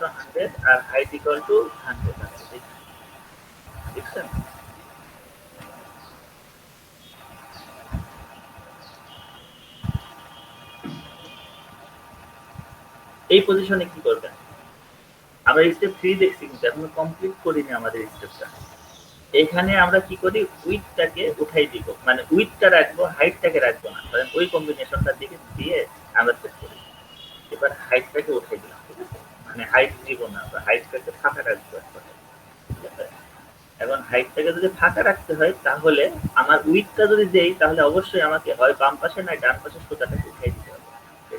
Two 100 আর height equal to 100 আছে, দেখছেন? এই পজিশনে কি করবেন? আমরা স্টেপ 3 দেখছি কিন্তু এখনো কমপ্লিট করিনি আমাদের স্টেপটা। এখানে আমরা কি করি, উইডথটাকে উঠাই দিব, মানে উইডথটা রাখবো, হাইটটাকে রাখবো না, কারণ ওই কম্বিনেশনটার দিকে দিয়ে আমরা সেট করি। এবার হাইটটাকে উঠাই দিলাম, ঠিক আছে? মানে হাইট দিব না, আমরা হাইটটাকে ফাঁকা রাখবো একবারে, ঠিক আছে? এখন হাইটটাকে যদি ফাঁকা রাখতে হয় তাহলে আমার উইডথটা যদি দেই তাহলে অবশ্যই আমাকে হয় বাম পাশে না ডান পাশে সুতাটাকে উঠাই দিতে হবে,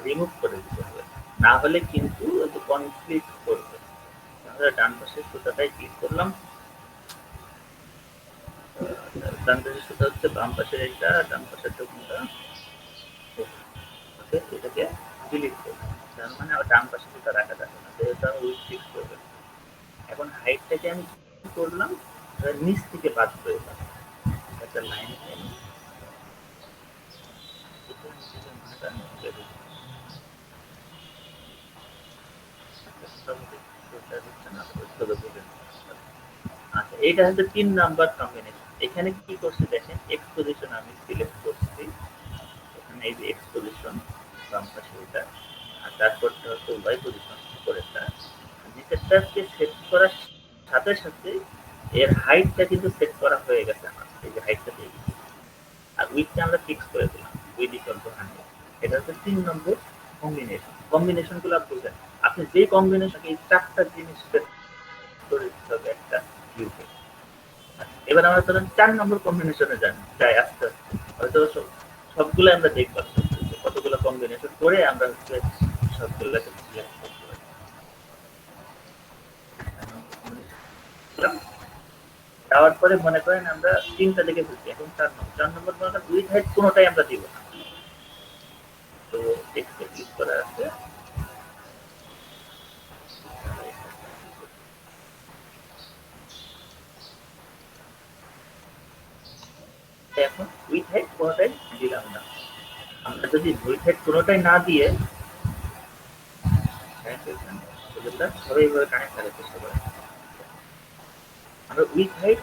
রিমুভ করে দিতে হবে, না হলে কিন্তু কনফ্লিক্ট করবে। তাহলে ডান পাশের সুতাটাই ক্লিক করলাম, ডান পাশের সুতা হচ্ছে বাম পাশের এইটা, ডান পাশের কোনটা, ওকে, এটাকে ডিলিট করব। তার মানে আবার ডান পাশে সুতা রাখা যাবে না, যেহেতু আমি উইথ ফিক্স করব। এখন হাইটটাকে আমি কি করলাম, নিচ থেকে বাদ করে দিলাম একটা লাইন টেনে, আচ্ছা, এইটা হচ্ছে 3 নাম্বার কম্বিনেশন। এখানে কি করছি দেখেন, এক্স পজিশন আমি সিলেক্ট করছি, এখানে এই যে এক্স পজিশন বাম পাশে এটা, আর তারপরটা হচ্ছে ওয়াই পজিশন উপরেরটা। নিচেরটাকে সেট করার সাথে সাথে এর হাইটটা কিন্তু সেট করা হয়ে গেছে আমার, এই যে হাইটটা পেয়ে গেছি। আর উইথটা আমরা ফিক্স করে দিলাম, উইথ ইকুয়াল টু 100। এটা হচ্ছে 3 নম্বর কম্বিনেশন। কম্বিনেশন গুলো বুঝেন, আপনি যে কম্বিনেশন, এই 4টা জিনিস সেট করে দিতে হবে একটা ভিউকে। এবার আমরা ধরেন 4 নম্বর কম্বিনেশনে যাই আস্তে আস্তে, হয়তো সবগুলো আমরা দেখবো কতগুলো কম্বিনেশন করে আমরা হচ্ছে সবগুলোকে সিলেক্ট করতে পারি। যাওয়ার পরে মনে করেন আমরা 3টা দেখে ফেলছি, এখন 4 নম্বর মনে করেন উইথ হাইট কোনোটাই আমরা দিব না, তো টেক্সটে ক্লিক করা আছে, এখন উইথ হাইট কোনোটাই দিলাম না। আমরা যদি উইথ হাইট কোনোটাই না দিয়ে সবাই এইভাবে কানেক্ট করার চেষ্টা করেন, আমরা উইথ হাইট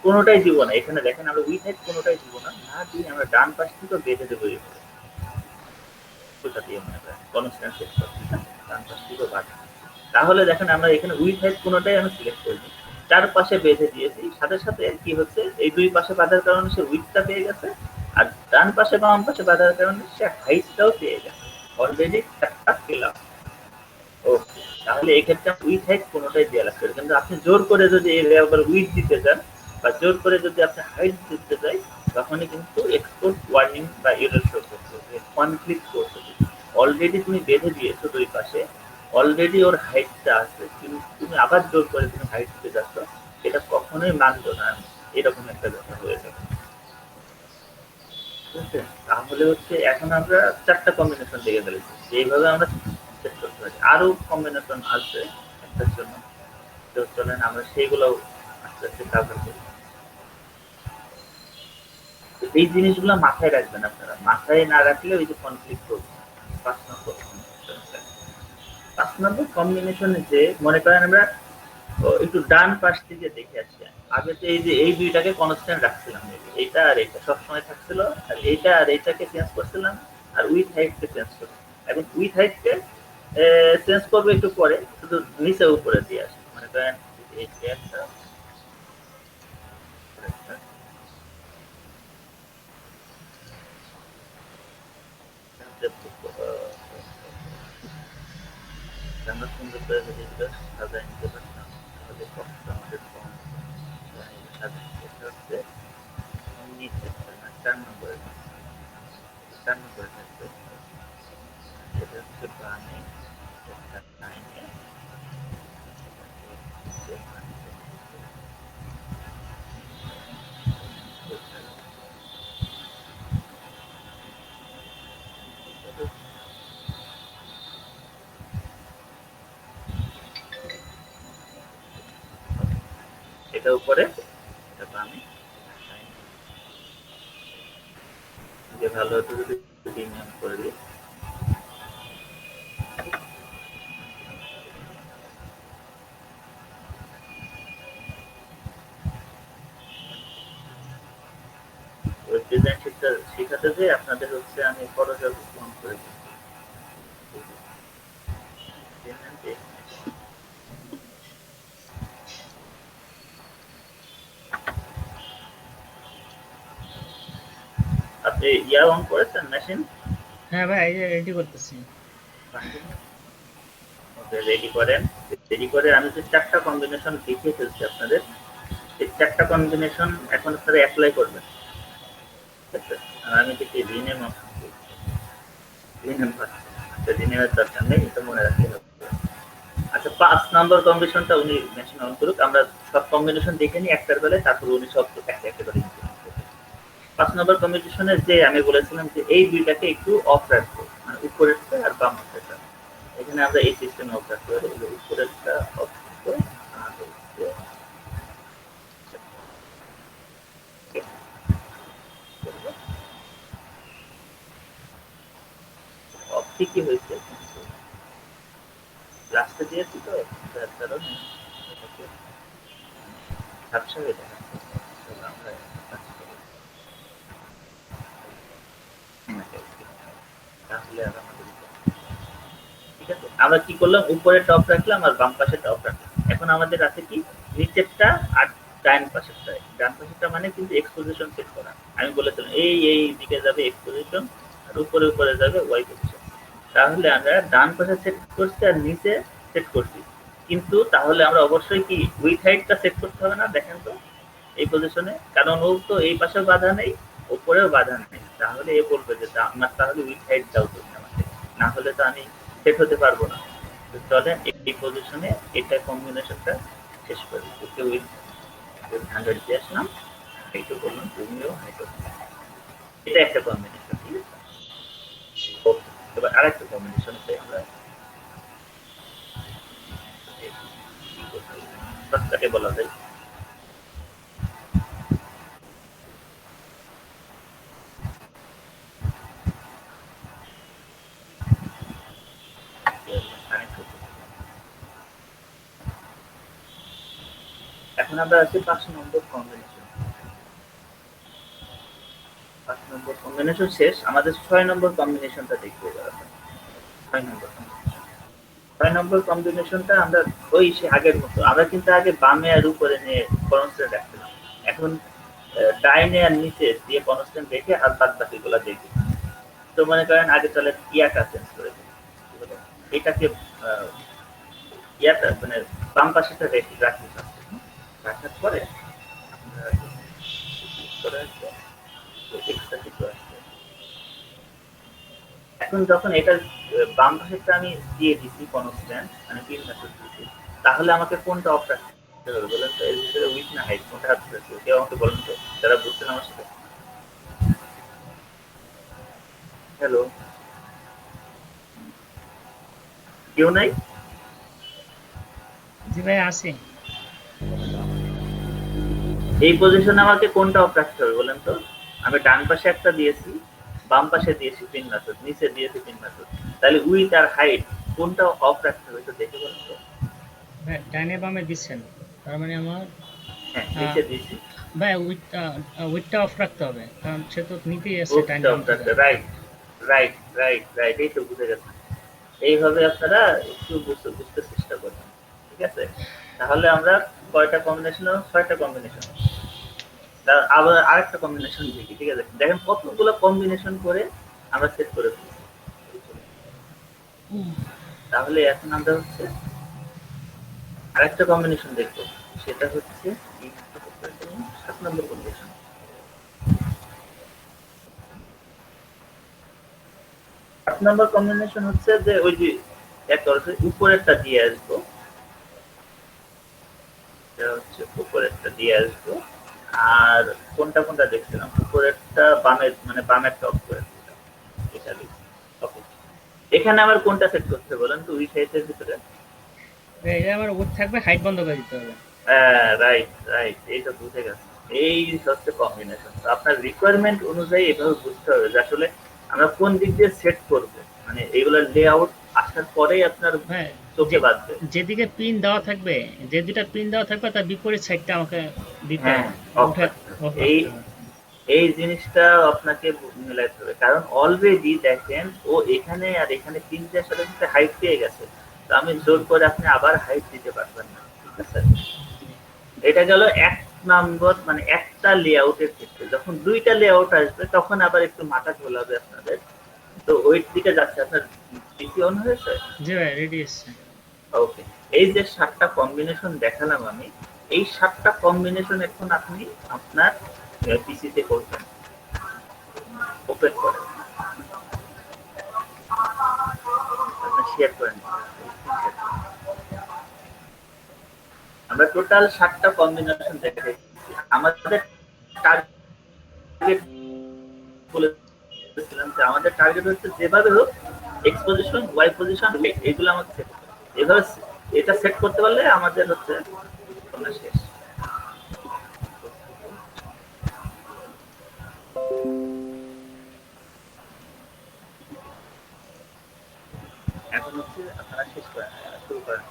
কোনোটাই দিব না। এখানে দেখেন আমরা উইথ হাইট কোনোটাই দিব না, না দিয়ে আমরা ডান পাশ থেকে বেঁধে দেবো এইভাবে, ওটা দিয়ে মনে করেন কনস্ট্যান্ট সেট করছি, ডান পাশ থেকে বাঁধা। তাহলে দেখেন আমরা এখানে উইথ হাইট কোনোটাই আমি সিলেক্ট করিনি, চারপাশে বেঁধে দিয়েছি, সাথে সাথে কি হচ্ছে, এই দুই পাশে বাঁধার কারণে সে উইথটা পেয়ে গেছে, আর ডান পাশে বাম পাশে বাঁধার কারণে সে হাইটটাও পেয়ে গেছে। অলরেডি একটা পেলাম। ওকে, তাহলে এক্ষেত্রে উইথ হাইট কোনোটাই দেওয়া লাগছে, কিন্তু আপনি জোর করে যদি আবার উইথ দিতে চান বা জোর করে যদি আপনি হাইট দিতে চাই, তখনই কিন্তু এক্সপোর্ট ওয়ার্নিং বা এরর শো করতে হবে, কনফ্লিক্ট করতে হবে। অলরেডি তুমি বেঁধে দিয়েছো দুই পাশে, অলরেডি ওর হাইটটা আছে, কিন্তু তুমি আবার জোর করে তুমি হাইট দিতে যাচ্ছ, এটা কখনোই মানবো না আমি, এরকম একটা ব্যাপার হয়ে যাবে। ঠিক আছে? তাহলে হচ্ছে এখন আমরা 4টা কম্বিনেশন দেখে ফেলেছি, এইভাবে আমরা সেট করতে পারি। আরো কম্বিনেশন আছে একটার জন্য, তো চলেন আমরা সেইগুলো আস্তে আস্তে কাভার করি। তো এই জিনিসগুলো মাথায় রাখবেন আপনারা, মাথায় না রাখলে ওই যে কনফ্লিক্ট করবে। 5 নম্বর কম্বিনেশন, 5 নম্বর কম্বিনেশনে যে মনে করেন আমরা একটু ডান পাশ থেকে দেখে আসছি, আগে তো এই যে এই দুইটাকে কনস্ট্যান্ট রাখছিলাম, এইটা আর এইটা সবসময় থাকছিল, আর এইটা আর এইটাকে চেঞ্জ করছিলাম, আর উইথ হাইটকে চেঞ্জ করছিলাম। এখন উইথ হাইটকে চেঞ্জ করবো একটু পরে, শুধু নিচে উপরে দিয়ে আসি, মনে করেন এই চেয়ারটা আমরা সুন্দর করে যদি এগুলো সাজায় নিতে পারতাম তাহলে কষ্ট আমাদের কম সাজায় এটা হচ্ছে নিচে 4 নম্বরে, 4 নম্বরে থাকবে, এটা হচ্ছে বামে একটা লাইনে, এটা উপরে, এটা বামে, যে ভালো হতো যদি প্রিমিয়াম করে দিই। ডিজাইন শেখাতে যে আপনাদের হচ্ছে আমি খরচ বহন করে দিই। আপনি ইয়া অন করেছেন মেশিন? হ্যাঁ ভাই, এই যে রেডি করতেছি। রেডি করেন। রেডি করে আমি যে 4টা কম্বিনেশন দেখিয়ে ফেলছি আপনাদের, এই 4টা কম্বিনেশন এখন আপনারা অ্যাপ্লাই করবেন। ঠিক আছে? আর আমি দেখি রিনেম অপশন রিনেম পাচ্ছি। রিনেমের দরকার নেই, এটা মনে রাখতে হবে। আচ্ছা 5 নম্বর কম্বিনেশনটা উনি মেশিন অন করুক, আমরা সব কম্বিনেশন দেখে নিই একটার বেলায়, তারপর উনি সব একটা একটা করে implement করবেন। 5 নম্বর কম্বিনেশনে যে আমি বলেছিলাম যে এই দুইটাকে একটু অফ রাখবো, মানে উপরেরটা আর বাম পাশেরটা। এখানে আমরা এই সিস্টেমে অফ রাখতে পারি, উপরেরটা অফ করে আর হচ্ছে অফ ঠিকই হয়েছে, কিন্তু লাস্টে দিয়েছি তো যার কারণে এটাকে ঝাপসা হয়ে দেখাচ্ছে। তবে আমরা কাজ করি তাহলে আর আমাদের ঠিক আছে। আমরা কি করলাম, উপরে টপ রাখলাম আর বাম পাশে টপ রাখলাম। এখন আমাদের আছে কি নিচেরটা আর ডান পাশেরটা। ডান পাশেরটা মানে কিন্তু এক্সপোজিশন সেট করা। আমি বলেছিলাম এই দিকে যাবে এক্সপোজিশন আর উপরে উপরে যাবে ওয়াই পজিশন। তাহলে আমরা ডান পাশে সেট করছি আর নিচে সেট করছি, কিন্তু তাহলে আমরা অবশ্যই কি উইথ হাইটটা সেট করতে হবে না? দেখেন তো এই পজিশনে, কারণ ও তো এই পাশেও বাধা নেই উপরেও বাধা নেই। তাহলে এ বলবে যে আমার তাহলে উইথ হাইট দাও তুমি আমাকে, না হলে তো আমি সেট হতে পারবো না। তো চলেন এই পজিশনে এটা কম্বিনেশনটা শেষ করি। ওকে উইথ 100 দিয়ে আসলাম, এইটা বললাম তুমিও হাইট। এটা একটা কম্বিনেশন, ঠিক আছে। ওকে, এবার আরেকটা কম্বিনেশন চাই আমরা। শর্টকাটে বলা যায়। এখন আমরা আছি 5 নম্বর কম্বিনেশন। 5 নম্বর কম্বিনেশন শেষ, আমাদের 6 নম্বর কম্বিনেশনটা দেখবো এবার আমরা। 6 নম্বর কম্বিনেশন। 6 নম্বর কম্বিনেশনটা আমরা ওই সে আগের মতো, আমরা কিন্তু আগে বামে আর উপরে নিয়ে কনস্ট্যান্ট রাখছিলাম। এখন ডাইনে আর নিচে দিয়ে কনস্ট্যান্ট রেখে আর বাদ বাকিগুলো দেখি। তো মনে করেন আগে তাহলে ইয়াটা চেঞ্জ করে দিই। এটাকে ইয়াটা মানে বাম পাশেটা রেখে রাখি ফার্স্টে। রাখার পরে আমরা করে আসবো, এক্সট্রা কিছু আসবে। এখন যখন এটা বাম পাশেরটা আমি দিয়ে দিচ্ছি কনস্ট্যান্ট, মানে 3 মেথড দিচ্ছি, তাহলে আমাকে কোনটা অফ রাখতে হবে বলেন তো? এর ভিতরে উইথ না হাইট কোনটা রাখতে হবে? কেউ আমাকে বলেন তো, যারা বুঝছেন আমার সাথে। হ্যালো, কেউ নাই? জি ভাই, আসি। এই পজিশনে আমাকে কোনটা অফ রাখতে হবে বলেন তো? আমি ডান পাশে একটা দিয়েছি, বাম পাশে দিয়েছি 3 মেথড, নিচে দিয়েছি 3 মেথড। তাহলে উইথ আর হাইট কোনটা অফ রাখতে হবে একটু দেখে বলেন তো? ভাই ডাইনে বামে দিচ্ছেন, তার মানে আমার হ্যাঁ, আহ, নিচে দিয়েছি। ভাই উইথটা অফ রাখতে হবে, কারণ সে তো নিতেই আসছে ডাইনে ওকে, বাম থেকে। রাইট, রাইট, রাইট, রাইট, এই তো বুঝে গেছে। এইভাবে আপনারা একটু বুঝতে চেষ্টা করবেন, ঠিক আছে। তাহলে আমরা কয়টা কম্বিনেশন? 6টা কম্বিনেশন। আবার আরেকটা কম্বিনেশন দেখি, ঠিক আছে। দেখেন কতগুলো কম্বিনেশন করে আমরা সেট করে ফেলছি। তাহলে এখন আমরা হচ্ছে আরেকটা কম্বিনেশন দেখবো, সেটা হচ্ছে 7 নম্বর কম্বিনেশন। 7 নম্বর কম্বিনেশন হচ্ছে যে ওই যে একটা হচ্ছে উপরেরটা দিয়ে আসবো, এটা হচ্ছে উপরেরটা দিয়ে আসবো। আর কোনটা কোনটা দেখছিলাম, উপরেরটা বামের মানে বামেরটা অফ করে দিলাম, এটা লিখছি। ওকে, এখানে আবার কোনটা সেট করতে বলেন তো উই সাইডের ভিতরে? ভাই, এটা আমার উইথ থাকবে, হাইট বন্ধ করে দিতে হবে। হ্যাঁ, রাইট, রাইট, এইটা বুঝে গেছে। এই হচ্ছে কম্বিনেশন। তো আপনার রিকোয়ারমেন্ট অনুযায়ী এভাবে বুঝতে হবে যে আসলে আমরা কোন দিক দিয়ে সেট করব। মানে এইগুলোর লেআউট আসার পরেই আপনার ভাই, চোখে যে বাঁধবে। যেদিকে পিন দেওয়া থাকবে, যে দুটা পিন দেওয়া থাকবে তার বিপরীত সাইডটা আমাকে দিতে হ্যাঁ, হবে, অফ উঠে রাখতে হবে। off এই রাখতে হবে। এই জিনিসটা আপনাকে মিলাইতে হবে, কারণ অলরেডি দেখেন ও এখানে আর এখানে ৩ সাথে সাথে হাইট পেয়ে গেছে। তো আমি জোর করে আপনি আবার হাইট দিতে পারবেন না, ঠিক আছে? এটা গেল ১ নম্বর, মানে একটা লেআউটের ক্ষেত্রে। যখন ২ টা লেআউট আসবে তখন আবার একটু মাথা ঘোলাবে আপনাদের। তো ওই দিকে যাচ্ছে। আপনার পিসি অন হয়েছে? জি ভাই, রেডি আছে। ওকে। এই যে ৭ টা কম্বিনেশন দেখালাম আমি, এই ৭ টা কম্বিনেশন এখন আপনি আপনার পিসিতে করবেন। ওপেন করেন। আপনি শেয়ার করেন। আমরা টোটাল ৭ টা কম্বিনেশন দেখাইছি। আমাদের টার্গেট বলেছিলাম যে আমাদের টার্গেট হচ্ছে যেভাবে হোক এক্স পজিশন, ওয়াই পজিশন, এইগুলো আমাকে সেট করতে হবে। এভাবে এটা সেট করতে পারলে আমাদের হচ্ছে আমরা শেষ। এখন হচ্ছে আপনারা শেষ করেন, শুরু করেন।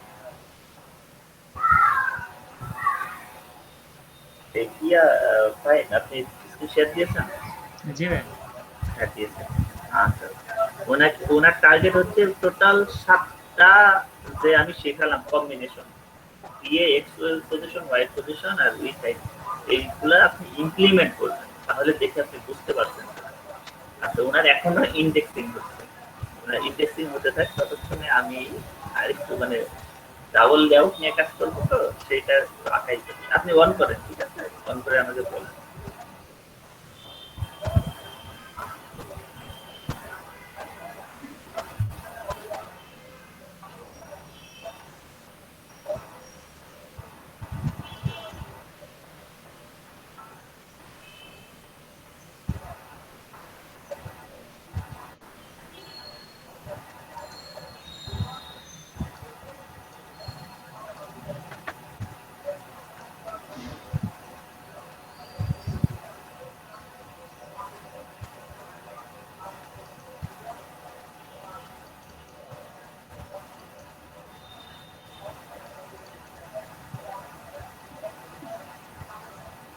দেখিয়া ফাইন, আপনি স্ক্রিন শেয়ার দিয়েছেন? জি ভাই। হ্যাঁ, দিয়েছেন। আচ্ছা। ওনার টার্গেট হচ্ছে টোটাল ৭টা যে আমি শেখালাম কম্বিনেশন, দিয়ে এক্স পজিশন, ওয়াই পজিশন আর উই সাইড, এইগুলা আপনি ইমপ্লিমেন্ট করবেন। তাহলে দেখে আপনি বুঝতে পারছেন। আচ্ছা, ওনার এখনো ইন্ডেক্সিং হচ্ছে। ওনার ইন্ডেক্সিং হতে থাকে, ততক্ষণে আমি আরেকটু মানে ডাবল লেআউট নিয়ে কাজ করবো, তো সেইটা আঁকাই করি। আপনি অন করেন, ঠিক আছে? অন করে আমাকে বলেন।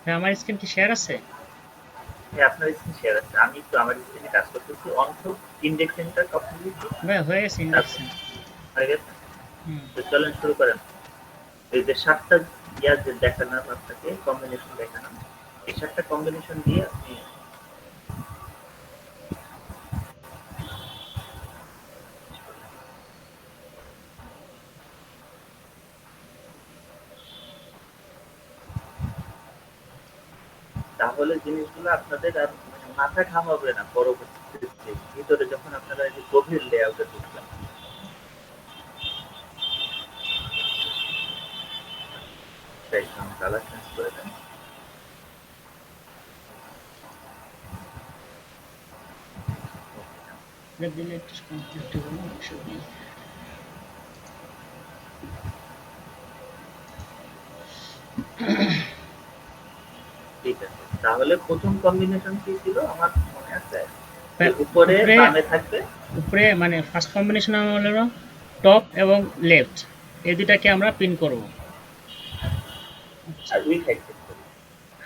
ভাই, আমার স্ক্রিন কি শেয়ার আছে? হ্যাঁ, আপনার স্ক্রিন শেয়ার আছে। আমি তো আমার স্ক্রিনে কাজ করতেছি। অন তো ইন্ডেক্সিংটা কমপ্লিট ভাই হয়ে গেছে ইন্ডেক্সিং। হয়ে গেছে। হুম। তো চলেন শুরু করেন। এই যে ৭টা ইয়া যে দেখালাম আপনাকে, কম্বিনেশন দেখালাম, এই ৭টা কম্বিনেশন দিয়ে আপনি তাহলে জিনিসগুলো আপনাদের আর মানে মাথা ঘামাবে না পরবর্তীতে ভিতরে যখন আপনারা এই যে গভীর লেআউটে ঢুকবেন। তাই কালার চেঞ্জ করে দেন। এটা দিলে একটু কমপ্লিট হবে না, অসুবিধা নেই। ঠিক আছে, তাহলে প্রথম কম্বিনেশন কি ছিল আমার মনে আছে? যে ভাই, উপরে উপরে বামে থাকবে উপরে মানে ফার্স্ট কম্বিনেশন আমার হলো টপ এবং লেফট, এই দুটাকে আমরা পিন করব। আর উইথ হাইট সেট করি।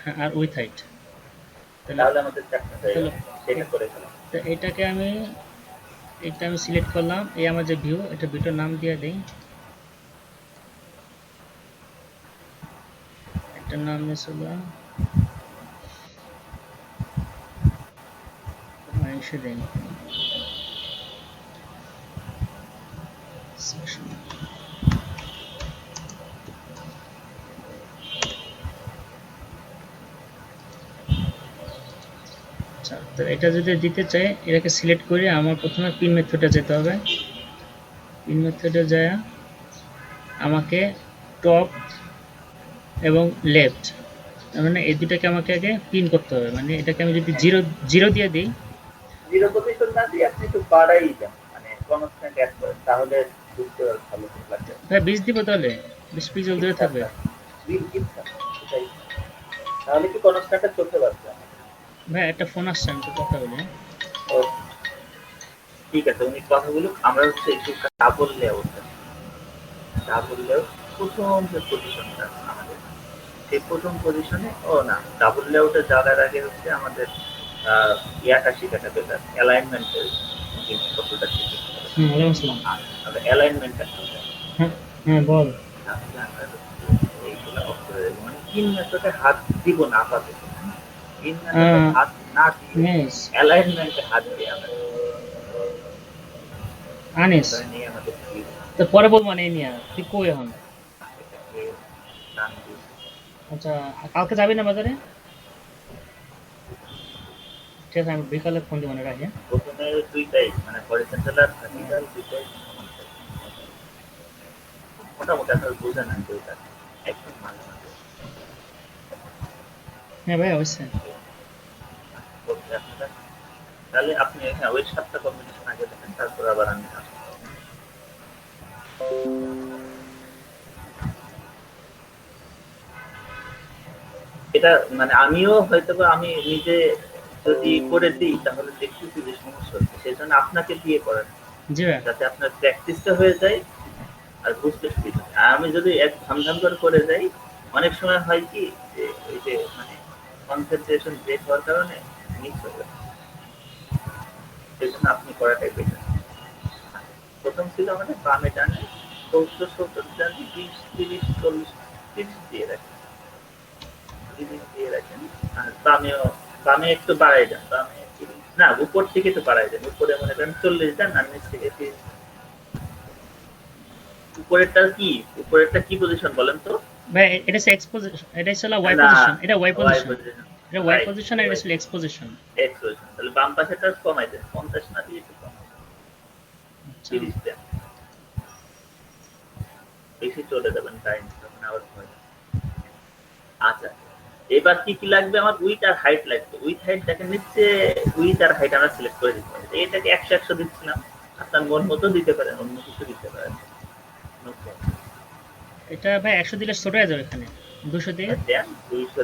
হ্যাঁ, আর উইথ হাইট। তাহলে তাহলে আমাদের ৪টা হয়ে তাহলে গেল। সেটা করে ফেলাম। তো এটা আমি সিলেক্ট করলাম। এই আমার যে ভিউ, এটা ভিউটার নাম দিয়ে দেই। এটার নাম ছিল এসে দেই সেকশন। আচ্ছা, তো এটা যদি দিতে চাই, এটাকে সিলেক্ট করে আমার প্রথমে পিন মেথডে যেতে হবে। পিন মেথডে যায় আমাকে টপ এবং লেফট, মানে এই দুটাকে আমাকে আগে পিন করতে হবে। মানে এটাকে আমি যদি জিরো জিরো দিয়ে দিই, 0 পজিশন না দিয়ে আপনি একটু বাড়াই দেন। মানে কনস্ট্যান্ট এড করেন, তাহলে বুঝতে ভালো লাগবে। ভাই 20 দিব, তাহলে 20 পিক্সেল দূরে ইচ্ছা থাকবে। আপনার। ইচ্ছা। সেটাই। তাহলে কি কনস্ট্যান্টটা চলতে পারছে? ভাই একটা ফোন আসছে, আমি তো কথা বলি। ও, ঠিক আছে, উনি কথা বলুক। আমরা হচ্ছে একটু ডাবল লেআউট, ডাবল লেআউট প্রথম যে পজিশনটা আমাদের সেই প্রথম পজিশনে ও না ডাবল লেআউটে যাওয়ার আগে হচ্ছে আমাদের ইয়াটা শেখাটা বেটার অ্যালাইনমেন্টের জিনিসপত্রটা শিখে ওয়ালাইকুম আসসালাম। আমরা অ্যালাইনমেন্টটা শিখতে হ্যাঁ হ্যাঁ বল। এইগুলো অফ করে দেবো মানে তিন মেথডে হাত দিব না আপাতত তিন মেথডে হাত না দিয়ে নেস অ্যালাইনমেন্টে হাত দিয়ে আমরা আনিস নিয়ে আমাদের তো পরে বল মানে নিয়া তুই কই এখন? এটাকে টান দিয়ে আচ্ছা কালকে যাবি না বাজারে? ঠিক আছে আমি বিকালে ফোন দিব না রাখি। প্রথমে দুইটাই মানে হরিজন্টাল আর ভার্টিক্যাল দুইটাই সমান থাকে। মোটামুটি আপনার বোঝা না দুইটা একদম মাঝে মাঝে হ্যাঁ ভাই অবশ্যই। করতে আপনারা তাহলে আপনি হ্যাঁ ওই 7টা কম্বিনেশন আগে দেখেন তারপর আবার আমি আসবো। এটা মানে আমিও হয়তো আমি নিজে যদি করে দিই তাহলে দেখতেছি যে সমস্যা হচ্ছে সেজন্য আপনাকে দিয়ে করেন জি ভাই। যাতে আপনার প্র্যাকটিসটা হয়ে যায় আর বুঝতে সুবিধা হয়। আর আমি যদি এক ধাম করে যাই অনেক সময় হয় কি যে ওই যে মানে কনসেন্ট্রেশন ব্রেক হওয়ার কারণে মিস হয়ে যায় সেজন্য আপনি করাটাই বেটার। প্রথম ছিল আমাদের বামে ডানে 70 ডানে 20 30 40 30 দিয়ে রাখেন 30 দিয়ে রাখেন আর বামে একটু বাড়াই দেন বামে 30 না উপর থেকে একটু বাড়াই দেন উপরে মনে করেন 40 দেন আর নিচ থেকে 30 উপরেরটা কি পজিশন বলেন তো? ভাই এটা হচ্ছে এক্সপোজিশন, এটা হচ্ছে ওয়াই না পজিশন, এটা ওয়াই ওয়াই পজিশন, পজিশন এটা ওয়াই পজিশন আর এটা হচ্ছে এক্স পজিশন। এক্স পজিশন তাহলে বাম পাশেটা কমাই দেন 50 না দিয়ে একটু কমাই আচ্ছা 30 দেন বেশি চলে যাবেন টাইম তখন আবার হয়। আচ্ছা এবার কি লাগবে আমার উইথ আর হাইট লাগবে উইথ হাইট দেখেন নিচে উইথ আর হাইট আমরা সিলেক্ট করে দিতে পারি এটাকে 100 100 দিচ্ছিলাম আপনার মন মতো দিতে পারেন অন্য কিছু দিতে পারেন এটা ভাই 100 দিলে ছোট হয়ে যাবে এখানে 200 দিয়ে দেন 200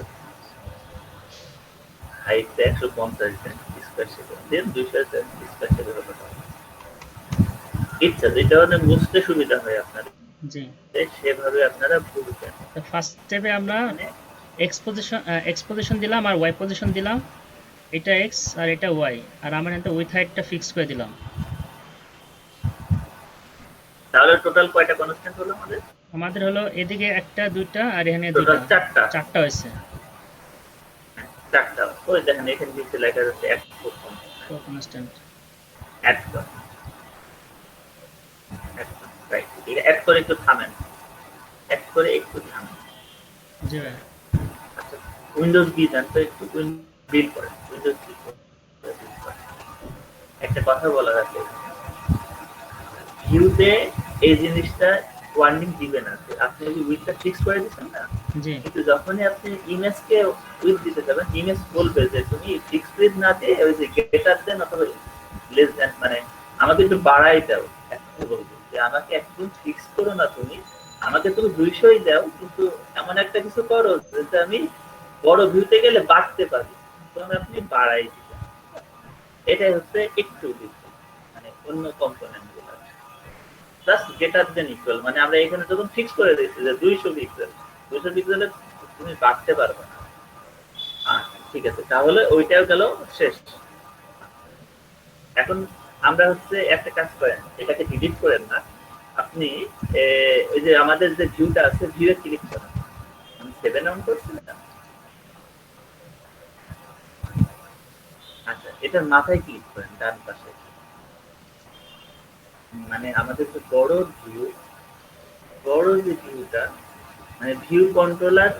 হাইটটা 150 দেন স্কয়ার সেকেন্ড দেন 200 দেন স্কয়ার সেকেন্ড হবে ইচ্ছা যেটা মানে বুঝতে সুবিধা হয় আপনার জি সেভাবে আপনারা বুঝবেন। তো ফার্স্ট স্টেপে আমরা মানে এক্স পজিশন দিলাম আর ওয়াই পজিশন দিলাম, এটা এক্স আর এটা ওয়াই, আর আমরা এটা উইথ হাইটটা ফিক্স করে দিলাম। তাহলে টোটাল কয়টা কনস্ট্যান্ট হলো আমাদের? আমাদের হলো এদিকে একটা দুইটা আর এখানে টোটাল দুইটা, 4টা চারটা হয়েছে। 4টা ওই দেখেন এখানে নিচে লেখা আছে এক কনস্ট্যান্ট অ্যাড কর রাইট এটা অ্যাড করে একটু থামেন জি ভাই। আচ্ছা উইন্ডোজ বি দেন তো একটু বিল করেন উইন্ডোজ বি একটা কথা বলার আছে ভিউতে এই জিনিসটা ওয়ার্নিং দিবে না আপনি যদি উইথটা ফিক্স করে দিচ্ছেন না জি কিন্তু যখনই আপনি ইমেজকে উইথ দিতে যাবেন ইমেজ বলবে যে তুমি ফিক্স উইথ না দিয়ে ওই যে গ্রেটার দেন অথবা লেস দেন মানে আমাকে একটু বাড়াই দাও একটা বলবে যে আমাকে একদম ফিক্স করো না তুমি আমাকে তুমি 200ই দাও কিন্তু এমন একটা কিছু করো যাতে আমি বড় ভিউতে গেলে বাড়তে পারি তখন আপনি বাড়াই দিবেন এটাই হচ্ছে একটু মানে অন্য কম্পোনেন্ট গুলো জাস্ট গ্রেটার দেন ইকুয়াল মানে আমরা এখানে যখন ফিক্স করে দিচ্ছি যে 200 পিক্সেলে তুমি বাড়তে পারবে না ঠিক আছে তাহলে ওইটাও গেল শেষ। এখন আমরা হচ্ছে একটা কাজ করেন এটাকে ডিলিট করেন না আপনি এই যে আমাদের যে ভিউটা আছে ভিউয়ে ক্লিক করেন আমি 7 অন করছি না আচ্ছা এটার মাথায় ক্লিক করেন ডান পাশে মানে আমাদের যে বড় যে ভিউটা মানে ভিউ কন্ট্রোলার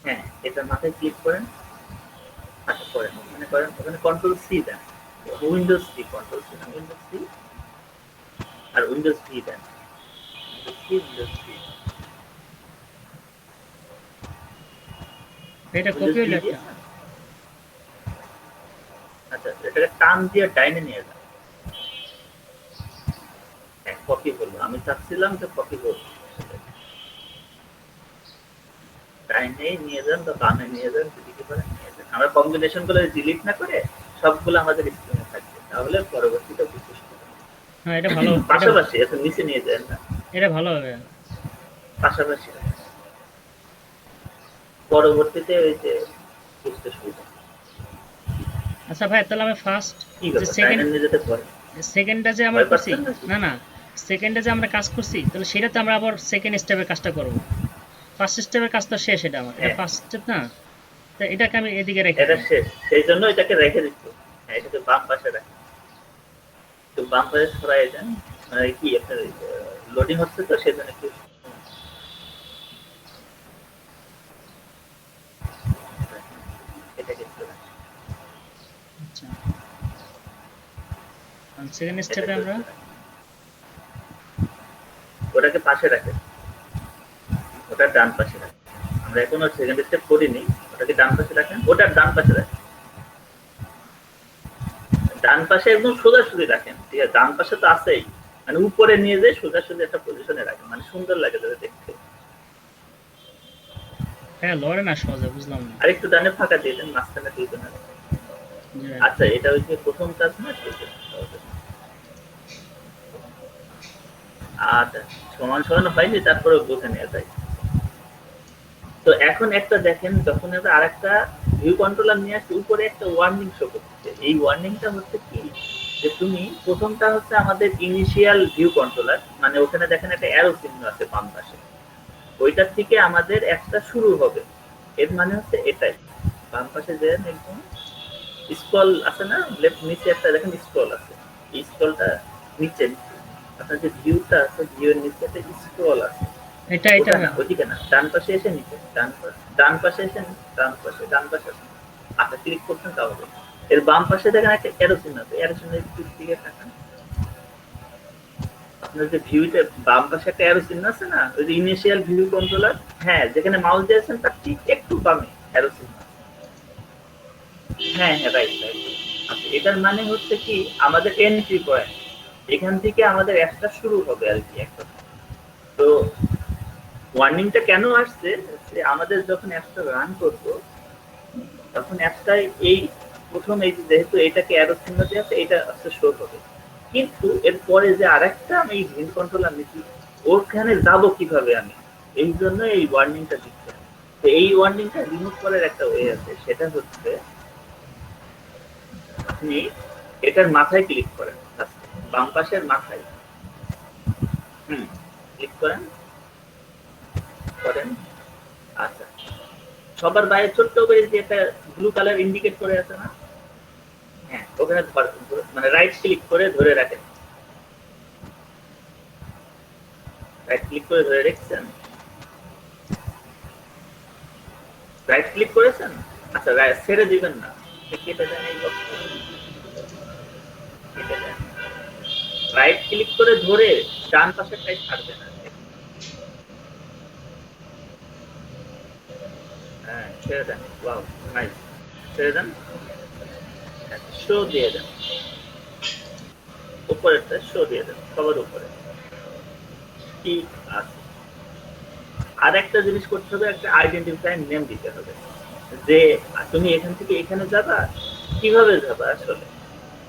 হ্যাঁ এটা মাথায় ক্লিক করেন আচ্ছা করেন ওখানে কন্ট্রোল সি দেন Windows C control C Windows C আর উইন্ডোজ সি দেন উইন্ডোজ সি এটা কপি হলো একটা। আচ্ছা এটাকে টান দিয়ে ডাইনে নিয়ে যান কপি করবো আমি চাচ্ছিলাম যে কপি করবো ডাইনে নিয়ে যান বা বামে নিয়ে যান যেদিকে করে নিয়ে যান আমরা কম্বিনেশন গুলো ডিলিট না করে সবগুলো আমাদের স্ক্রিনে থাকবে তাহলে পরবর্তীতে বুঝতে সুবিধা হ্যাঁ এটা ভালো, পাশাপাশি এত নিচে নিয়ে যান না এটা ভালো হবে পাশাপাশি পরবর্তীতে ওই যে বুঝতে সুবিধা। আচ্ছা ভাই, তাহলে আমি ফার্স্ট কি যে ব্যাপার, 9 এর যেতে ভয় সেকেন্ডটা যে আমরা ভয় করছি, পাচ্ছেন নাকি? না সেকেন্ডে যে আমরা কাজ করছি, তাহলে সেটাতে আমরা আবার সেকেন্ড স্টেপের কাজটা করব। ফার্স্ট স্টেপের কাজ তো শেষ, এটা আমার, এটা হ্যাঁ, ফার্স্ট স্টেপ না? তো এটাকে আমি এদিকে রেখে এটা দিই। শেষ, সেই জন্য এটাকে রেখে দিচ্ছি। হ্যাঁ, এটাকে বাম পাশে রাখেন, তো বাম পাশে সরাই দেন। মানে কি আপনার লোডিং হচ্ছে তো সেজন্য একটু এটাকে একটু রাখেন, আচ্ছা, সেকেন্ড স্টেপে এটাকে আমরা একটু রাখেন। ওটাকে পাশে রাখেন, ওটা ডান পাশে রাখেন। আমরা এখনো সেকেন্ড স্টেপ করিনি, ওটাকে ডান পাশে রাখেন, ওটার ডান পাশে রাখেন। ডান পাশে একদম সোজাসুজি রাখেন, ঠিক আছে? ডান পাশে তো আছেই, মানে উপরে নিয়ে যেয়ে সোজাসুজি একটা পজিশনে রাখেন, মানে সুন্দর লাগে যাতে দেখতে। হ্যাঁ লড়ে না সহজে, বুঝলাম না। আর একটু ডানে ফাঁকা দিয়ে দেন, মাঝখানে দিয়ে দেন। জি ভাই। আচ্ছা, এটা ওই যে প্রথম কাজ না, ঠিক আছে। আচ্ছা, সমান সমান হয়নি, তারপরে বুঝে নেওয়া যায়। তো এখন একটা দেখেন, যখন এটা আরেকটা ভিউ কন্ট্রোলার নিয়ে আসছে, উপরে একটা ওয়ার্নিং শো করছে। এই ওয়ার্নিংটা হচ্ছে কি, যে তুমি প্রথমটা হচ্ছে আমাদের ইনিশিয়াল ভিউ কন্ট্রোলার, মানে ওখানে দেখেন একটা অ্যারো চিহ্ন আছে বাম পাশে, ওইটার থেকে আমাদের একটা শুরু হবে। এর মানে হচ্ছে এটাই, বাম পাশে যে একদম স্ক্রল আছে না, লেফট নিচে একটা দেখেন স্ক্রল আছে, এই স্ক্রলটা নিচে, আপনার যে ভিউটা আছে, ভিউয়ের নিচে একটা স্ক্রল আছে, এটা ওটা না, ভাই। ওইদিকে না, ডান পাশে এসে নিচে, ডান পাশে এসে, ডান পাশে। আচ্ছা, ক্লিক করছেন তাহলে এর বাম পাশে দেখেন একটা অ্যারো চিহ্ন আছে, অ্যারো চিহ্নের দিকে তাকান। আপনার যে ভিউতে বাম পাশে একটা অ্যারো চিহ্ন আছে না, ওই যে ইনিশিয়াল ভিউ কন্ট্রোলার, হ্যাঁ, যেখানে মাউস দিয়েছেন তার ঠিক একটু বামে অ্যারো চিহ্ন। হ্যাঁ হ্যাঁ, রাইট রাইট। আচ্ছা, এটার মানে হচ্ছে কি, আমাদের এন্ট্রি পয়েন্ট, এখান থেকে আমাদের একটা শুরু হবে আর কি একটা। তো ওয়ার্নিংটা কেন আসছে, যে আমাদের যখন অ্যাপটা রান করবো, তখন অ্যাপটাই এই প্রথম এই যেহেতু এটাকে অ্যারো চিহ্ন দিয়ে আছে, এটা আসলে শো হবে। কিন্তু এরপরে যে আরেকটা আমি ভিউ কন্ট্রোলার নিচ্ছি, ওখানে যাব কিভাবে আমি, এই জন্য এই ওয়ার্নিংটা দিচ্ছে। তো এই ওয়ার্নিংটা রিমুভ করার একটা ওয়ে আছে, সেটা হচ্ছে আপনি এটার মাথায় ক্লিক করেন, বাম পাশের মাথায়, ক্লিক করেন করেন। আচ্ছা, সবার বাইরে ছোট্ট করে যে একটা ব্লু কালার ইন্ডিকেট করে আছে না, হ্যাঁ, ওখানে মানে রাইট ক্লিক করে ধরে রাখেন, রাইট ক্লিক করে ধরে রেখেছেন, রাইট ক্লিক করেছেন। আচ্ছা, ছেড়ে দিবেন না, কেটে দেন এই বক্সটা, কেটে দেন, রাইট ক্লিক করে ধরে ডান পাশেরটাই ছাড়বেন আর কি। হ্যাঁ, ছেড়ে দেন, ওয়াও, নাইস, ছেড়ে দেন, শো দিয়ে দেন, উপরেরটা শো দিয়ে দেন, সবার উপরে, ঠিক আছে। আর একটা জিনিস করতে হবে, একটা আইডেন্টিফাই নেম দিতে হবে, যে তুমি এখান থেকে এখানে যাবা, কিভাবে যাবা আসলে।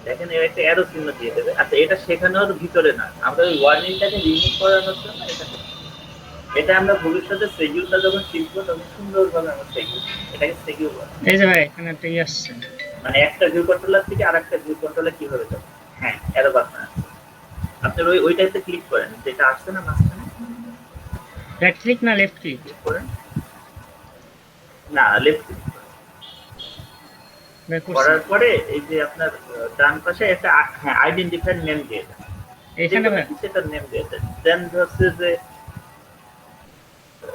দেখেন, এর একটা অ্যারো চিহ্ন দিয়ে দেবে। আচ্ছা, এটা শেখানোর ভিতরে না, আমরা ওই ওয়ার্নিংটাকে রিমুভ করানোর জন্য এটা আমরা ভবিষ্যতে সেগিউলটা যখন শিখবো, তখন সুন্দরভাবে আমরা সেগিউল, এটাকে সেগিউল বলে। এই যে ভাই, এখানে একটা আসছে। মানে একটা ভিউ কন্ট্রোলার থেকে আরেকটা ভিউ কন্ট্রোলার কিভাবে যাবে। হ্যাঁ, অ্যারো বাটন আছে, আপনার ওইটাতে ক্লিক করেন, যেটা আসছে না মাঝখানে, রাইট ক্লিক না লেফট ক্লিক? ক্লিক করেন, না, লেফট ক্লিক ভাই করছি। করার পরে এই যে আপনার ডান পাশে একটা, হ্যাঁ, আইডেন্টিফায়ার নেম দিয়ে দেন, এখানে ভাই সেটার নেম দিয়ে দেন। দেন হচ্ছে যে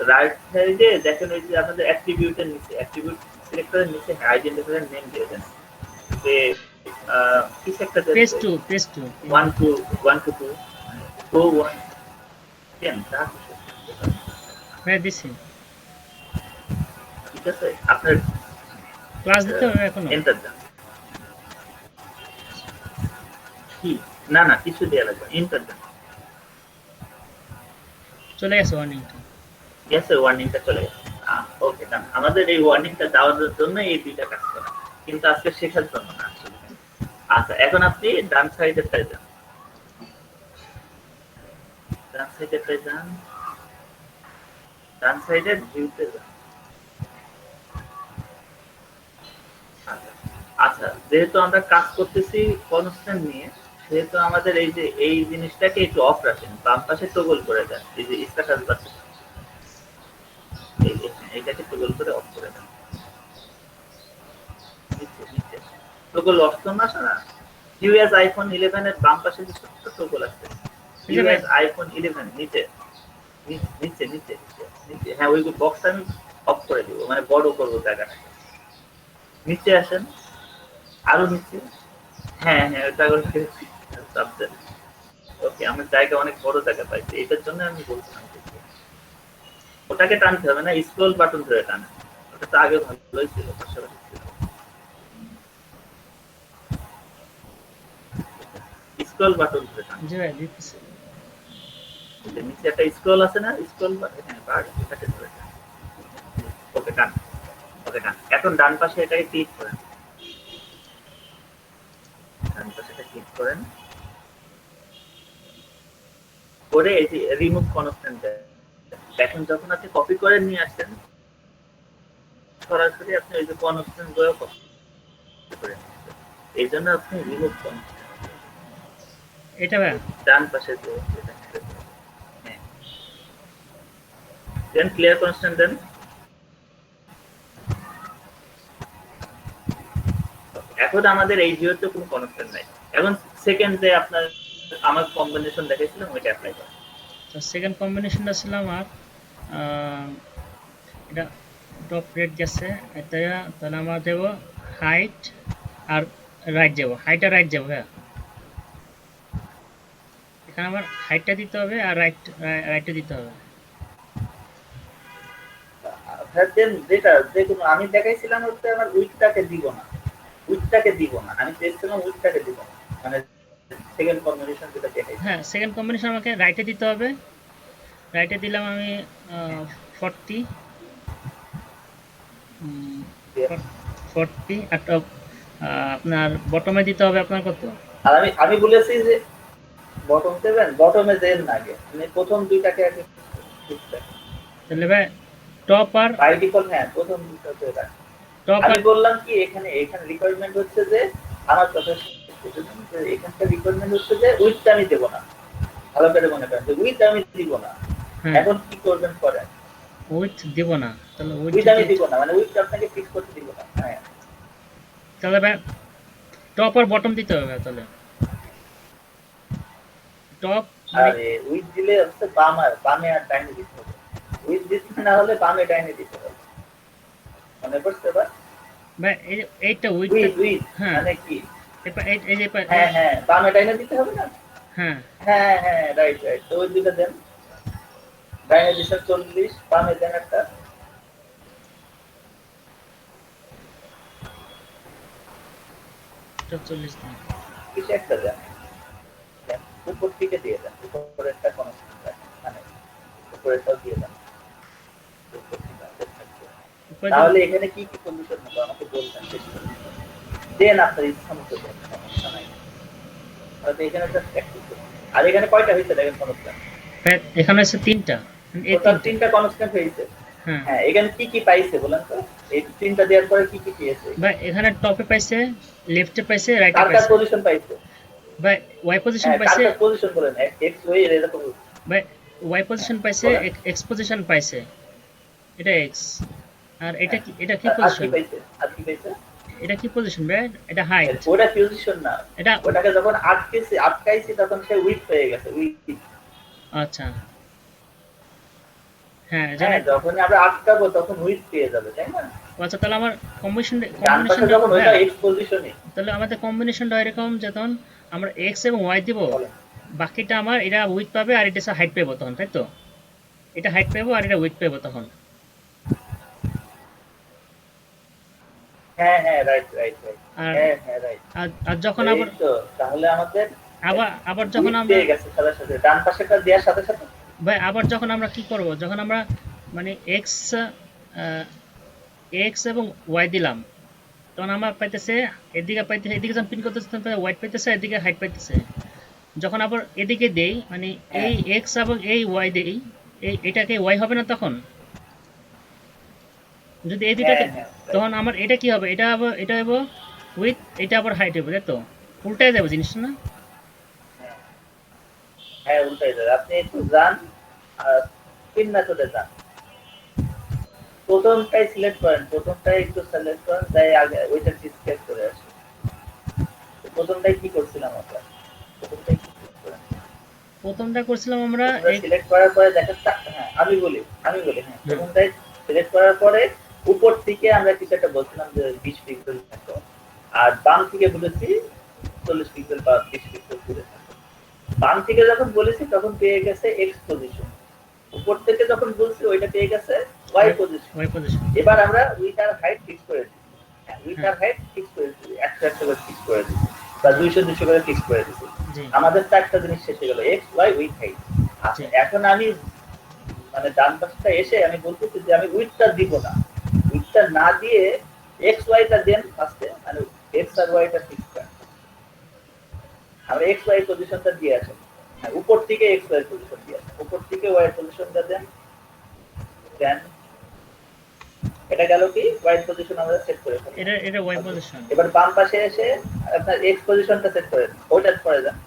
রাইট সাইডে দেখেন, ওই যে আপনাদের অ্যাট্রিবিউটের নিচে, অ্যাট্রিবিউট সিলেক্টরের নিচে আইডেন্টিফায়ার নেম দিয়ে দেন, যে কিছু একটা page two, page two. 1 to 1 to 2 to 1 10, তা ভাই দিছি। ঠিক আছে। আপনার ক্লাস দিতে হবে এখনো? এন্টার দেন, কি, না না, কিছু দেওয়া লাগবে, এন্টার দেন। চলে গেছে ওয়ার্নিংটা। গেছে, ওয়ার্নিংটা চলে গেছে। ওকে, ডান। আমাদের এই ওয়ার্নিংটা দেওয়ার জন্য এই দুইটা কাজ করা, কিন্তু আজকে শেখার জন্য না আসলে। আচ্ছা, এখন আপনি ডান সাইডেরটায় যান, ডান সাইডেরটায় যান, ডান সাইডের ভিউতে যান, যেহেতু আমরা কাজ করতেছি কনস্ট্যান্ট নিয়ে, সেহেতু আমাদের এই যে এই জিনিসটাকে একটু অফ রাখেন, বাম পাশে টগল করে দেন, এই যে স্ট্যাটাস বাটন এইটাকে টগল করে অফ করে দেন। নিচে টগল অপশন আসে না, ইউএস আইফোন 11 এর বাম পাশে যে ছোট্ট টগল আছে, ইউএস আইফোন 11 নিচে নিচে নিচে নিচে, হ্যাঁ ওই বক্সটা আমি অফ করে দিব, মানে বড় করবো জায়গাটাকে। নিচে আসেন, আরো নিচে, হ্যাঁ হ্যাঁ ওটা করে চাপছেন। ওকে, আমার জায়গা অনেক বড় জায়গা পাইছি, এটার জন্য আমি বলছিলাম ওটাকে টানতে হবে না, স্ক্রল বাটন ধরে টানে, ওটা তো আগে ভালোই ছিল, পাশাপাশি ছিল। স্ক্রল বাটন ধরে টান, জি ভাই দিতেছি। নিচে একটা স্ক্রল আছে না, স্ক্রল বাটন, হ্যাঁ বার, এটাকে ধরে টান। ওকে টান, ওকে টান। এখন ডান পাশে এটাকে ক্লিক করেন, ডান পাশে এটা ক্লিক করেন, করে এই যে রিমুভ কনস্ট্যান্ট দেখেন, যখন আপনি কপি করে নিয়ে আসছেন সরাসরি আপনি ওই যে কনস্ট্যান্ট গুলো কপি করে নিচ্ছেন, এই জন্য আপনি রিমুভ কনস্ট্যান্ট এটা ভাই ডান পাশে যে হ্যাঁ দেন ক্লিয়ার কনস্ট্যান্ট দেন। এখন আমাদের এই জিওতে কোনো কনস্ট্যান্ট নাই। এখন সেকেন্ড যে আপনার আমার কম্বিনেশন দেখাইছিলাম ওইটা অ্যাপ্লাই করেন। তো সেকেন্ড কম্বিনেশনটা ছিল আমার এটা টপ রেট গেছে, এটা তাহলে আমরা দেব হাইট আর রাইট যাব, হাইট আর রাইট যাব। হ্যাঁ এখানে আমার হাইটটা দিতে হবে আর রাইটটা দিতে হবে। দেন যেটা যেকোনো আমি দেখাইছিলাম হচ্ছে আমার উইথটাকে দিব না, উইথটাকে দিব না, আমি চেয়েছিলাম উইথটাকে দিব না, মানে সেকেন্ড কম্বিনেশন যেটা দেখাইছি। হ্যাঁ সেকেন্ড কম্বিনেশন আমাকে রাইটে দিতে হবে, রাইটে দিলাম আমি 40 40 একটা আপনার বটমে দিতে হবে আপনার কত। আর আমি আমি বলেছি যে বটম দেবেন, বটমে দেন না আগে, মানে প্রথম দুইটাকে আগে দিচ্ছেন। তাহলে ভাই টপ আর বাই ডিফল্ট হ্যাঁ প্রথম দুইটাকে রাখেন। টপ আমি আর বললাম কি এখানে রিকোয়ারমেন্ট হচ্ছে যে আমার কথা এখানকার রিকোয়ারমেন্ট হচ্ছে যে উইথটা আমি দেবো না, ভালো করে মনে করেন যে উইথ আমি দিব না। হ্যাঁ এখন কি করবেন করেন, উইথ দিব না, তাহলে উইথ আমি দিব না, মানে উইথটা আপনাকে ফিক্স করতে দিব না। হ্যাঁ তাহলে ভাই টপ আর বটম দিতে হবে। তাহলে টপ আরে উইথ দিলে হচ্ছে বামে আর ডাইনে দিতে হবে, উইথ দিতে না হলে বামে ডাইনে দিতে হবে, মনে পড়ছে এবার? ভাই এইটা উইথ উইথ উইথ হ্যাঁ মানে কি, এই যে হ্যাঁ হ্যাঁ বামে ডাইনে দিতে হবে না, হ্যাঁ হ্যাঁ হ্যাঁ রাইট রাইট, তো ওই দুটো দেন, ডাইনে দিচ্ছেন 40, বামে দেন একটা 40 দিন। কিছু একটা দেন, উপর দিকে দিয়ে দেন, উপরে একটা কনস্ট্যান্ট রাখেন, মানে উপরেরটাও দিয়ে দেন, তাহলে এখানে কি কি কন্ডিশন হবে আমাকে বলবেন, দেন আপনার ইচ্ছা মতো দেন, সমস্যা নাই। তাহলে এখানে জাস্ট প্র্যাকটিস করুন। আর এখানে কয়টা হয়েছে দেখেন কনস্ট্যান্ট, এখানে আছে 3টা, এই টোটাল 3টা কনস্ট্যান্ট হয়েছে। হ্যাঁ হ্যাঁ এখানে কি কি পাইছে বলেন তো, এই 3টা দেওয়ার পরে কি কি পেয়েছে, ভাই এখানে টপে পাইছে, লেফটে পাইছে, রাইটে কার কার পাইছে। পজিশন পাইছে, ভাই ওয়াই পজিশন হ্যাঁ কার পাইছে, কার পজিশন বলেন, এক্স ওয়াই এরকম, ভাই ওয়াই পজিশন পাইছে, এক্স পজিশন পাইছে, এটা এক্স। আর এটা কি, এটা কি আর কি পজিশন, পাইছে, আর কি পাইছে, এটা কি পজিশন ভাই, এটা হাইট। ওটা পজিশন না, এটা ওটাকে যখন আটকাইছি তখন সে উইথ হয়ে গেছে, উইথ। আচ্ছা হ্যাঁ হ্যাঁ জানেন। যখন আমরা আটকাবো তখন উইথ পেয়ে যাবে, তাই না? আচ্ছা তাহলে আমার ডান পাশে যখন ওইটা এক্স পজিশনে, তাহলে আমাদের কম্বিনেশনটা এরকম যখন আমরা এক্স এবং ওয়াই দিব, বাকিটা আমার এটা উইথ পাবে আর এটা হাইট পাবো তখন, তাই তো? এটা হাইট পাবো আর এটা উইথ পাবো তখন। হ্যাঁ হ্যাঁ রাইট রাইট রাইট, হ্যাঁ হ্যাঁ রাইট। আর যখন আবার তো তাহলে আমাদের আবার যখন আমরা পেয়ে গেছে সাথে সাথে, ডান পাশেটা দেওয়ার সাথে সাথে ভাই আবার যখন আমরা কি করব, যখন আমরা মানে এক্স এক্স এবং ওয়াই দিলাম, তখন আমার পাইতেছে এদিকে পাইতেছে, এদিকে যখন পিন করতেছে তখন ওয়াই পাইতেছে, এদিকে হাইট পাইতেছে। যখন আবার এদিকে দেই, মানে এই এক্স এবং এই ওয়াই দেই, এটাকে ওয়াই হবে না তখন? যদি এই দুটাকে, তখন আমার এটা কি হবে, এটা হবে উইথ এটা আবার হাইট হবে, তাই তো? উল্টায় যাবে জিনিসটা না? হ্যাঁ হ্যাঁ, উল্টাই যাবে। আপনি একটু যান আর পিন মেথডে যান, প্রথমটাই সিলেক্ট করেন, প্রথমটাই একটু সিলেক্ট করেন, তাই আগে ওইটা ডিসপ্লে করে আসে। প্রথমটাই কি করছিলাম আমরা, প্রথমটাই কি করছিলাম, প্রথমটা করছিলাম আমরা প্রথমটা এই। সিলেক্ট করার পরে দেখেন হ্যাঁ আমি বলি হ্যাঁ, হুম, প্রথমটাই সিলেক্ট করার পরে উপর থেকে আমরা কিছু একটা বলছিলাম যে 20 পিক্সেল থাকতো, আর বাম থেকে বলেছি 40 পিক্সেল বা 20 পিক্সেল দূরে থাকতো। বাম থেকে যখন বলেছি তখন পেয়ে গেছে এক্স পজিশন, উপর থেকে যখন বলছি ওইটা পেয়ে গেছে ওয়াই পজিশন। Y position. এবার আমরা উইথ আর হাইট ফিক্স করে দিচ্ছি, হ্যাঁ উইথ হ্যাঁ, আর হাইট ফিক্স করে দিচ্ছি, 100 করে ফিক্স করে দিচ্ছি বা 200 করে ফিক্স করে দিচ্ছি। জি আমাদের চারটা জিনিস শেষ হয়ে গেল, এক্স ওয়াই উইথ হাইট। জি আচ্ছা এখন আমি মানে ডান পাশটা এসে আমি বলতেছি যে আমি উইথটা দিব না, উইথটা না দিয়ে এক্স ওয়াইটা দেন ফার্স্টে, মানে এক্স আর ওয়াইটা ফিক্স করেন। আমরা এক্স ওয়াই পজিশনটা দিয়ে আসেন, হ্যাঁ উপর থেকে এক্স ওয়াই পজিশন দিয়ে আসেন, উপর থেকে ওয়াই পজিশনটা দেন, দেন এটা গেল কি ওয়াই পজিশন আমরা সেট করে ফেললাম। এটা ওয়াই পজিশন। এবার বাম পাশে এসে আপনার এক্স পজিশনটা সেট করে দেন, ওইটা পরে যান।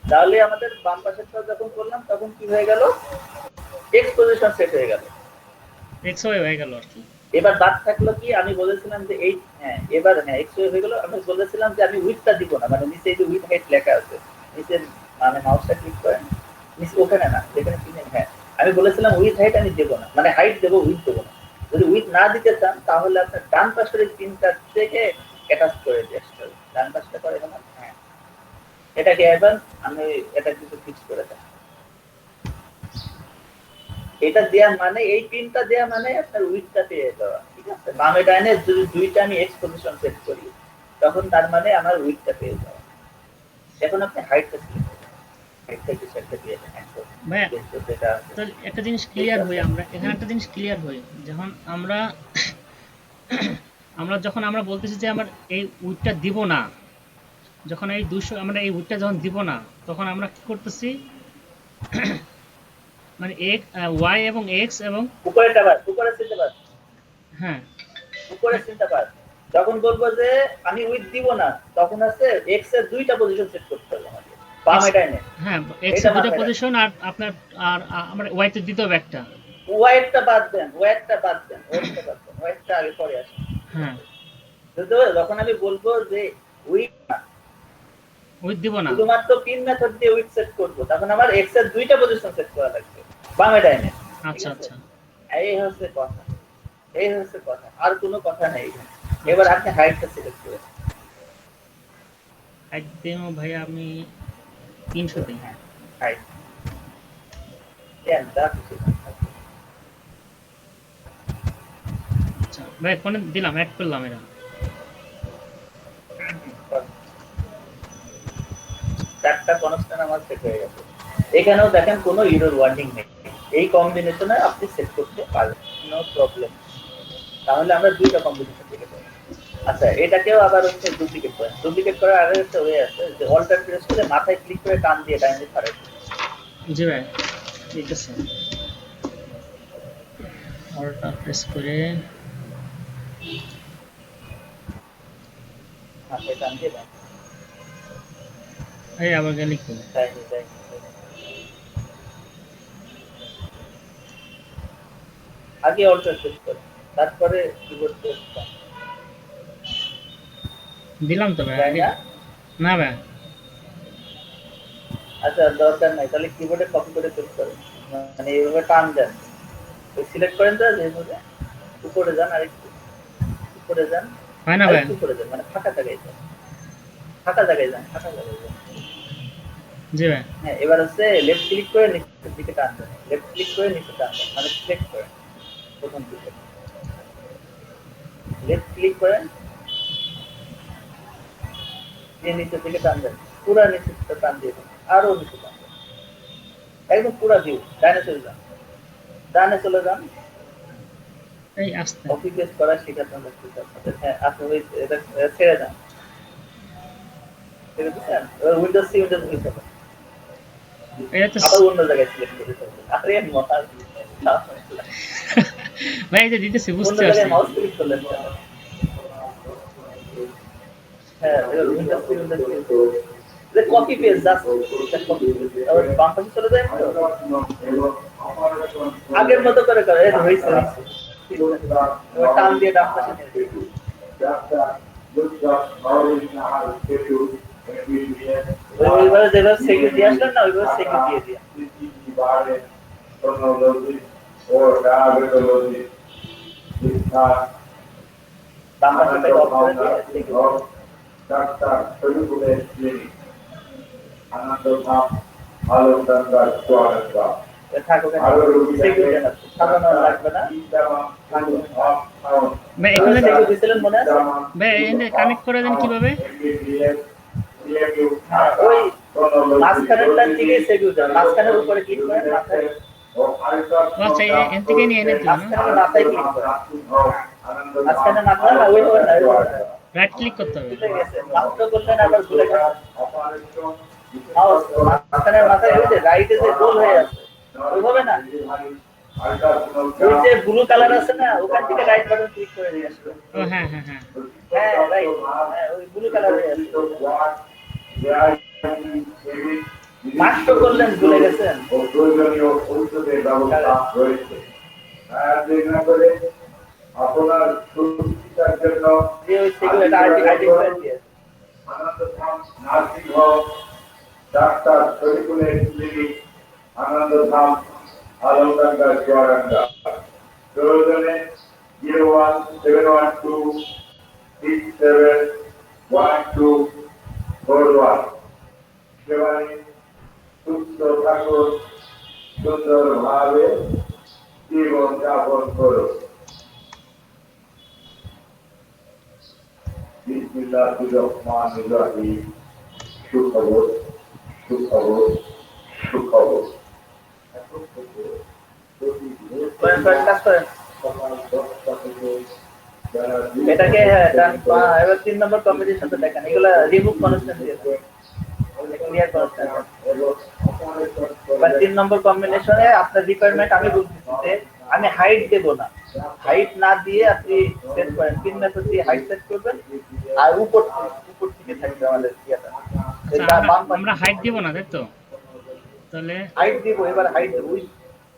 তাহলে আমাদের বাম পাশেরটা যখন করলাম তখন কি হয়ে গেল, এক্স পজিশন সেট হয়ে গেল। এক্স ওয়াই হয়ে গেল আর কি। এবার বাদ থাকলো কি, আমি বলেছিলাম যে এই হ্যাঁ এবার হ্যাঁ এক্স ওয়াই হয়ে গেল। আমি বলেছিলাম যে আমি উইথটা দিব না, মানে নিচে এই যে উইথ হাইট লেখা আছে, নিচে মানে মাউসটা ক্লিক করেন, নিচে ওখানে না যেখানে কিনে, হ্যাঁ আমি বলেছিলাম উইথ হাইট আমি দেবো না, মানে হাইট দেবো উইথ দেবো না। যদি উইথ না দিতে চান তাহলে আপনার ডান পাশের এই তিনটা থেকে অ্যাটাচ করে দিয়ে আসতে হবে, ডান পাশটা করে গেলাম, হ্যাঁ এটাকে এবার আমি এটা কিছু ফিক্স করে দেন। এটা দেয়া মানে এই পিনটা দেয়া মানে আপনার উইথটা পেয়ে যাওয়া, ঠিক আছে? বামে ডাইনে যদি দুইটা আমি এক্স পজিশন সেট করি তখন তার মানে আমার উইথটা পেয়ে যাওয়া। এখন আপনি হাইটটা সিলেক্ট করুন, হাইটটা কিছু একটা দিয়ে দেন, ভাইয়া যেটা তো একটা জিনিস ক্লিয়ার হই, আমরা এখানে একটা জিনিস ক্লিয়ার হই, যখন আমরা যখন আমরা বলতেছি যে আমার এই উইথটা দিব না, যখন এই 200 আমরা এই উইথটা যখন দিব না, তখন আমরা কি করতেছি, মানে এক্স ওয়াই এবং এক্স এবং উপরেটা বাদ, উপরে চিনতে পার, হ্যাঁ উপরে হ্যাঁ চিনতে পার। যখন বলবো যে আমি উইথ দিব না তখন আছে এক্স এর দুইটা পজিশন সেট করতে হবে আমাকে, বামে ডাইনে। হ্যাঁ এক্স এটা এর দুটো মাথায় রাখবেন, পজিশন আর আপনার আর আমার ওয়াই তে দিতে হবে একটা। ওয়াইটটা বাদ দেন, ওয়াইটটা বাদ দেন, ওয়াইটটা বাদ দেন, ওয়াইটটা আগে পরে আসে। হ্যাঁ যখন আমি বলবো যে উইথ না, উইথ দিব না। শুধুমাত্র পিন মেথড দিয়ে উইথ সেট করব, তখন আমার এক্স এর দুইটা পজিশন সেট করা লাগবে বামে ডাইনে, ঠিক আচ্ছা আছে? আচ্ছা এই হচ্ছে কথা, এই হচ্ছে কথা, আর কোনো কথা নেই এখানে। এবার আপনি হাইটটা সিলেক্ট করেন, একদম ভাই আমি 300 দিই। হ্যাঁ হাইট দেন, যা কিছু দেন। আচ্ছা ভাই ফোনে দিলাম, অ্যাড করলাম এরা। চারটা কনস্ট্যান্ট আমার সেট হয়ে গেছে। এখানেও দেখেন কোনো এরর ওয়ার্নিং নেই, এই কম্বিনেশনে আপনি সেট করতে পারবেন, নো প্রবলেম। তাহলে আমরা দুইটা কম্বিনেশন থেকে পাবো। আচ্ছা এটাকেও আবার হচ্ছে ডুপ্লিকেট করেন, ডুপ্লিকেট করার আগে একটা ওয়ে আছে যে অল্টার প্রেস করে মাথায় ক্লিক করে টান দিয়ে ডাইনে সরাই দিন। জি ভাই ঠিক আছে, অল্টা প্রেস করে মাথায় টান দিয়ে দেন, এই আবার গেলে কি ডাইনে ডাইনে। আগে অল্টার প্রেস করেন, তারপরে কিবোর্ড প্রেস করেন, দিলাম তো ভাই তাই আগে। না? না ভাই আচ্ছা দরকার নাই, তাহলে কিবোর্ডে কপি করে পেস্ট করেন, মানে এইভাবে টান দেন, সিলেক্ট করেন তো যেভাবে, উপরে যান, আরেকটু উপরে যান, হয় না ভাই। আরেকটু উপরে যান, মানে ফাঁকা জায়গায় যান, ফাঁকা জায়গায় যান, ফাঁকা জায়গায় যান। জি ভাই হ্যাঁ এবার হচ্ছে লেফট ক্লিক করে নিচের দিকে টান দেন, লেফট ক্লিক করে নিচে টান দেন, মানে সিলেক্ট করেন প্রথম দিকে, লেফট ক্লিক করেন দিয়ে নিচের দিকে টান দেন, পুরা নিচে টান দিয়ে দেন, আরো নিচে টান দেন, একদম পুরা ভিউ, ডাইনে চলে যান, ডানে চলে যান। এই আস্তে কপি পেস্ট করা শেখাতে হবে আপনাদের। হ্যাঁ আপনি ওই এটা ছেড়ে দেন, ছেড়ে দিচ্ছেন, এবার উইন্ডোজ সি উইন্ডোজ ভি করবেন, এটা তো আবার অন্য জায়গায় সিলেক্ট করে দেবেন। আরে মহা ভাই এই যে দিতেছি অন্য বুঝতে জায়গায় পারছি। মাউস ক্লিক করলেন কেন? হ্যাঁ windows copy paste just copy আবার বাম পাশে চলে যায় তো আগের মতো করে করে এই হইছে টান দিয়ে ডান পাশে নিয়ে ওইভাবে যেভাবে সিকিউরিটি দিয়ে আসলেন না ওইভাবে সিকিউরিটি দিয়ে বাম পাশে থেকে অফ করে দিয়ে সিকিউরিটি ডাক্তার শরীফুলের ক্লিনিক আনন্দধাম আলোকগঙ্গার চুয়াডাঙ্গা থাকুক সিকিউরিটি সাজানো লাগবে না ভাই এখানে দিয়েছিলেন মনে আছে ভাই এখানে কানেক্ট করে দেন কিভাবে? ওই মাঝখানেরটা থেকে সিকিউরিটি মাঝখানের উপরে ক্লিক করেন মাথায় আচ্ছা এখান থেকে নিয়ে এনে দিন মাঝখানে মাথায় ক্লিক করেন মাঝখানে মাথায় না ওই হবে না রাইট ক্লিক করতে হবে ভুলে গেছে মাত্র করলেন আবার ভুলে গেছে মাঝখানে মাথায় ওই যে রাইটে যে গোল হয়ে আছে ওইভাবে না ওই যে ব্লু কালার আছে না ওখান থেকে রাইট বাটন ক্লিক করে দিয়ে আসবে ও হ্যাঁ হ্যাঁ হ্যাঁ হ্যাঁ রাইট ওই ব্লু কালার হয়ে আছে মাত্র করলেন ভুলে গেছেন প্রয়োজনীয় ঔষধের ব্যবস্থা রয়েছে আপনার সুচিকিৎসার জন্য যে ওই সিকিউরিটি আইডেন্টিফাই দিয়ে আনন্দধাম নার্সিং হোম ডাক্তার শরীফুলের ক্লিনিক আনন্দধাম আলমডাঙ্গা চুয়াডাঙ্গা প্রয়োজনে 01712671241 সেবায় সুস্থ থাকুন সুন্দরভাবে জীবন যাপন করুন বিসমিল্লাহির সুখবর সুখবর সুখবর কাজ করেন এটাকে এবার 3 নম্বর কম্বিনেশন তো দেখেন এগুলা রিমুভ কনস্ট্যান্ট দিয়ে ক্লিয়ার কনস্ট্যান্ট এবার 3 নম্বর কম্বিনেশনে আপনার রিকোয়ারমেন্ট আমি বলতেছি যে আমি হাইট দেব না হাইট না দিয়ে আপনি সেট করেন পিন মেথড দিয়ে হাইট সেট করবেন আর উপর থেকে থাকবে আমাদের ইয়েটা আমরা হাইট দিব না তাই তো তাহলে হাইট দিব এবার হাইট দেব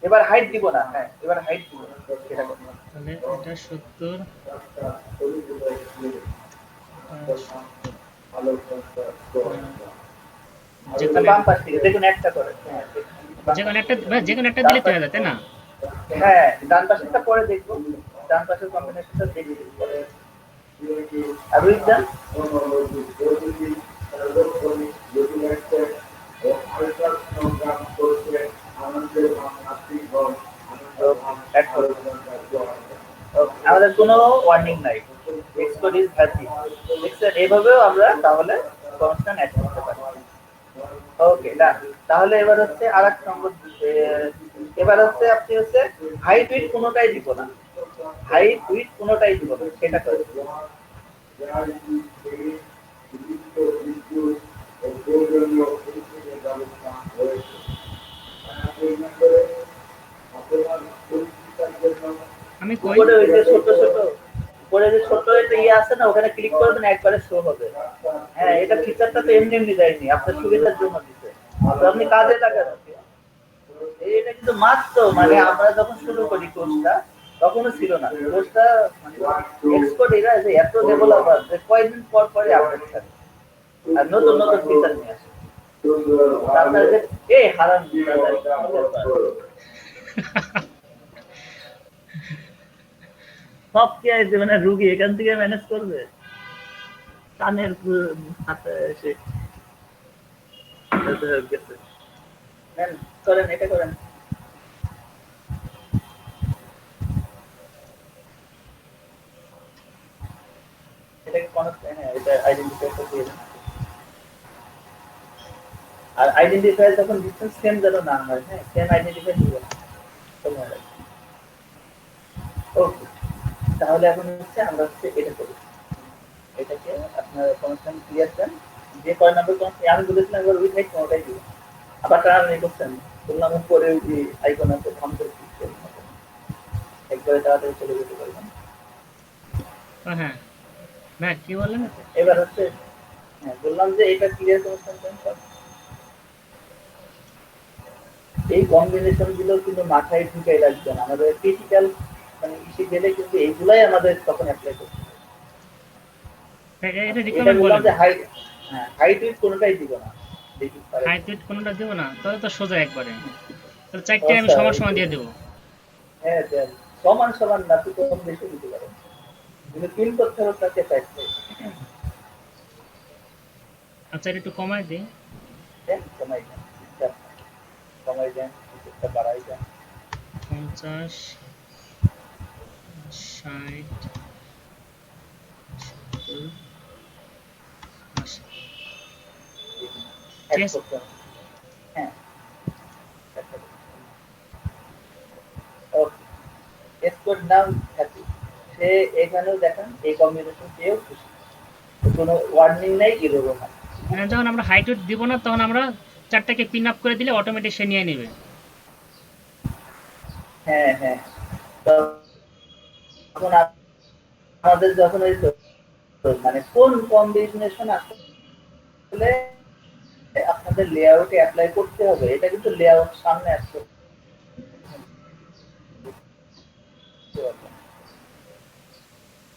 এবার হাইট দিব না হ্যাঁ এবার হাইট দিব সেটা করব তাহলে এটা 70 যেখানে বাম পাশ থেকে দেখুন একটা করে যেকোনো একটা দিলে তো হয়ে যায় তাই না হ্যাঁ ডান পাশেরটা পরে দেখবো ডান পাশের কম্বিনেশনটা দেখি পরে আর উইথ ডান আমাদের কোনো ওয়ার্নিং নাই এক্সপোর্ট ইজ হ্যাপি এভাবেও আমরা তাহলে কনস্ট্যান্ট অ্যাড করতে পারি ওকে ডান তাহলে এবার হচ্ছে আরেক নম্বর এবার হচ্ছে আপনি হচ্ছে হাইট উইথ কোনোটাই দিব না হাইট উইথ কোনোটাই দিব না সেটা করে আমি কই উপরে ওই যে ছোট ছোট উপরে যে ছোট একটা ইয়ে আছে না ওখানে ক্লিক করবেন একবারে শো হবে হ্যাঁ এটা ফিচারটা তো এমনি এমনি দেয়নি আপনার সুবিধার জন্য দিতে তো আপনি কাজে লাগান এটা কিন্তু মাত্র মানে আমরা যখন শুরু করি কোর্সটা তখনও ছিল না কোর্সটা এক্সপোর্ট এরা যে এত ডেভেলপার যে কয়েকদিন পর পরে আপডেট থাকে আর নতুন নতুন ফিচার নিয়ে আসে আপনার যে এই হারাম সব কি আছে মানে রুগী এখান থেকে ম্যানেজ করবে কানের হাতে এসে করেন এটা করেন এটাকে হ্যাঁ এটা আইডেন্টিফায়ারটা দিয়ে দেন আর আইডেন্টিফায়ার যখন দিচ্ছেন সেম যেন না হয় হ্যাঁ সেম আইডেন্টিফায়ার দিবেন ওকে তাহলে এখন হচ্ছে আমরা হচ্ছে এটা করি এটাকে আপনার কনস্ট্যান্ট ক্লিয়ার দেন যে কয় নাম্বার কনস্ট্যান্ট আমি বলেছিলাম এবার উইথ হাইট কোনটাই দিব আবার টার্ন নেই করছেন বললাম উপরে ওই যে আইকন আছে থাম করে ক্লিক করুন একবারে তাড়াতাড়ি চলে যেতে পারবেন হ্যাঁ না কি বললেন এবার হচ্ছে হ্যাঁ বললাম যে এটা ক্লিয়ার করছেন স্যার। এই কম্বিনেশন গুলো কিন্তু মাথায় ঢুকে রাখবেন, আমাদের ক্রিটিক্যাল মানে ইসে গেলে কিন্তু এইগুলাই আমাদের তখন অ্যাপ্লাই করতে হবে। এটা আচ্ছা, এটা রিকমেন্ড বললাম বলেন। যে হাইট, হ্যাঁ হাইট উইথ কোনোটাই দিব না, দেখি পারে হাইট কিনা। ওয়েট কোনোটা দিব না, তাহলে তো সোজা একবারে। তাহলে চারটে আমি আচ্ছা, সমান সমান দিয়ে দেবো। হ্যাঁ দেন, সমান সমান না তো কম বেশি দিতে পারেন, কিন্তু পিন করতে হবে তাকে চাইতে। আচ্ছা এটা একটু কমাই দিই। দেন কমাই দেন, ইচ্ছা আপনার। কমাই দেন, কিছুটা বাড়াই দেন। 50, 60, 70, 80। ঠিক এক আছে। করতে হবে। হ্যাঁ, ওকে। এসকোর নাম হ্যাপি। সে এখানেও দেখেন এই কম্বিনেশন পেয়েও খুশি। তো কোনো ওয়ার্নিং নাই, এরোরও না। যখন আমরা হাইট ওয়েট দিব না তখন আমরা চারটাকে পিন আপ করে দিলে অটোমেটিক সে নিয়ে নেবে। হ্যাঁ, হ্যাঁ। তখন আমাদের যখন ওই মানে কোন কম্বিনেশন আসলে আপনাদের লেআউটে এপ্লাই করতে হবে, এটা কিন্তু লেআউট সামনে আসতে হবে।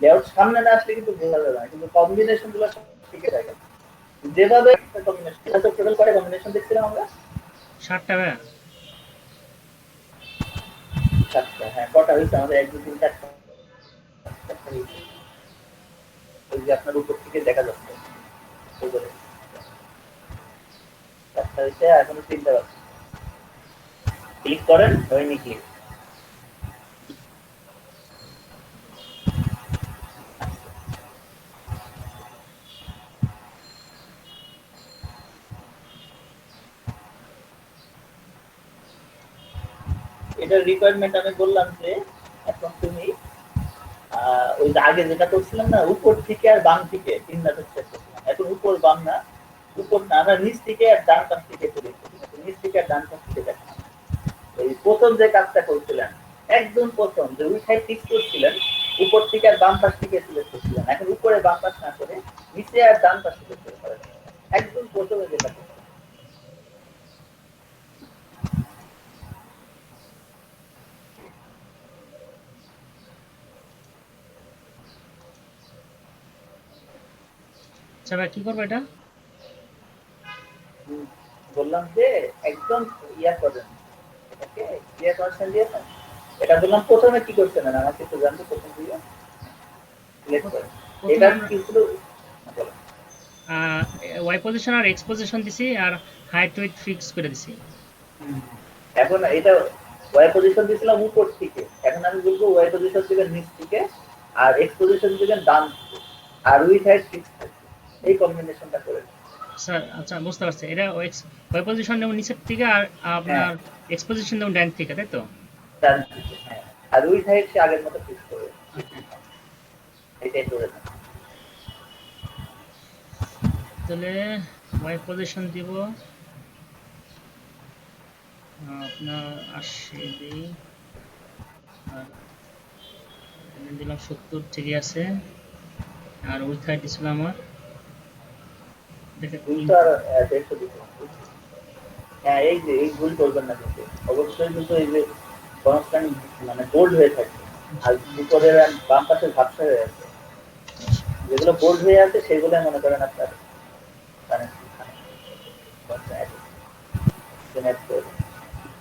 লেআউট সামনে না আসলে কিন্তু বোঝা যাবে না, কিন্তু কম্বিনেশন গুলো সব শিখে থাকে। যেভাবে একটা কম্বিনেশন টোটাল করে কম্বিনেশন দেখছিলাম আমরা 60টা ভাইয়া। 7টা। হ্যাঁ, কটা হয়েছে আমাদের? 1 2 3 4টা। ওই যে আপনার উপর থেকে দেখা যাচ্ছে উপরে 4টা হয়েছে, এখনো 3টা বাকি। ক্লিক করেন, হয়নি ক্লিক। এটার রিকোয়ারমেন্ট আমি বললাম যে এখন তুমি ওই যে আগে যেটা করছিলাম না, উপর থেকে আর বাম থেকে 3টা সেট করছিলাম, এখন উপর বাম না, উপর না, আমরা নিচ থেকে আর ডান পাশ থেকে করি। নিচ থেকে আর ডান পাশ থেকে দেখেন। এই প্রথম যে কাজটা করছিলেন, একদম প্রথম যে উই সাইড ফিক্স করছিলেন, উপর থেকে আর বাম পাশ থেকে সিলেক্ট করছিলেন, এখন উপরে বাম পাশ না করে নিচে আর ডান পাশ থেকে শুরু করেন। একদম প্রথমে যেটা করছেন। আচ্ছা ভাই কি করবো এটা? বললাম যে একদম ইয়া করেন, এটাকে ইয়া করছেন দিয়েছেন। এটা বললাম প্রথমে কি করছেন না, আমাকে একটু জানতে প্রথম দিয়ে সিলেক্ট করেন। প্রথমে এটা আমরা কি ছিল বলেন। ওয়াই পজিশন আর এক্স পজিশন দিছি আর হাইট ওয়েট ফিক্স করে দিছি। এখন এটা ওয়াই পজিশন দিয়েছিলাম উপর থেকে, এখন আমি বলবো ওয়াই পজিশন দিবেন নিচ থেকে, আর এক্স পজিশন দিবেন ডান থেকে, আর উইথ হাইট ফিক্স থাকবে। এই কম্বিনেশনটা করে দিন। স্যার আচ্ছা বুঝতে পারছি, এটা ওয়াই পজিশন যেমন নিচের থেকে আর হ্যাঁ, আপনার এক্স পজিশন যেমন ডান থেকে, তাই তো? ডান থেকে, হ্যাঁ। আর উইথ হাইট সে আগের মতো ফিক্স করে এটাই করে দেন। তাহলে ওয়াই পজিশন দিব আপনার 80 দিই, আর এখানে দিলাম 70, ঠিকই আছে। আর উইথ হাইট ছিল আমার এটাকে 200 আর 150 দিতে হবে। হ্যাঁ, এই যে এই ভুল করবেন না কিন্তু অবশ্যই, কিন্তু এই যে কনস্ট্যান্ট মানে বোল্ড হয়ে থাকে, আর উপরের আর বাম পাশে ঝাপসা হয়ে আছে, যেগুলো বোল্ড হয়ে আছে সেগুলো মনে করেন আপনার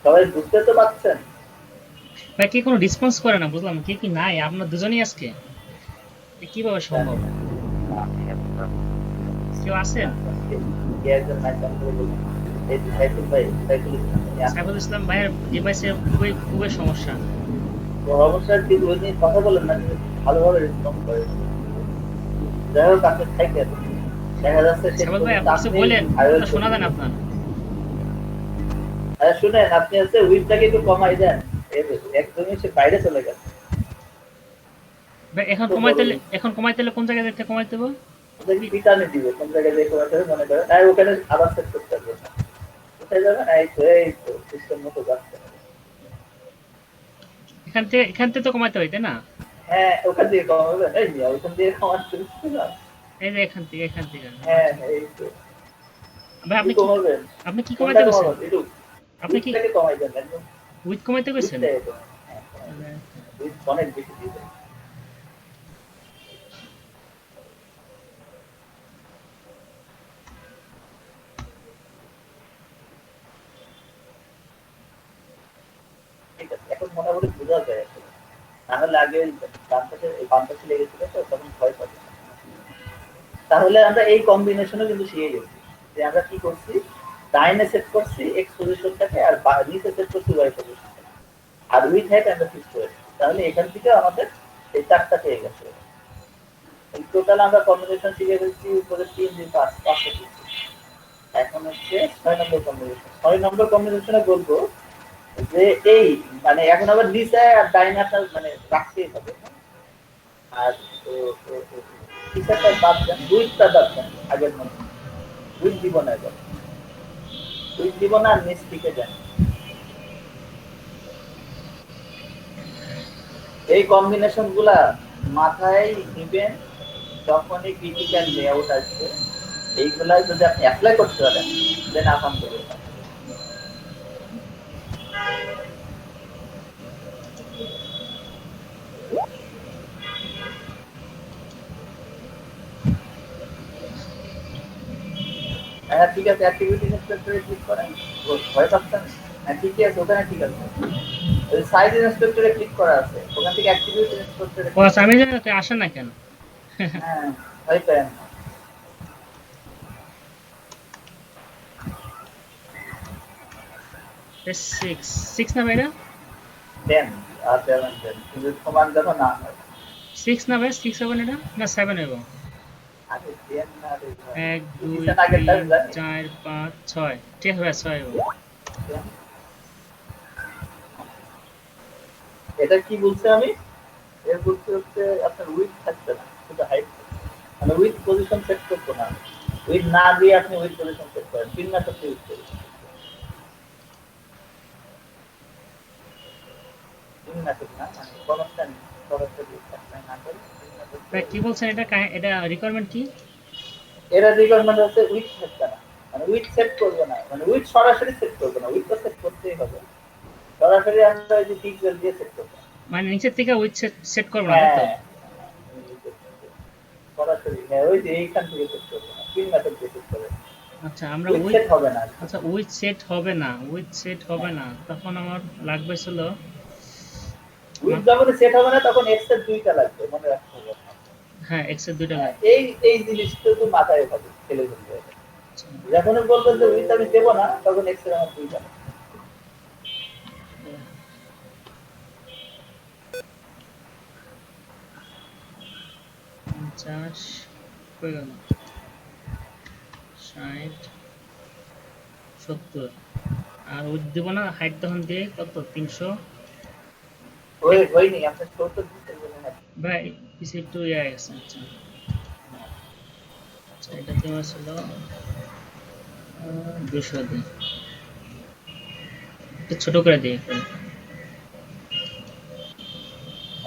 সবাই বুঝতে তো পারছেন। ভাই কি কোনো রেসপন্স করে না, বুঝলাম কি কি নাই আপনার দুজনেই আজকে, এ কিভাবে সম্ভব? কেউ আছেন? কে একজন নাই চালু করে বলুন। এই যে সাইফুল ভাই, সাইফুল ইসলাম, উনি আসেন। সাইফুল ইসলাম ভাইয়ের ডিভাইসে খুবই খুবই সমস্যা। তো অবশ্যই কি ওই নিয়ে কথা বলেন না, কিন্তু ভালোভাবে রেসপন্স করে। যাই হোক, আপনি থাকেন, দেখা যাচ্ছে শেষ সাইফুল ভাই পর্যন্ত আপনি কিছু আপনি বলেন, ভাইরাল কথা শোনা যায় না আপনার। শুনেন, আপনি হচ্ছে উইথটাকে একটু কমাই দেন। একদমই সে বাইরে চলে গেছে। ভাই এখন খুব কমাইতে বড় হলে, এখন কমাইতে হলে কোন জায়গায় থেকে কমাইতে হবে? ওদেরকে পিটানে দিবে, কোন জায়গায় যে কমাতে হবে মনে করেন, আর ওখানে আবার সেট করতে হবে। কোথায় যাবেন? এই তো সিস্টেম মতো যাচ্ছে। এখান থেকে তো কমাইতে হয় তাই না? হ্যাঁ, ওখান দিয়ে কমাবেন, এই মিয়া ওখান দিয়ে কমাতে হচ্ছে না। এই যে এখান থেকে হ্যাঁ হ্যাঁ, এই তো ভাই কি কমাবেন, আপনি কি কোনটা কমাইতে গেছেন? কমাবেন একটু আপনি কি উইথটাকে কমাই দেন একদম, উইথ কমাইতে গেছেন? উইথটাকে কমাই, হ্যাঁ উইথ অনেক বেশি দিবেন। ঠিক আছে, এখন মোটামুটি বোঝা যায় আসলে, নাহলে আগে ডান পাশে বাম পাশে লেগেছিল তো তখন ভয় পাচ্ছি। তাহলে আমরা এই কম্বিনেশনও কিন্তু শিখে গেছি যে আমরা কি করছি, ডাইনে সেট করছি এক্স পজিশনটাকে আর নিচে সেট করছি ওয়াই পজিশনটাকে, আর উইথ হাইট আমরা ফিক্স করেছি। তাহলে এখান থেকে আমাদের এই চারটা পেয়ে গেছে। টোটাল আমরা কম্বিনেশন শিখে গেছি উপরে 3 2 5 5টা শিখছি। এখন হচ্ছে 6 নম্বর কম্বিনেশন। 6 নম্বর কম্বিনেশনে বলবো যে এই মানে এখন আবার নিচে আর ডাইনে আপনার মানে রাখতেই হবে। আর টিচারটা বাদ দেন, উইথটা বাদ দেন আগের মতো, উইথ দিব না এবার, উইথ দিব না আর নিচ থেকে দেন। এই কম্বিনেশন গুলা মাথায় নিবেন যখনই ক্রিটিক্যাল লেআউট আসবে, এইগুলা যদি আপনি অ্যাপ্লাই করতে পারেন দেন আলহামদুলিল্লাহ। হ্যাঁ ঠিক আছে, অ্যাক্টিভিটি ইন্সপেক্টরে ক্লিক করেন। ভয় পাচ্ছেন? হ্যাঁ ঠিকই আছে, ওখানে ঠিক আছে। ওই সাইজ ইন্সপেক্টরে ক্লিক করা আছে, ওখান থেকে অ্যাক্টিভিটি ইন্সপেক্টরে ও আচ্ছা, আমি জানি না, তুই আসেন না কেন? হ্যাঁ ভয় পেন না। সিক্স সিক্স না ভাইরা? দেন আর দেবেন দেন, কিন্তু সমান যেন না হয়। 6 না ভাই? 6 হবে না এটা? না 7 হবে? আগে দেন না রে ভাই। 1 2 কিসের আগের 3 টাইম জানি 4 5 6, ঠিক আছে ভাই, 6 হবে। দেন। এটা কি বলছে আমি, এর বলতে হচ্ছে আপনার উইথ থাকবে না, শুধু হাইট, মানে উইথ পজিশন সেট করবো না, উইথ না দিয়ে আপনি উইথ পজিশন সেট করেন, তিন না করতে উইথ পজিশন, তিন না ঠিক না, মানে কনস্ট্যান্ট সরাসরি অ্যাপ্লাই না করে তিন না করতে। ভাই কি বলছেন, এটা রিকোয়ারমেন্ট কি? এরা রিকোয়ারমেন্ট হচ্ছে উইথ থাকবে না, মানে উইথ সেট করবে না, মানে উইথ সরাসরি সেট করবে না, উইথ তো সেট করতেই হবে, সরাসরি আমরা ওই যে পিক্সেল দিয়ে সেট করবো। মানে নিচের থেকে উইথ সেট করব না, তাই তো? হ্যাঁ সরাসরি, হ্যাঁ ওই যে এইখান থেকে সেট করবো না, তিন মেথড দিয়ে সেট করবে। আচ্ছা, আমরা উইথ উইথ, সেট হবে না। আচ্ছা উইথ সেট হবে না, উইথ সেট হবে না, তখন আমার লাগবে ছিল উইথ যখন সেট হবে না তখন এক্স এর দুইটা লাগবে, মনে রাখতে হবে। হ্যাঁ এক্স এর দুইটা হ্যাঁ, লাগবে। এই এই জিনিসটা তো মাথায় হবে, ফেলে ফেলতে হবে। আচ্ছা, যখন বলবেন যে উইথ আমি দেবো না তখন এক্স এর আমার দুইটা লাগবে। 50 হয়ে গেল, 60 70, আর উইথ দিব না, হাইট তখন দিয়ে কত 300। ওই হয়নি, আপনার 70 দিতে বলে না। ভাই কিছু একটু ইয়ে হয়ে গেছে। আচ্ছা আচ্ছা, এটা তোমার ছিল 200 দিই, একটু ছোট করে দিই একটু।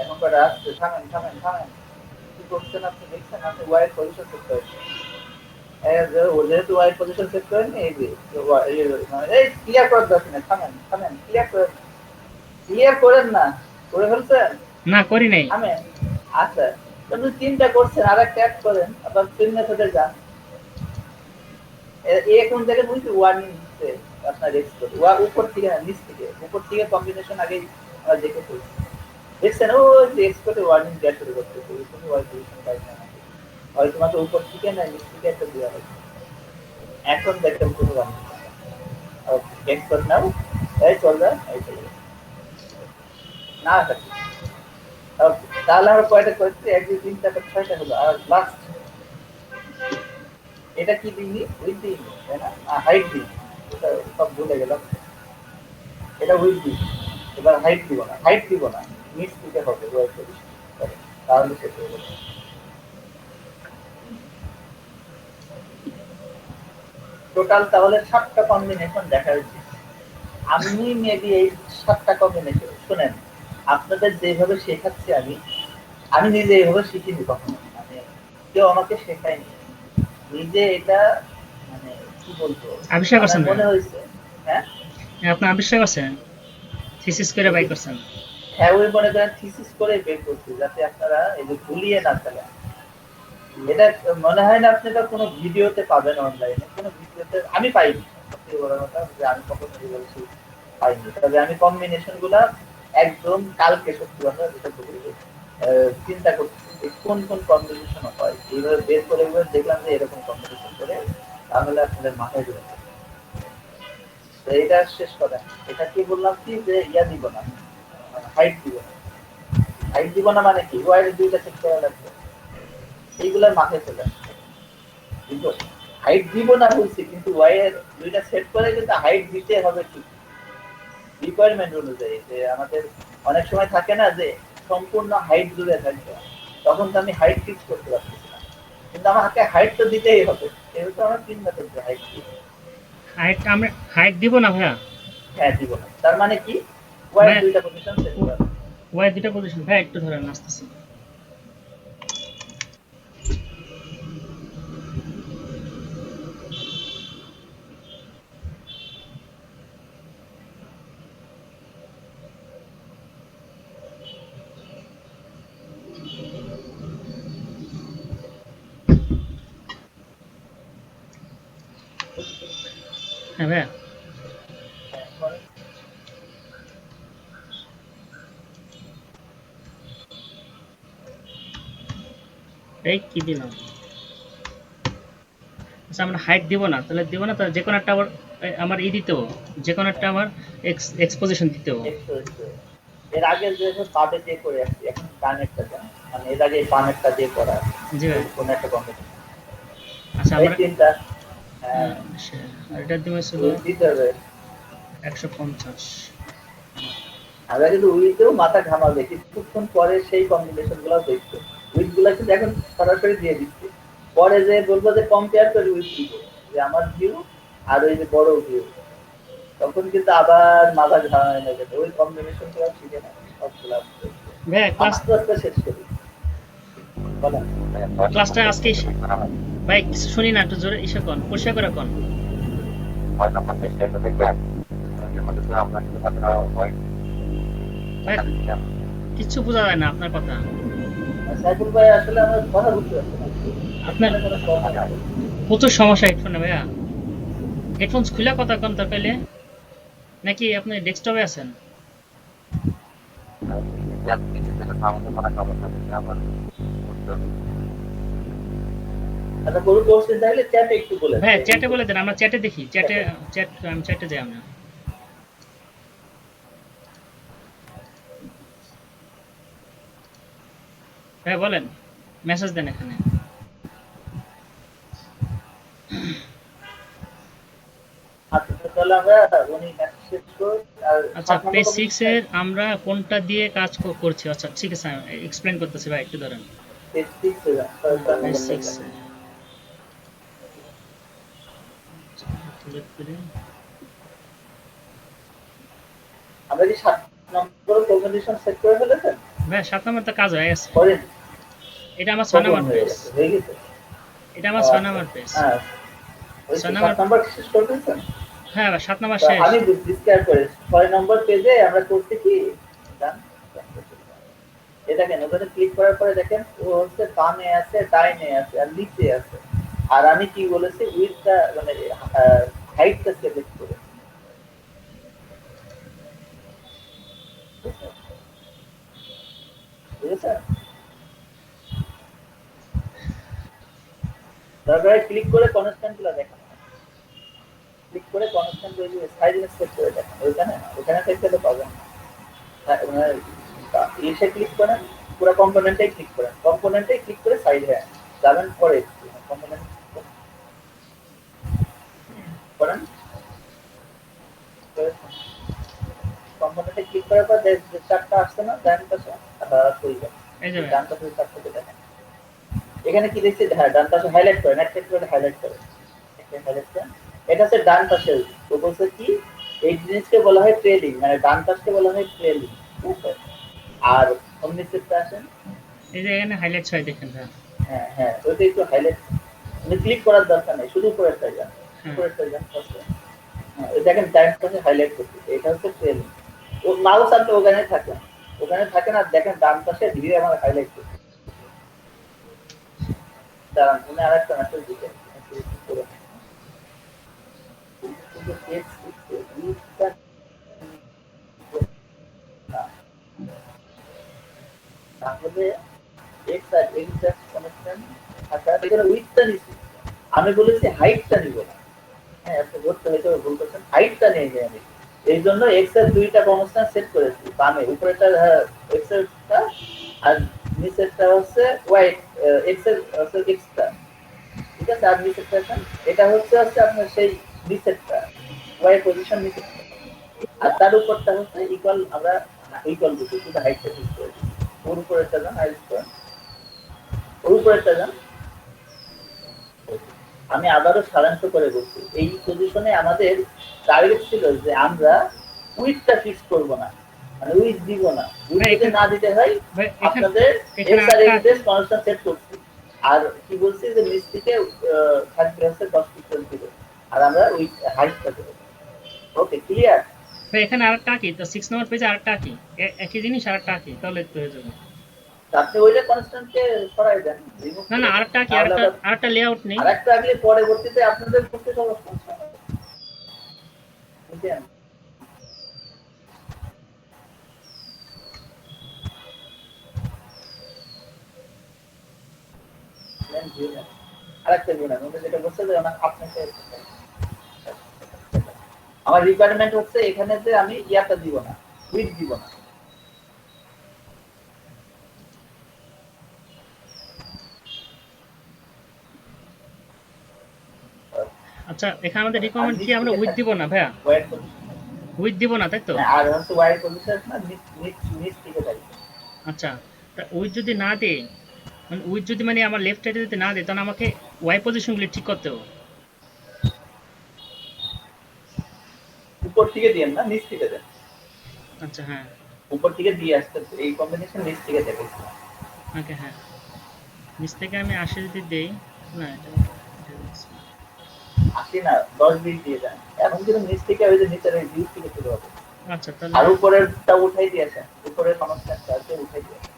এখন কটা আসছে, থামেন থামেন থামেন, কি করছেন আপনি দেখছেন, আপনি ওয়াইড পজিশন সেট করেছেন, যেহেতু ওয়াইড পজিশন সেট করেন এই যে এই ক্লিয়ার করার দরকার নেই, থামেন থামেন, ক্লিয়ার করেন না, করে ফেলছেন, না করি নাই। থামেন। আচ্ছা, আপনি তিনটা করছেন, আর একটা অ্যাড করেন, আবার তিন মেথডে যান। এখন দেখেন ওই যে ওয়ার্নিং দিচ্ছে আপনার এক্সপোর্ট, উপর থেকে না নিচ থেকে, উপর থেকে কম্বিনেশন আগেই আমরা দেখে ফেলছি, দেখছেন ও যে এক্সপোর্টে ওয়ার্নিং দেওয়া শুরু করতেছে, ওই কোনো ওয়ার্ড পজিশন পাই না, হয়তো মাত্র উপর থেকে না নিচ থেকে একটা দেওয়া হয়েছে। এখন দেখেন কোনো ওয়ার্নিং এক্সপোর্ট নাও, এই চল যা, এই চলে গেছে না থাকি। তাহলে আমরা কয়টা করেছি, 1 2 3 4 5 6টা হলো, আর লাস্ট এটা কি দিইনি, উইথ দিইনি তাই না, হাইট দিই, এটা সব ভুলে গেলাম, এটা উইথ দিই, এবার হাইট দিব না, হাইট দিব না, নিচ দিতে হবে ওয়াই পজিশন, তাহলে সেট হয়ে যাবে। টোটাল তাহলে 7টা কম্বিনেশন দেখা উচিত। আমি মেবি এই 7টা কম্বিনেশন শুনেন, আপনাদের যেভাবে শেখাচ্ছি আমি নিজে এইভাবে শিখিনি কখনো, মানে কেউ আমাকে শেখায়নি, নিজে এটা মানে কি বলবো, আবিষ্কার আমার করছেন মনে ভাইয়া? হয়েছে। হ্যাঁ আপনি আবিষ্কার করছেন, থিসিস করে বাই করছেন? হ্যাঁ, ওই মনে করেন থিসিস করে বের করছি যাতে আপনারা এই যে ভুলিয়ে না ফেলেন। এটা মনে হয় না আপনি এটা কোনো ভিডিওতে পাবেন, অনলাইনে কোনো ভিডিওতে আমি পাইনি। সবথেকে বড় কথা যে আমি কখনো বলছি পাইনি, তবে আমি কম্বিনেশন গুলা একদম কালকে সত্যি কথা যেটা বলি চিন্তা করছি যে কোন কোন কম্বিনেশন হয়, এইভাবে বের করে দেখলাম যে এরকম কম্বিনেশন করে তাহলে আপনাদের মাথায় ধরে যাবে। তো এটা শেষ কথা। এটা কি বললাম কি যে ইয়া দিব না, হাইট দিব না। হাইট দিব না মানে কি, ওয়াইড দুইটা চেক করা লাগবে, এইগুলার মাথায় চলে আসবে। কিন্তু হাইট দিব না বলছি, কিন্তু ওয়াইয়ের দুইটা সেট করে কিন্তু হাইট দিতে হবে ঠিক রিকোয়ারমেন্ট অনুযায়ী। যে আমাদের অনেক সময় থাকে না যে সম্পূর্ণ হাইট জুড়ে থাকবে, তখন তো আমি হাইট ফিক্স করতে পারছি না, কিন্তু আমাকে হাইট তো দিতেই হবে, যেহেতু আমার 3 মেথড হাইট দিব। হাইট আমরা হাইট দিব না ভাইয়া? হ্যাঁ দিব না, তার মানে কি ওয়াইয়ের ভাইয়া দুইটা পজিশন সেট করা। ওয়াই দুটা পজিশন ভাইয়া, একটু ধরেন আসতেছি। হ্যাঁ ভাইয়া, এই কি দিলাম? আচ্ছা আমরা হাইট দিব না, তাহলে দিব না, তাহলে যে কোনো একটা আমার ই দিতেও, যে কোনো একটা আমার এক্সপোজিশন দিতেও। এর আগে যে পাবে দিয়ে করে আসছি, এখন কানেক্টটা দেন, মানে এর আগে কানেক্টটা দিয়ে করা জি ভাই। কোন একটা কম্বিনেশন আচ্ছা এই আমরা তিনটা আর এটা দিব ছিল দিতে হবে। 150। আমরা কিন্তু উইথেও মাথা ঘামাবে, কিছুক্ষণ পরে সেই কম্বিনেশন গুলো দেখতো, উইথ গুলা কিন্তু এখন সরাসরি দিয়ে দিচ্ছে, পরে যে বলবো যে কম্পেয়ার করি উইথ দিব, যে আমার ভিউ আর ওই যে বড় ভিউ, তখন কিন্তু আবার মাথা ঘামায় না, যাবে ওই কম্বিনেশন গুলো শিখে না সবগুলা ভাইয়া ক্লাস আস্তে আস্তে শেষ করি। বলেন ক্লাসটা আজকে ভাই কিছু শুনি না, একটু জোরে ইসে কোন পরিষ্কার করে কোন। ভাই কিচ্ছু বোঝা যায় না আপনার কথা। সাইফুল ভাই আসলে আমার কথা বুঝতে পারছি না, আপনার কোনো সমস্যা নেই। প্রচুর সমস্যা হেডফোনে ভাইয়া। হেডফোন খুলে কথা কোন তার পেলে, নাকি আপনি ডেস্কটপে আছেন? আচ্ছা কোনো কোশ্চেন থাকলে চ্যাটে একটু বলে ভাই চ্যাটে বলে দেন, আমরা চ্যাটে দেখি, চ্যাটে আমি চ্যাটে যাই আমরা। ভাই বলেন, মেসেজ দেন এখানে। আচ্ছা তাহলে আমরা উনি মেসেজ শেষ করুন আর আচ্ছা পেজ 6 এর আমরা কোনটা দিয়ে কাজ করছি? আচ্ছা ঠিক আছে, আমি এক্সপ্লেইন করতেছি ভাই, একটু ধরেন। পেজ 6 এ যান। পেজ 6 আমরা কি 7 নম্বর কম্বিনেশন সেট করে ফেলেছেন? ভাই 7 নম্বর তো কাজ হয়ে গেছে। করেন? এটা আমার 6 নম্বর পেজ। হয়ে গেছে? এটা আমার 6 নম্বর পেজ। হ্যাঁ। ওই 6 7 নম্বর শেষ করে ফেলেছেন? হ্যাঁ ভাই 7 নম্বর তো শেষ। আমি ডিসক্রাইব করে 6 নম্বর পেজে আমরা করতে কি ডান, এটা কেন ওখানে ক্লিক করার পরে দেখেন ও হচ্ছে বামে আছে, ডাইনে আছে আর নিচে আছে, আর আমি কি বলেছি উইথটা মানে হাইটটা সিলেক্ট করে, বুঝেছেন? তারপরে ক্লিক করে কনস্ট্যান্ট গুলো দেখেন, ক্লিক করে কনস্ট্যান্ট ওই যে সাইজ সেট করে দেখেন, ওইখানে ওখানে থেকে তো পাবেন। এসে ক্লিক করেন, পুরো কম্পোনেন্টটাই ক্লিক করেন, কম্পোনেন্টটাই ক্লিক করে সাইডে যাবেন, পরে কম্পোনেন্ট করেন, কম্পোনেন্টে ক্লিক করার পর যে চারটা আসছে না ডান পাশে, এই যে ভাই ডান পাশে চারটাকে দেখেন, এখানে কি দেখছি, হ্যাঁ ডান পাশে হাইলাইট করেন, একটা করে হাইলাইট করেন, একটা হাইলাইট করেন, এটা হচ্ছে ডান পাশে। ও বলছে কি এই জিনিসকে বলা হয় ট্রেলিং, মানে ডান পাশকে বলা হয় ট্রেলিং, ঠিক আছে? আর অন্য নিচেরটা আসেন, এই যে এখানে হাইলাইট হয় দেখেন। হ্যাঁ হ্যাঁ হ্যাঁ ওইটা একটু হাইলাইট, মানে ক্লিক করার দরকার নেই, শুধু উপরেরটা যান, হ্যাঁ উপরেরটা যান ফার্স্ট। হ্যাঁ ওই দেখেন টাইম পাশে হাইলাইট করতেছে, এটা হচ্ছে ট্রেলিং। ও মাউস আপনি ওখানে থাকেন আর দেখেন ডান পাশে ধীরে আমার হাইলাইট করতে। দাঁড়ান উনি আরেকটা মেসেজ দিতেন কিন্তু টেক্সট দিচ্ছে না, তাহলে এক্স আর এক্স জাস্ট কনস্ট্যান্ট থাকা এখানে উইথটা নিছি, আমি বলেছি হাইটটা নিব না। হ্যাঁ আপনি ধরতে হয়তো ভুল করছেন, হাইটটা নিয়ে যাই আমি, এই জন্য এক্স এর দুইটা কনস্ট্যান্ট সেট করেছি, বামে উপরেটা এক্স এরটা আর নিচেরটা হচ্ছে ওয়াই, এক্স এর হচ্ছে এক্সটা, ঠিক আছে, আর নিচেরটা এটা হচ্ছে হচ্ছে আপনার সেই নিচেরটা ওয়াই পজিশন নিচেরটা, আর তার উপরটা হচ্ছে ইকুয়াল, আমরা ইকুয়াল দিচ্ছি শুধু হাইটটা ফিক্স করে দিচ্ছি। ওর উপরেরটা যান হাইট স্কয়ার, ওর উপরেরটা যান। আমি আবারও সারাংশ করে বলছি, এই পজিশনে আমাদের টার্গেট ছিল যে আমরা উইথটা ফিক্স করব না, মানে উইথ দিব না, উইথ ভাই, যদি এখানে- না দিতে হয় ভাই, এখানে আপনাদের এখানে এক্স আর আরেকটা- এক্স এর কনস্ট্যান্ট সেট করছি, আর কি বলছি যে নিচ থেকে থাকবে হচ্ছে 10 পিক্সেল ছিল, আর আমরা উইথ হাইটটা দেব। Okay clear? ভাই, এখানে আরেকটা কি তো 6 নম্বর পেজে আরেকটা কি একই জিনিস আরেকটা কি তাহলে তো হয়ে যাবে। আপনি ওইটা কনস্ট্যান্টকে সরাই দেন, রিমুভ না না, আরেকটা কি, তাহলে আবার আরেকটা লেআউট নেই। আরেকটা আগলে পরবর্তীতে আপনাদের করতে সমস্যা হবে, বুঝলেন? আরেকটা গুণ আছে যেটা বলছে যে আপনাকে আমার রিকোয়ারমেন্ট হচ্ছে এখানে যে আমি ইয়াটা দিব না, উইথ দিব না। আচ্ছা, এখানে আমাদের রিকমেন্ড কি আমরা উইথ দিব না ভাইয়া, ওয়াইড পজিশন উইথ দিব না তাই তো? আর হচ্ছে ওয়াইড পজিশন না, নিচ থেকে থাকবে। আচ্ছা, তা উইথ যদি না দেয়, মানে উইথ যদি মানে আমার লেফট সাইডে যদি না দেয়, তাহলে আমাকে ওয়াই পজিশনগুলি ঠিক করতে হবে। উপর থেকে দিয়েন না, নিচ থেকে দেন। আচ্ছা হ্যাঁ, উপর থেকে দিয়ে আসতে এই কম্বিনেশন নিচ থেকে দেবে। ওকে হ্যাঁ, নিচ থেকে আমি 80 যদি দেই, না এটা আসি না 10-20 দিয়ে দেন, এখন কিন্তু নিচ থেকে ওই যে নিচের এই ভিউ থেকে শুরু হবে। আচ্ছা আর তাহলে উপরেরটা উঠাই দিয়েছেন, উপরের কনস্ট্যান্টটা আছে উঠাই দিয়েছেন,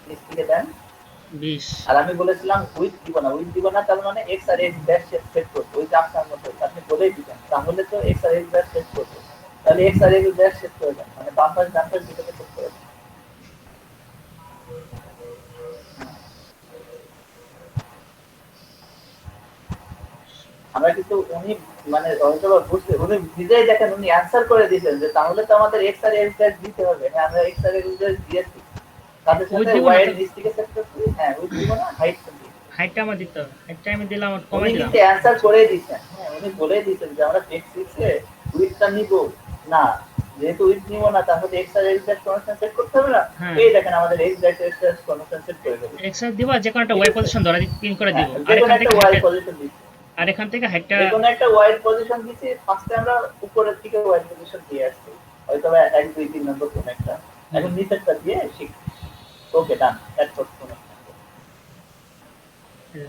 নিচ থেকে দেন। 20। আর আমি বলেছিলাম উইথ দিব না তার মানে এক্স আর এক্স ড্যাশ সেট করতে, ওই যে আপনার মতো আপনি বলেই দিবেন, তাহলে তো এক্স আর এক্স ড্যাশ সেট করতে, তাহলে এক্স আর এক্স ড্যাশ সেট করে দেন, মানে বাম পাশ ডান পাশ দুটোকে সেট করে দেন। আমরা কিন্তু উনি মানে হয়তো বুঝতে উনি নিজেই দেখেন উনি অ্যান্সার করে দিয়েছেন যে তাহলে তো আমাদের এক্স আর এক্স ড্যাশ দিতে হবে, হ্যাঁ আমরা এক্স আর এক্স ড্যাশ দিয়েছি, তাদের উইথ সাথে দিব না ওয়াই এর তো? নিচ থেকে সেট করছি, হ্যাঁ উইথ দিব না হাইট হাইটটা আমার দিতে হবে, হাইটটা আমি দিলাম আর উনি কমাই দিলাম। কিন্তু অ্যান্সার করে দিয়েছেন, হ্যাঁ উনি বলে দিয়েছেন যে আমরা টেক্সট সিক্সে উইথটা নিব না, যেহেতু উইথ নিব না তাহলে এক্স আর এক্স ড্যাশ কনস্ট্যান্ট সেট করতে হবে না, হ্যাঁ। এই দেখেন আমাদের x dash x dash constant set করে দেবে, এক্সার দিব আর যে কোনো একটা ওয়াই পজিশন ধরা পিন করে দিব, হ্যাঁ, আর যে কোনো এখান একটা থেকে ওয়াই হাইটটা, পজিশন দিচ্ছি, আর এখান থেকে হাইটটা যে কোনো একটা ওয়াই পজিশন দিচ্ছি, ফার্স্টে আমরা উপরের দিকে ওয়াই পজিশন দিয়ে আসছি, হয়তো 1 2 3 নম্বর কোন একটা, এখন নিচেরটা দিয়ে শিখছি। ওকে ডান, অ্যাড করতে হবে।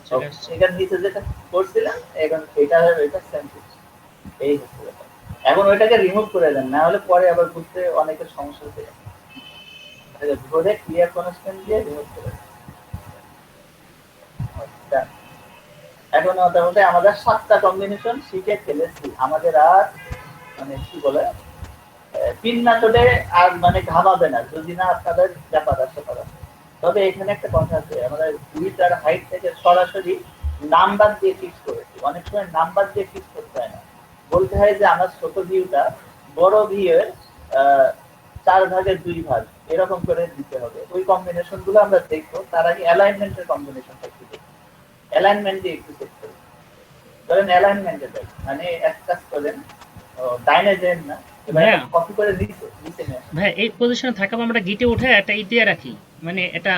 চলে আসছে। এখানে নিচে যেটা করছিলাম এখন এটা সেম এই হচ্ছে ব্যাপার। এখন ওইটাকে রিমুভ করে দেন, না হলে পরে আবার বুঝতে অনেকের সমস্যা হতে পারে। ধরে ক্লিয়ার কনস্ট্যান্ট দিয়ে রিমুভ করে দেন। আচ্ছা, এখন মোটামুটি আমাদের 7টা কম্বিনেশন শিখে ফেলেছি, আমাদের আর মানে কি বলে পিন মেথডে আর মানে ঘামাবে না যদি না আপনাদের ব্যাপার আসতে পারে। তবে এখানে একটা কথা আছে, আমাদের উইথ আর হাইট থেকে সরাসরি নাম্বার দিয়ে ফিক্স করেছি, অনেক সময় নাম্বার দিয়ে ফিক্স করতে হয় না, বলতে হয় যে আমার ছোট ভিউটা বড় ভিউয়ের 4/2 এরকম করে দিতে হবে। ওই কম্বিনেশন গুলো আমরা দেখবো, তার আগে অ্যালাইনমেন্টের কম্বিনেশনটা একটু দেখবো। অ্যালাইনমেন্ট দিয়ে একটু চেক করি, ধরেন অ্যালাইনমেন্টে দেয় মানে এক কাজ করেন ডাইনে দেন না, এবার হ্যাঁ। কপি করে নিচে নেন। ভাই এই পজিশনে থাকার আমরা গিটে উঠে একটা ই দিয়ে রাখি, মানে এটা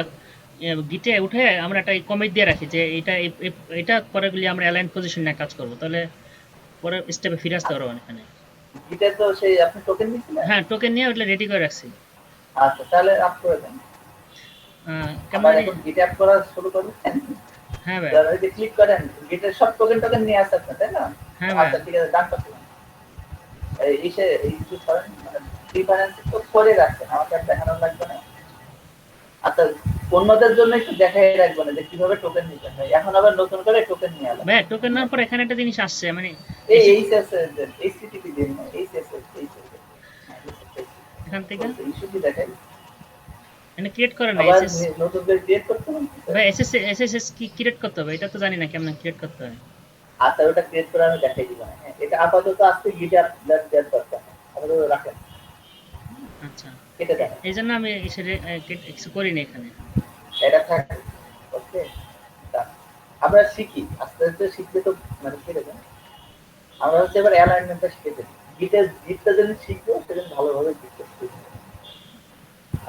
গিটে উঠে আমরা একটা কমিট দিয়ে রাখি যে এটা পরেগুলি আমরা অ্যালাইন পজিশন নিয়ে কাজ করব, তাহলে পরে স্টেপে ফিরে আসতে পারবো এখানে। এটা তো সেই আপনি টোকেন দিচ্ছিলেন, হ্যাঁ, টোকেন নিয়ে ওটা রেডি করে রাখছি। আচ্ছা তাহলে আপ করে দেন। কেমন আবার জানি। এখন গিটআপ করা শুরু করবেন। হ্যাঁ ভাই। যারা ক্লিক করেন গিটের সব টোকেন নিয়ে আসতে আপনার, তাই না? হ্যাঁ ভাই। আচ্ছা ঠিক আছে, ডান পাশে এই কিছু করেন, মানে ডিফারেন্স তো করে রাখছেন, আমাকে আর দেখানো লাগবে না। আচ্ছা, অন্যদের জন্য একটু দেখাই রাখবেন যে কিভাবে টোকেন নিতে হয়। এখন আবার নতুন করে টোকেন নিয়ে আলাম। ভাই টোকেন নেওয়ার পর এখানে একটা জিনিস আসছে, মানে এই এইচটিটিপি দিন না, এখান থেকে ইস্যুটি দেখাই। মানে ক্রিয়েট করে না আবার এসএস। নতুন করে ক্রিয়েট করতে হবে। ভাই এসএসএস কি ক্রিয়েট করতে হবে? এটা তো জানি না কেমন ক্রিয়েট করতে হয়। আচ্ছা, ওটা ক্রিয়েট করে আমি দেখাই দিব। হ্যাঁ, এটা আপাতত আজকে গিটার দেওয়ার দরকার নেই, আপাতত রাখেন, আচ্ছা, কেটে দেন। এই জন্য আমি কিছু করিনি এখানে। এটা থাকে, ওকে। আমরা শিখি আস্তে আস্তে, শিখলে তো মানে কেটে দেন। আমরা হচ্ছে এবার অ্যালাইনমেন্টটা শিখে দেব। গিটটা যেদিন শিখবো সেদিন ভালোভাবে গিটটা শিখবো।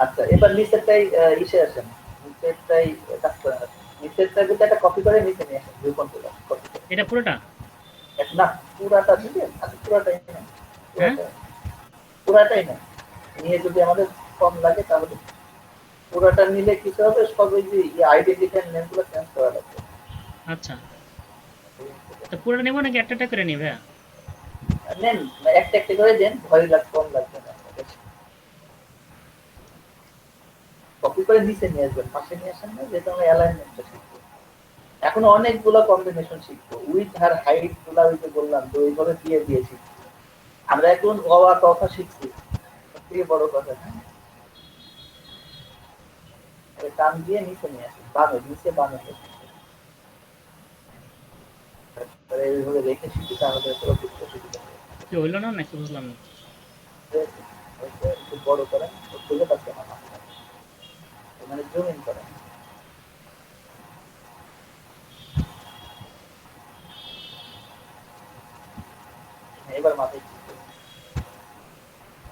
আচ্ছা, এবার নিচেরটাই ইসে আসেন, নিচেরটাই কাজ করে আসেন। নিচেরটা কিন্তু একটা কপি করে নিচে নিয়ে আসেন, ভিউ কন্ট্রোল কপি করে। এটা পুরোটা? না, পুরাটা দিলে আচ্ছা, পুরাটাই না, হ্যাঁ, পুরাটাই না নিয়ে যদি আমাদের কম লাগে তাহলে পুরাটা নিলে কিছু হবে, সব ওই যে আইডেন্টিফায়ার নেমগুলো চেঞ্জ করা লাগবে। আচ্ছা। তো পুরোটা নেবো নাকি একটা করে নিবে? নেন, একটা একটা করে দেন, ভয় কম লাগবে না। কপি করে নিচে নিয়ে আসবেন, পাশে নিয়ে আসেন না, যেহেতু আমরা অ্যালাইনমেন্টটা শিখবো। এখন অনেকগুলো কম্বিনেশন শিখবো, উইথ আর হাইট গুলা ওই যে বললাম তো ওইভাবে দিয়ে দিয়েছি। আমরা এখন অ কথা শিখছি, সবথেকে বড় কথা। হ্যাঁ, টান দিয়ে নিচে নিয়ে আসেন, বামে নিচে বামে এইভাবে রেখে শিখি, তাহলে পুরো বুঝতে সুবিধা হবে। কি হইলো না নাকি বুঝলাম না। একটু বড় করেন, খুঁজে পাচ্ছে না মাথায়, মানে জুম ইন করেন। এবার মাথায় ক্লিক করুন।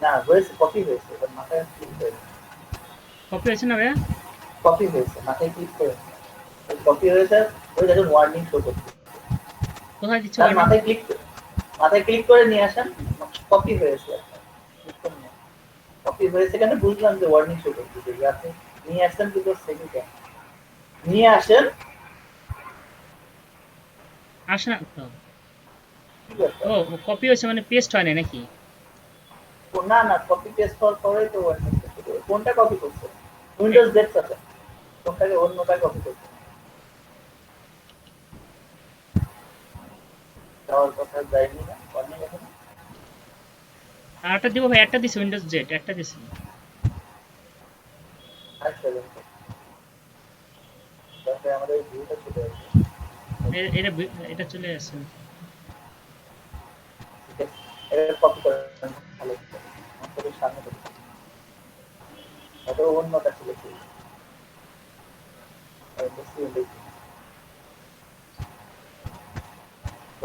না হয়েছে, কপি হয়েছে, এবার মাথায় ক্লিক করেন। কপি হয়েছে না ভাইয়া? কপি হয়েছে, মাথায় ক্লিক করেন। কপি হয়েছে, ওই দেখুন ওয়ার্নিং শো করছে। কোথায় দিচ্ছে? তার মাথায় ক্লিক করে নিয়ে আসেন, কপি হয়েছে। কপি হয়েছে কেন বুঝলাম, যে ওয়ার্নিং শো করছে যে আপনি নিয়ে আসেন, কিন্তু সেকেন্ড নিয়ে আসেন। আসে না তো। ও কপি হয়েছে মানে পেস্ট হয় না নাকি? না না, কপি পেস্ট হওয়ার পরেই তো ওয়ার্নিং শো করবে। কোনটা কপি করছে? উইন্ডোজ দেখতে কোনটাকে অন্যটা কপি করছে। যাওয়ার কথা যায়নি না, ওয়ার্নিং এখন। আর একটা দিব ভাই, একটা দিছি উইন্ডোজ জেট, একটা দিছি। আচ্ছা, তাহলে আমাদের ভিউটা চলে আসবে। এটা এটা চলে আসছে। ঠিক আছে, এটা কপি করেন, ভালো করে সামনে করুন। হয়তো অন্যটা ছিল কি,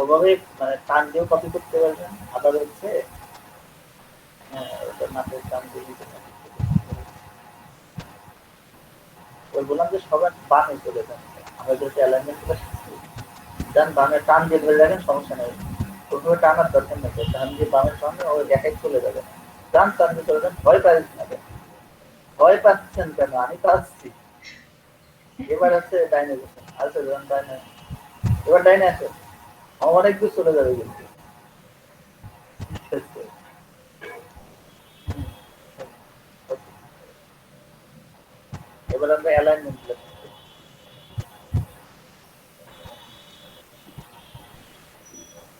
ওভাবে মানে টান দিয়েও কপি করতে পারবেন। আবার হচ্ছে ওটা মাথায় টান দিয়ে দিতে পারবেন। ওই বললাম যে সবার বামে চলে যান, আমরা যেহেতু অ্যালাইনমেন্টটা শিখছি, যান বামে টান দিয়ে ধরে রাখেন, সমস্যা নেই। প্রথমে টানার দরকার নেই, টান দিয়ে বামের সামনে ওই একাই চলে যাবে। যান টান দিয়ে চলে যান, ভয় পাচ্ছেন না কেন? ভয় পাচ্ছেন কেন? আমি তো আসছি। এবার আছে ডাইনে বসেন, আচ্ছা যান ডাইনে, এবার ডাইনে আসেন, অনেক দূর চলে যাবে কিন্তু। এবার আমরা অ্যালাইনমেন্ট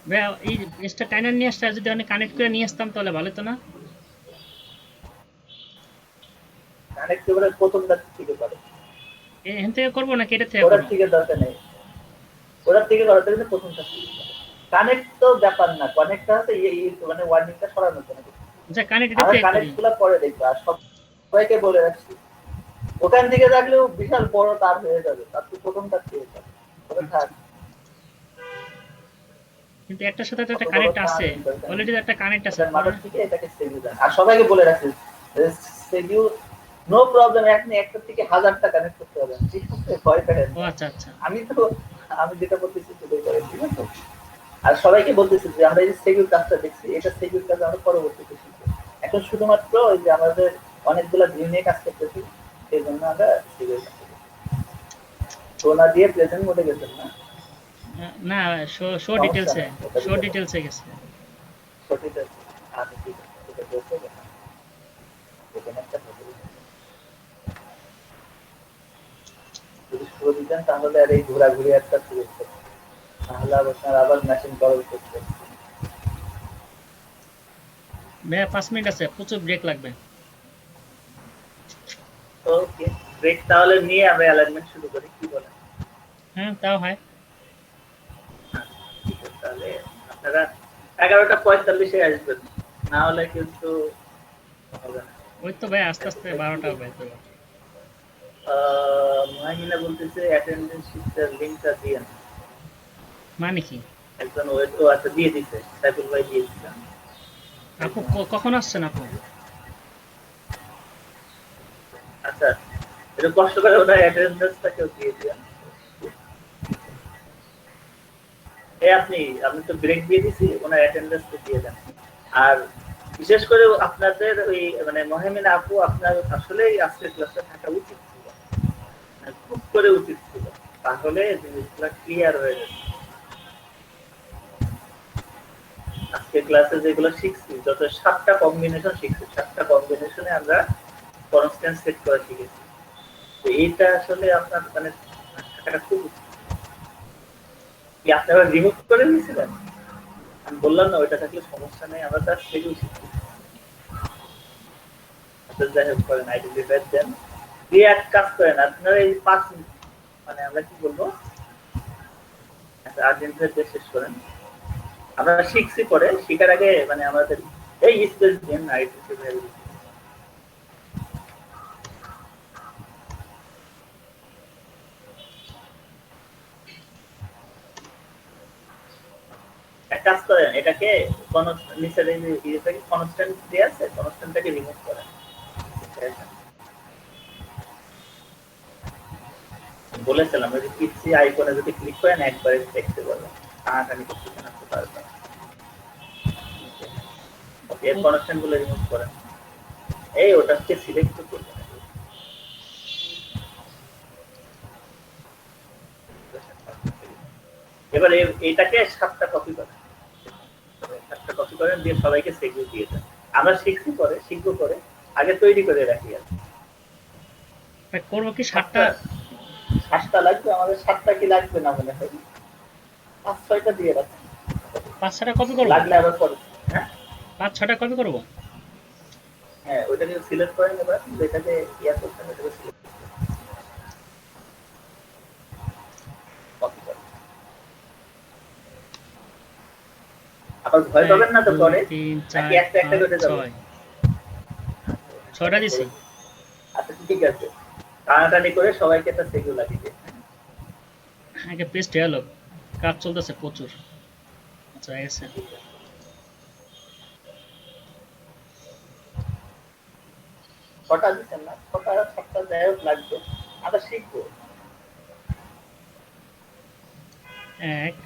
ভাইয়া এই এক্সট্রা টাইনার নিয়ে আসতে, আর যদি অনেক কানেক্ট করে নিয়ে আসতাম তাহলে ভালো হতো না? কানেক্ট করে প্রথমটা থেকে পারে, এখান থেকে করবো নাকি এটা থেকে ওটার করবো? থেকে দরকার নেই, ওটার থেকে করার জন্য প্রথমটা কানেক্ট তো ব্যাপার না, কানেক্টটা হচ্ছে মানে ওয়ার্নিংটা সরানোর জন্য। যা কানেক্ট এটা আমরা থেকে করি। কানেক্ট গুলো পরে দেখবো, আর সবাইকে বলে রাখছি ওখান থেকে রাখলেও বিশাল বড় তার হয়ে যাবে, তার তো প্রথমটা থেকে যাবে, ওটা থাক। কিন্তু একটার সাথে তো একটা কানেক্ট আছে, অলরেডি একটা কানেক্ট আছে। এটার মাথার থেকে এটাকে সেভিউ দেন, আর সবাইকে বলে রাখছি সেভিউ নো প্রবলেম, একটা থেকে 1000টা কানেক্ট করতে হবে, ঠিক আছে? ভয় পেলেন। ও আচ্ছা আচ্ছা। আমি যেটা বলতেছি সেটাই করেন, ঠিক আছে? আর সবাইকে বলতেছি যে আমরা এই যে সেভিউ কাজটা দেখছি, এটা সেভিউ কাজ আমরা পরবর্তীতে শিখবো। এখন শুধুমাত্র ওই যে আমাদের অনেকগুলো ভিউ নিয়ে কাজ করতেছি, সেই জন্য আমরা সোনা দিয়ে প্রেজেন্ট মোডে গেছেন না না, শো সমস্যা ডিটেলসে, নাই, ওটা শো দিতে ডিটেলসে গেছে। সঠিক আছে আচ্ছা ঠিক আছে এটা বলতে হবে না এখানে একটা হবে যদি শো দিতেন তাহলে আর এই ঘোরাঘুরি একটা শুরু হতো তাহলে আপনার আবার মেশিন কল করতে ভাইয়া 5 মিনিট আছে, প্রচুর ব্রেক লাগবে। ওকে, ব্রেক তাহলে নিয়ে আমরা অ্যালাইনমেন্ট শুরু করি, কি বলেন? হ্যাঁ, তাও হয়। ঠিক আছে, তাহলে আপনারা 11:45 আসবেন, না হলে কিন্তু হবে না। ওই তো ভাই আস্তে আস্তে 12টা হবে তো। মাহিনা বলতেছে অ্যাটেন্ডেন্স শিটের লিংকটা দিয়ে না। মানে কি? একজন ওয়েট তো আচ্ছা দিয়ে দিছে, সাইফুল ভাই দিয়ে দিছে। আপু কখন আসছেন আপু? আচ্ছা, এটা কষ্ট করে ওনার অ্যাটেন্ডেন্সটাকেও দিয়ে দিন। আপনি তো ব্রেক দিয়ে দিছি, ওনার অ্যাটেন্ডেন্সটা দিয়ে দেন। আর বিশেষ করে আপনাদের ওই মানে মহিমিনা আপু, আপনার আসলেই আজকের ক্লাসটা থাকা উচিত ছিল, খুব করে উচিত ছিল, তাহলে জিনিসগুলো ক্লিয়ার হয়ে যাবে। আজকে ক্লাসে যেগুলো শিখছি, যত 7টা কম্বিনেশন শিখছি, 7টা কম্বিনেশনে আমরা কনস্ট্যান্ট সেট করা শিখেছি। তো এইটা আসলে আপনার মানে থাকাটা খুব উচিত। কি আপনি আবার রিমুভ করে দিয়েছিলেন? আমি বললাম না ওইটা থাকলে সমস্যা নেই, আমরা তার থেকেও শিখছি। আচ্ছা যাই হোক, করেন আইডেন্টিফাই দেন দিয়ে এক কাজ করেন আপনারা এই 5 মানে আমরা কি বলবো, আচ্ছা আইডেন্টিফাই দিয়ে শেষ করেন। আমরা শিখছি পরে, শিখার আগে মানে আমাদের এই স্পেস দেন আইডেন্টিফাই। এক কাজ করেন, এটাকে নিচের এটাকে কনস্ট্যান্ট দিয়ে আছে, কনস্ট্যান্টটাকে রিমুভ করেন। বলেছিলাম যদি পিসি আইকনে যদি ক্লিক করেন একবারে দেখতে পারবেন, টানাটানি করতে থাকতে পারবেন। ওকে, এর কনস্ট্যান্ট গুলো রিমুভ করেন। এই ওটাকে সিলেক্ট করবেন। এবার এইটাকে 7টা কপি করেন, 7টা কপি করেন দিয়ে সবাইকে সেগুলো দিয়ে দেন। আমরা শিখছি পরে, শিখবো পরে, আগে তৈরি করে রাখি। আর করবো কি 7টা? 7টা লাগবে আমাদের, 7টা কি লাগবে না মনে হয়, 5-6টা দিয়ে রাখেন। 5-6টা কপি করবো? লাগলে আবার পরে। হ্যাঁ 5-6টা কপি করবো। হ্যাঁ, ওইটাকে সিলেক্ট করেন। এবার এটাকে ইয়া করতেন, এটাকে সিলেক্ট কপি করেন। আবার ভয় পাবেন না তো পরে, 3, নাকি 4, একটা একটা করে 5, যাবে? 6টা দিছি। আচ্ছা ঠিক আছে, টানাটানি করে সবাইকে একটা সেগুলো লাগিয়ে দিন। আগে পেস্ট হলো, কাজ চলতেছে প্রচুর। আচ্ছা এসে ছটা দিচ্ছেন না, 6টা যাই হোক লাগবে, আমরা শিখবো। 1,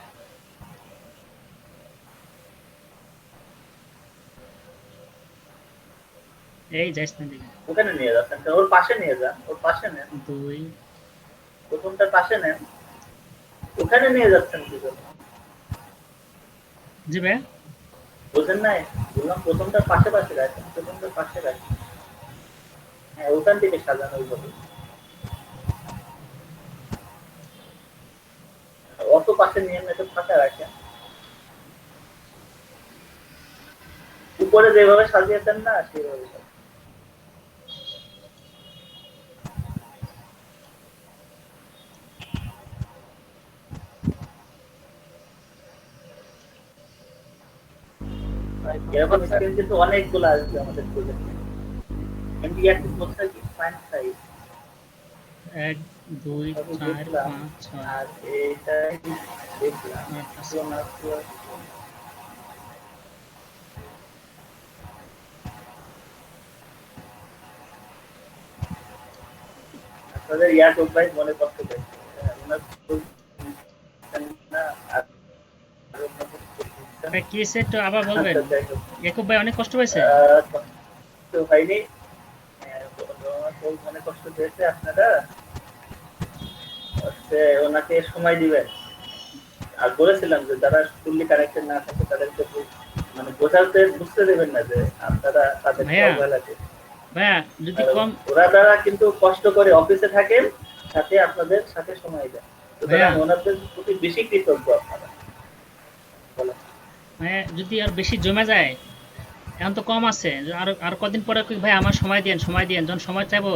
এই যাইস না দিকে। ওখানে নিয়ে যাচ্ছেন, ওর পাশে নিয়ে যান, ওর পাশে নেন, 2, প্রথমটার পাশে নেন। ওখানে নিয়ে যাচ্ছেন কি জন্য? জি ভাই বুঝেন নাই? বললাম প্রথমটার পাশে পাশে রাখেন, প্রথমটার পাশে রাখেন। হ্যাঁ, ওখান থেকে সাজানো ওইভাবে। অত পাশে নিয়ে না, একটু ফাঁকা রাখেন। উপরে যেভাবে সাজিয়েছেন না সেভাবে সাজিয়ে। এরকম স্ক্রিন কিন্তু অনেকগুলো আসবে আমাদের প্রজেক্টে। এমডি একটা কোথায় কি ফাইন সাইজ 1, 2, 4, 5, 6। আর এইটাই দেখলাম আপনাদের ইয়াকুব ভাই মনে কষ্ট পেয়েছে, ওনার না আর ভাই কি সেট আবার বলবেন? ইয়াকুব ভাই অনেক কষ্ট পাইছে। তো হয়নি, মনে কষ্ট হয়েছে আপনারা ওনাকে সময় দিবেন। আর বলেছিলাম যে যারা ফুললি কানেক্টেড না থাকে তাদেরকে মানে বুঝতে দেবেন না যে আপনারা তাদেরকে ভাইয়া অবহেলা করছেন। ভাইয়া যদি কম ওরা দ্বারা কিন্তু কষ্ট করে অফিসে থাকেন, সাথে আপনাদের সাথে সময় দেন, সুতরাং ভাইয়া ওনাদের প্রতি বেশি কৃতজ্ঞ আপনারা। বলেন। ভাইয়া যদি আর বেশি জমে যায়, এখন তো কম আছে, আর আর কদিন পরে কই ভাই আমার সময় দিয়েন সময় দিয়েন, যখন সময় চাইবো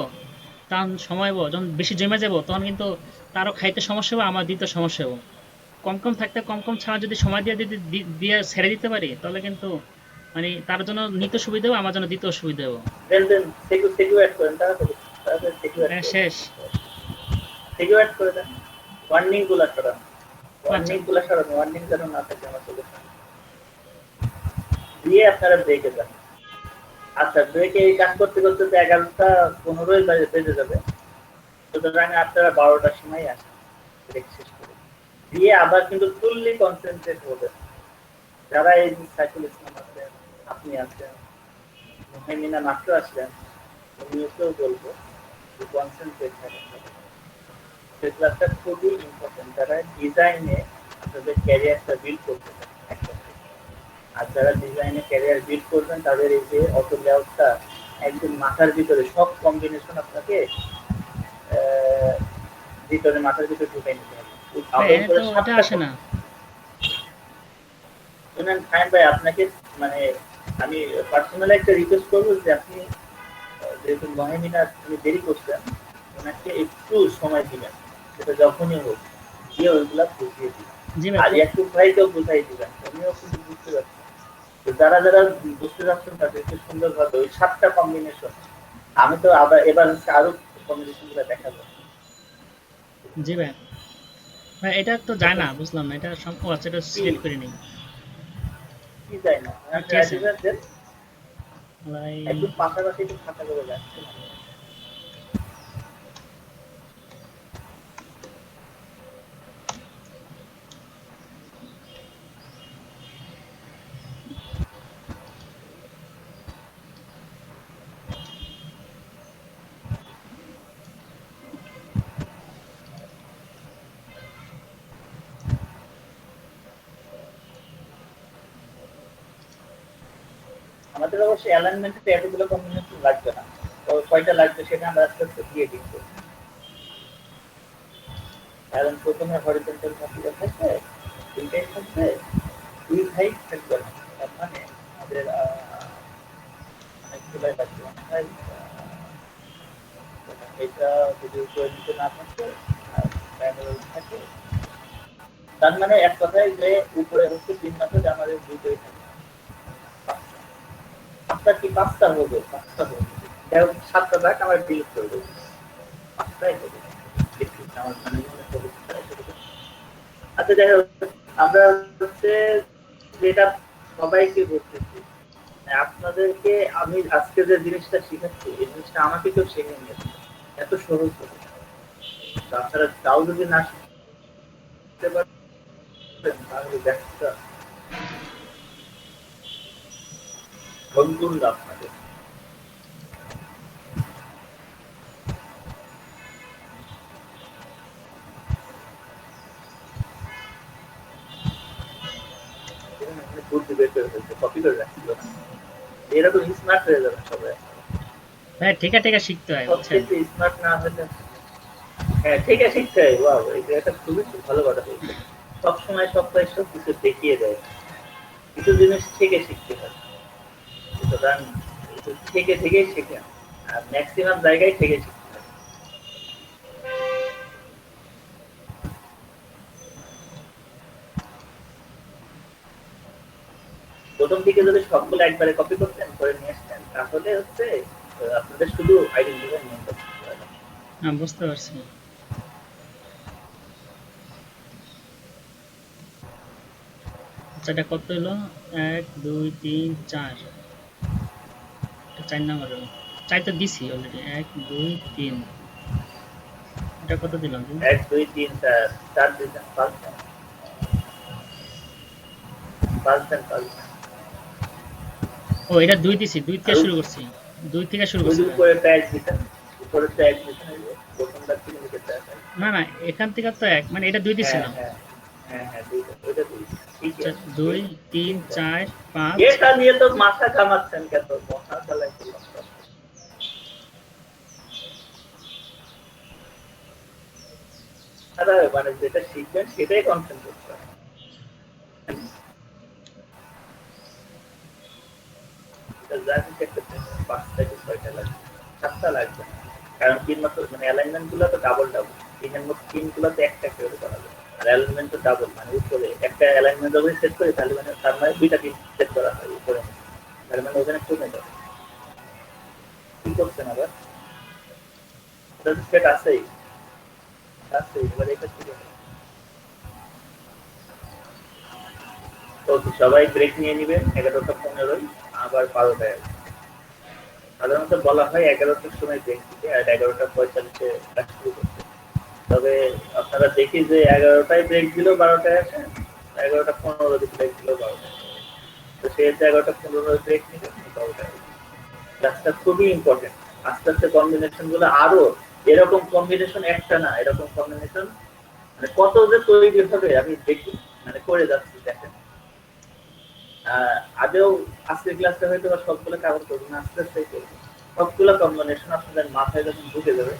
তখন সময় হবো, যখন বেশি জমে যাবো তখন কিন্তু তারও খাইতে সমস্যা হবে, আমার দিতে সমস্যা হবে। কম কম থাকতে কম কম ছাড়া যদি সময় দিয়ে দিয়ে ছেড়ে দিতে পারি তাহলে কিন্তু মানে তার জন্য নিতে সুবিধা হবে, আমার জন্য দিতেও সুবিধা হবে। দেন দেন সেকিউ অ্যাড করেন, তাড়াতাড়ি তাড়াতাড়ি সেকিউ অ্যাড করেন, শেষ। সেকিউ অ্যাড করে দেন। ওয়ার্নিং গুলা সরান, আচ্ছা ওয়ার্নিং গুলা সরান, ওয়ার্নিং যেন না থাকে আমার চোখের সামনে। দিয়ে আপনারা ব্রেকে যান। আচ্ছা, ব্রেকে এই কাজ করতে করতে তো 11:15 বেজে যাবে, সুতরাং আপনারা 12টার সময় আসেন ব্রেক শেষ করে। দিয়ে আবার কিন্তু ফুললি কনসেন্ট্রেট হবেন। যারা এই যে সাইফুল ইসলাম আছেন, আপনি আছেন, মুহাইমিনা মাত্র আসলেন, উনিকেও বলবো যে কনসেন্ট্রেট থাকেন। সেই ক্লাসটা খুবই ইম্পর্টেন্ট। যারা ডিজাইনে আপনাদের ক্যারিয়ারটা বিল্ড করতে চান একটা, আর যারা ডিজাইনে ক্যারিয়ার বিল্ড করবেন তাদের এই যে অটো লেআউটটা একদম মাথার ভিতরে সব কম্বিনেশন আপনাকে ভিতরে মাথার ভিতরে ঢুকে নিতে হবে। এনে তো ওটা আসে না। শুনেন খান ভাই, আপনাকে মানে আমি পার্সোনালি একটা রিকোয়েস্ট করবো যে আপনি যেহেতু মহিমিনা আপনি দেরি করছেন, ওনাকে একটু সময় দিবেন, সেটা যখনই হোক, দিয়ে ওইগুলা বুঝিয়ে দিবেন। জি আর ভাই একটু ভাইকেও বুঝাই দিবেন, উনিও কিন্তু বুঝতে পারছেন। তো যারা যারা বুঝতে পারছেন তাদেরকে সুন্দরভাবে ওই 7টা কম্বিনেশন, আমি তো আবার এবার হচ্ছে আরো কম্বিনেশন গুলো দেখাবো। জি ভাই ভাই এটা তো যায় না, বুঝলাম না এটা ও আচ্ছা এটা সিলেক্ট করে নিই। কি যায় না, ঠিক আছে ভাই একদম পাশাপাশি একটু খাতা করে যাচ্ছে। আমাদের অবশ্যই অ্যালাইনমেন্টে এতগুলো কম্বিনেশন লাগবে না, তো কয়টা লাগবে সেটা আমরা আস্তে আস্তে দিয়ে দিব। কারণ প্রথমে হরিজন্টাল ভার্টিক্যাল থাকবে, তিনটাই থাকবে, দুই হাইট থাকবে না, তার মানে আমাদের অনেকগুলো লাগবে। এটা যদি উপরে নিচে না থাকে আর প্যানেল থাকে, তার মানে এক কথায় যে উপরে হচ্ছে 3 মাসে আমাদের দুটোই থাকে। আপনার কি 5টা হবে? 5টা হবে, 7টা থাক আমার ডিলিট করে দেবো, 5টাই হবে। আচ্ছা যাই হোক, আমরা হচ্ছে যেটা সবাইকে বলতেছি, আপনাদেরকে আমি আজকে যে জিনিসটা শিখাচ্ছি এই জিনিসটা আমাকে কেউ শেখে নিয়েছে, এত সহজ হবে। আপনারা তাও যদি না শিখতে পারেন তাহলে দেখা বন্ধুরা আপনাদের বুদ্ধি বের করে ফেলছে, কপি করে রাখছিল না, এরকম স্মার্ট হয়ে যাবে সবাই। ভাই ঠিক আছে শিখতে হয় বুঝছেন। সবচেয়ে স্মার্ট না হলে, হ্যাঁ ঠিক আছে শিখতে হয়। ওয়াও, এটা একটা খুবই ভালো কথা বলছে। সবসময় সবটাই সব কিছু দেখিয়ে দেয়, কিছু জিনিস থেকে শিখতে হয়, সুতরাং থেকে থেকেই শেখে, আর ম্যাক্সিমাম জায়গায় থেকে শিখতে হয়। প্রথম দিকে যদি সবগুলো একবারে কপি করতেন করে নিয়ে আসতেন তাহলে হচ্ছে আপনাদের শুধু আইডেন্টিফাই নিয়ে করতে হবে। হ্যাঁ বুঝতে পারছি। আচ্ছা এটা কত হলো? 1 2 3 4, 4 নাম্বার হলো, 4 তো দিছি অলরেডি, 1 2 3, এটা কত দিলাম? 1 2 3 4 দিতেন, 5 দেন, 5 দেন, 5 দেন। ও এটা 2 দিছি, 2 থেকে শুরু করছি, 2 থেকে শুরু করছি। উপরে ট্যাগ দিতেন, উপরে ট্যাগ দিতেন, তার থেকে নিচে দেখায়। না না, এখান থেকে তো এক, মানে এটা দুই দিছে হ্যাঁ না। হ্যাঁ হ্যাঁ হ্যাঁ, দুইটা, ওইটা দুই, ঠিকই আছে। 2 3 4 5। এটা নিয়ে তো মাথা কামাচ্ছেন কেন, মাথা চালাই করলাম তো। আরে মানে যেটা শিখবেন সেটাই কনসেন্ট্রেট করেন। এটা জানি একটা 5টা কি 6টা লাগবে, 7টা লাগবে না। কারণ তিন মাত্র মানে অ্যালাইনমেন্ট গুলো তো ডাবল ডাবল, তিনের মধ্যে তিন গুলোতে একটা করে করা যাবে, আর অ্যালাইনমেন্ট তো ডাবল, মানে উপরে একটা অ্যালাইনমেন্ট যদি সেট করি তাহলে মানে তার মানে দুইটা টিম সেট করা হয় উপরে, তার মানে ওখানে কমে যাবে। কি করছেন আবার? এটা তো সেট আছেই, আছেই, এবার এটা কি করবে? তো সবাই ব্রেক নিয়ে নিবেন 11টা 15, আবার 12টায় আসবে। সাধারণত বলা হয় 11টার সময় ব্রেক দিতে আর 11টা 45-এ কাজ শুরু করতে। তবে আপনারা দেখি যে 11টায় ব্রেক দিল 12টায় আসে, 11টা 15 দিকে ব্রেক দিল 12টায়, তো সেক্ষেত্রে 11টা 15 ব্রেক নিবেন 12টায়। ক্লাসটা খুবই ইম্পর্টেন্ট। আস্তে আস্তে কম্বিনেশন গুলো আরো, এরকম কম্বিনেশন একটা না, এরকম কম্বিনেশন মানে কত যে তৈরি হবে আমি দেখি, মানে করে যাচ্ছি দেখেন। আগেও আজকের ক্লাসটা হয়তো বা সবগুলো কাভার করবো না, আস্তে আস্তে করবো। সবগুলো কম্বিনেশন আপনাদের মাথায় যখন ঢুকে যাবে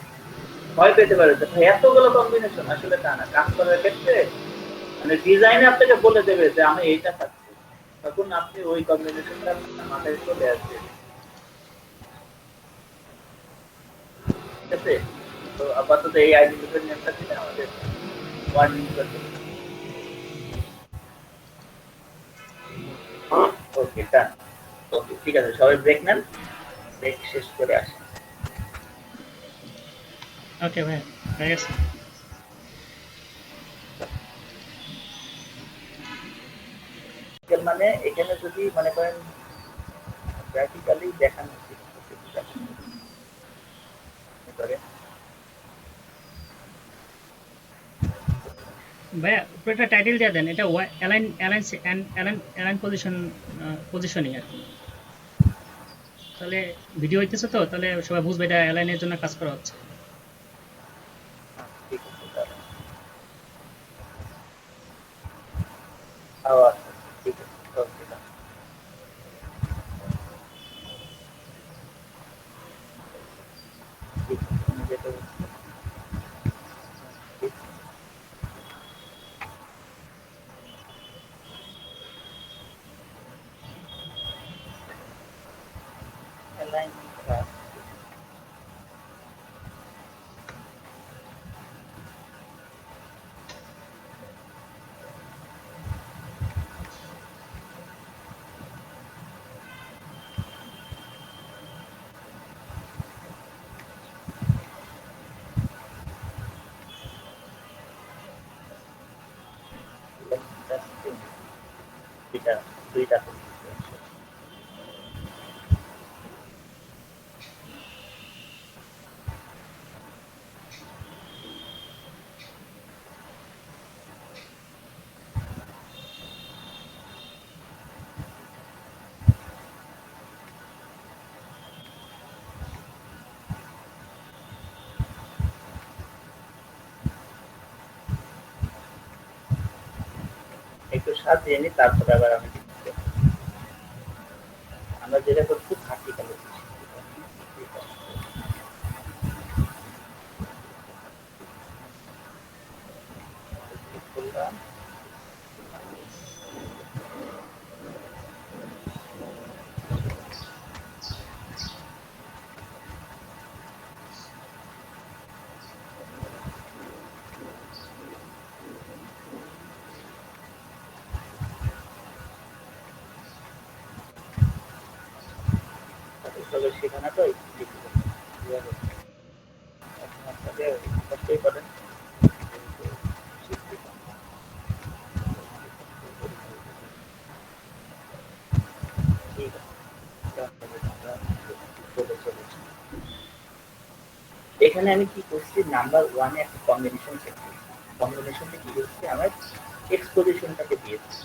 ভয় পেতে পারে যে ভাই এতগুলো কম্বিনেশন, আসলে তা না। কাজ করার ক্ষেত্রে মানে ডিজাইনে আপনাকে বলে দেবে যে আমি এইটা চাচ্ছি, তখন আপনি ওই কম্বিনেশনটা আপনার মাথায় চলে আসবে, ঠিক আছে? তো আপাতত এই আইডেন্টিফায়ার নেমটা দিলে আমাদের ওয়ার্নিং করতে। ওকে ডান। ওকে ঠিক আছে, সবাই ব্রেক নেন, ব্রেক শেষ করে আসেন। ওকে ভাই, হয়ে গেছে। মানে এখানে যদি মনে করেন প্র্যাকটিক্যালি দেখানো উচিত ভাইয়া উপরে একটা টাইটেল দিয়ে দেন, এটা align align align align positioning আর কি। তাহলে ভিডিও হইতেছে তো, তাহলে সবাই বুঝবে এটা অ্যালাইনের জন্য কাজ করা হচ্ছে। ঠিক আছে তাহলে। আচ্ছা ঠিক আছে, ওকে ডান। ঠিক আছে, আমি যেটা বলছি। ঠিক আছে। Alignment class. দুইটা দুইটা একটু সাজিয়ে নি, তারপরে আবার আমি দিচ্ছি। আমরা যেটা করছি প্র্যাকটিক্যালি করলাম। তবে সেখানে তো আপনাকে করতেই পারেন। ঠিক আছে, চলে চলেছি। এখানে আমি কি করছি, নাম্বার 1 এ একটা কম্বিনেশন সেট করছি। কম্বিনেশনটা কি করছি, আমার এক্সপোজিশনটাকে দিয়েছি।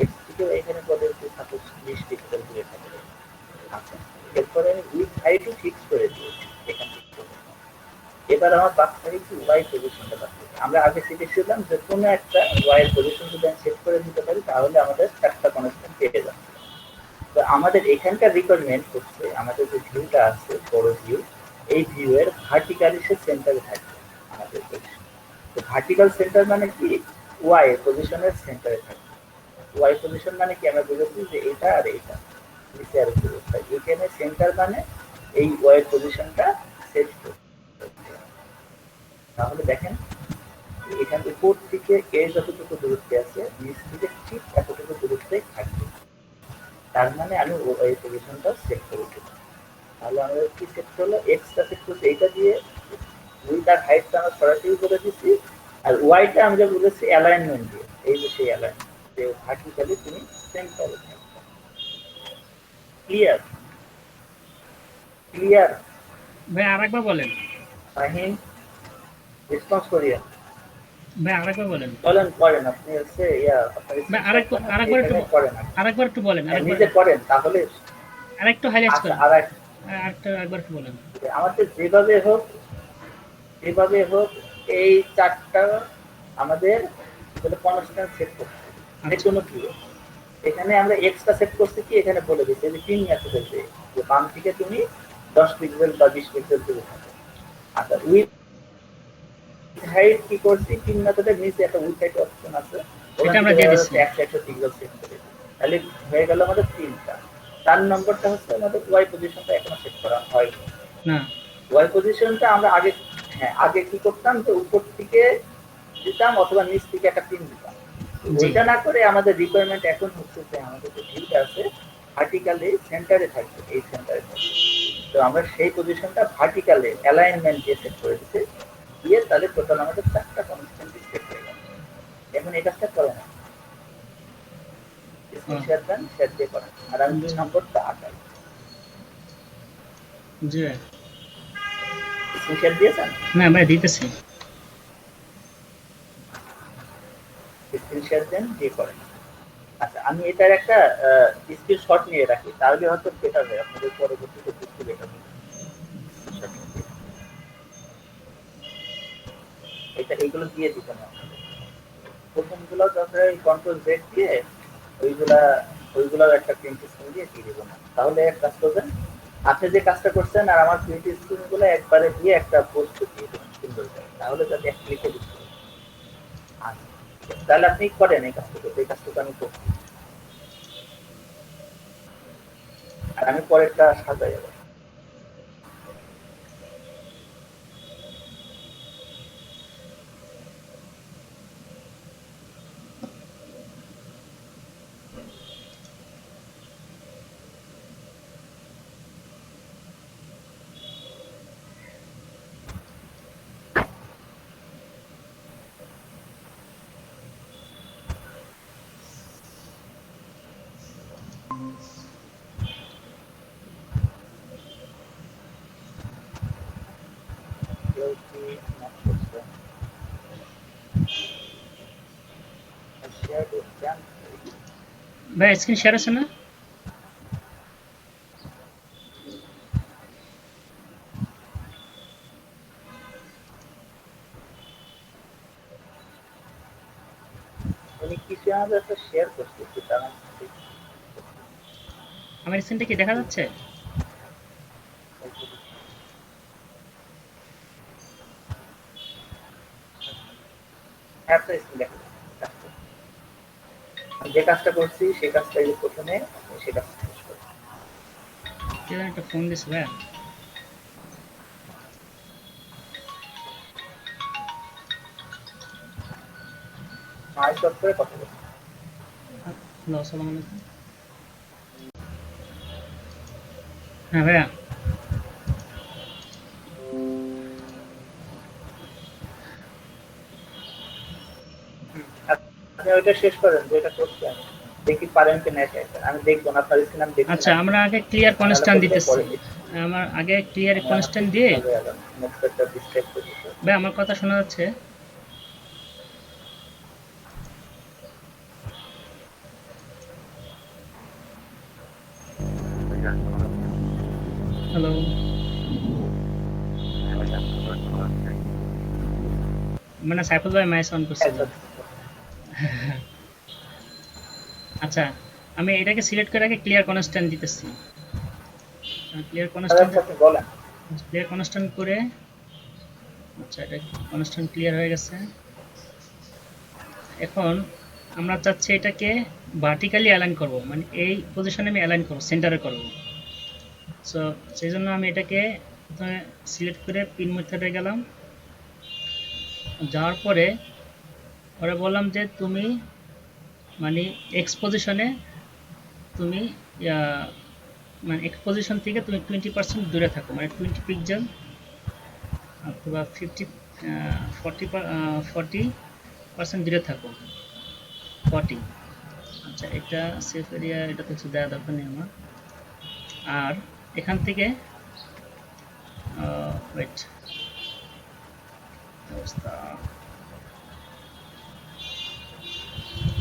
এক্স থেকে এখানে বলে যে সাপোজ 20 পিক্সেল দিয়ে থাকে। আচ্ছা, এরপরে আমি উইথ হাইটও ফিক্স করে দিয়েছি এখান থেকে। এবার আমার পাচ্ছে কি ওয়াই পজিশনটা পাচ্ছে। আমরা আগে শিখেছিলাম যে কোনো একটা ওয়াই এর পজিশন যদি আমি সেট করে দিতে পারি তাহলে আমাদের চারটা কনস্ট্যান্ট পেয়ে যাবে। তো আমাদের এখানকার রিকোয়ারমেন্ট হচ্ছে আমাদের যে ভিউটা আছে বড় ভিউ, এই ভিউ এর ভার্টিক্যালি সে সেন্টারে থাকবে আমাদের পজিশন। তো ভার্টিক্যাল সেন্টার মানে কি ওয়াই এর পজিশনের সেন্টারে থাকবে। ওয়াই পজিশন মানে কি আমরা বুঝেছি যে এটা আর এইটা নিচে আর উপরে। এখানে সেন্টার মানে এই ওয়াই এর পজিশনটা সেট করতে। তাহলে দেখেন এখান উপর থেকে এ যতটুকু দূরত্বে আছে নিচ থেকে ঠিক এতটুকু দূরত্বে থাকবে। তার মানে আমি ওই পজিশনটা সেট করে দেবো। তাহলে আমাদের কি সেট হলো, এক্সটা সেট করছি এইটা দিয়ে, উইটার হাইটটা আমরা সরাসরি করে দিচ্ছি, আর ওয়াইটা আমরা বলেছি অ্যালাইনমেন্ট দিয়ে। এই যে সেই অ্যালাইনমেন্ট যে ভার্টিক্যালি তুমি সেন্টারে থাকবে। ক্লিয়ার? ক্লিয়ার? ভাই আরেকবার বলেন। ফাহিম রেসপন্স করিয়া ভাই আরেকবার বলেন। বলেন করেন আপনি হচ্ছে ভাই আরেকবার একটু করেন, আরেকবার একটু বলেন। নিজে করেন তাহলে আরেকটু হাইলাইট করেন। একবার একটু বলেন। আমাদের যেভাবে হোক এই চারটা আমাদের কনস্ট্যান্ট সেট করতে হবে যে কোনো কি। এখানে আমরা এক্সট্রা সেট করছি কি এখানে বলে দিচ্ছি যে 3 মেথডের যে বাম থেকে তুমি 10 পিক্সেল বা 20 পিক্সেল দূরে থাকো। আচ্ছা উইথ হাইট কি করছি 3 মেথডের নিচে একটা উইথ হাইট অপশন আছে, এটা আমরা দিয়ে দিচ্ছি 100 পিক্সেল সেট করে। তাহলে হয়ে গেল আমাদের 3টা। 4 নম্বরটা হচ্ছে আমাদের ওয়াই পজিশনটা এখনো সেট করা হয়নি না। ওয়াই পজিশনটা আমরা আগে কি করতাম যে উপর থেকে দিতাম অথবা নিচ থেকে একটা পিন দিতাম। ওইটা না করে আমাদের রিকোয়ারমেন্ট এখন হচ্ছে যে আমাদের যে ভিউটা আছে ভার্টিক্যালি সেন্টারে থাকবে, এই সেন্টারে থাকবে। তো আমরা সেই পজিশনটা ভার্টিক্যালি অ্যালাইনমেন্ট দিয়ে সেট করে দিতে দিয়ে তাহলে টোটাল আমাদের 4টা কনস্ট্যান্ট সেট হয়ে গেল। এখন এই কাজটা করে না শেয়ার দেন, শেয়ার দিয়ে করেন। আর আমি 2 নম্বরটা আঁকাই। জি শেয়ার দিয়েছেন? না ভাই দিতেছি। স্ক্রিনশট দেন দিয়ে করেন। আচ্ছা আমি এটার একটা স্ক্রিনশট নিয়ে রাখি তাহলে হয়তো বেটার হয়, আপনাদের পরবর্তীতে বুঝতে বেটার হবে। এটা এইগুলো দিয়ে দিবেন আপনাদের প্রথমগুলো যখন কন্ট্রোল জেড দিয়ে ওইগুলো একটা প্রিন্ট স্ক্রিন দিয়ে দেবেন। তাহলে এক কাজ করবেন, আপনি যে কাজটা করছেন আর আমার প্রিন্ট স্ক্রিনগুলো একবারে দিয়ে একটা পোস্ট দিয়ে দেবেন সুন্দর করে, তাহলে যাতে এক ক্লিকে বুঝতে পারেন। তাহলে আপনি করেন এই কাজটুকু, এই কাজটুকু আমি করছি আর আমি পরেরটা সাজাই যাবো। ভাই স্ক্রিন শেয়ার আছে না? উনি কিছু আমাদের একটা শেয়ার করতেছে, আমার স্ক্রিনটা কি দেখা যাচ্ছে? যে কাজটা করছি সেই কাজটা প্রথমে সে কাজটা শেষ করছি। একটা ফোন দিছে ভাই। সফটওয়্যারে কথা বলছি। হ্যালো আসসালামু আলাইকুম। হ্যাঁ ভাইয়া আপনি ওইটা শেষ করেন যেটা করছি আমি, দেখি পারেন কি না। আমি দেখবো না আপনার স্ক্রিন আমি দেখব। আচ্ছা আমরা আগে ক্লিয়ার কনস্ট্যান্ট দিতেছি। আমার আগে ক্লিয়ার কনস্ট্যান্ট দিয়ে ভাই আমার কথা শোনা যাচ্ছে? হ্যালো মানে সাইফুল ভাই মাইস অন করছিল। আচ্ছা, আমি এটাকে সিলেক্ট করে আগে ক্লিয়ার কনস্ট্যান্ট দিতেছি। ক্লিয়ার কনস্ট্যান্ট আপনি বলেন। ক্লিয়ার কনস্ট্যান্ট করে, আচ্ছা এটা কনস্ট্যান্ট ক্লিয়ার হয়ে গেছে। এখন আমরা চাচ্ছি এটাকে ভার্টিক্যালি অ্যালাইন করব, মানে এই পজিশনে আমি অ্যালাইন করব, সেন্টারে করব। সো সেই জন্য আমি এটাকে প্রথমে সিলেক্ট করে পিন মেথডে গেলাম, যাওয়ার পরে ওরা বললাম যে তুমি মানে এক্স পজিশনে তুমি মানে এক্স পজিশন থেকে তুমি 20% দূরে থাকো, মানে 20 পিক্সেল অথবা 40% দূরে থাকো, 40। আচ্ছা, এটা সেফ এরিয়া, এটা তো কিছু দেওয়া দরকার নেই আমার। আর এখান থেকে ওয়েট অবস্থা,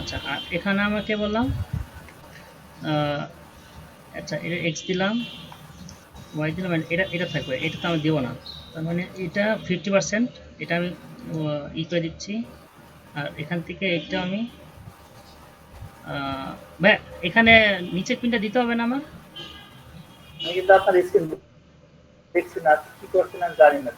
আচ্ছা আর এখানে আমাকে বললাম আচ্ছা এটা এক্স দিলাম, ওয়াই দিলাম, এটা এটা থাকবে, এটা তো আমি দেবো না। তার মানে এটা 50%, এটা আমি ই করে দিচ্ছি। আর এখান থেকে এটা আমি ভাই এখানে নিচের পিনটা দিতে হবে না আমার? আমি কিন্তু আপনার স্ক্রিন দেখছি না, কি করছেন আমি জানি না।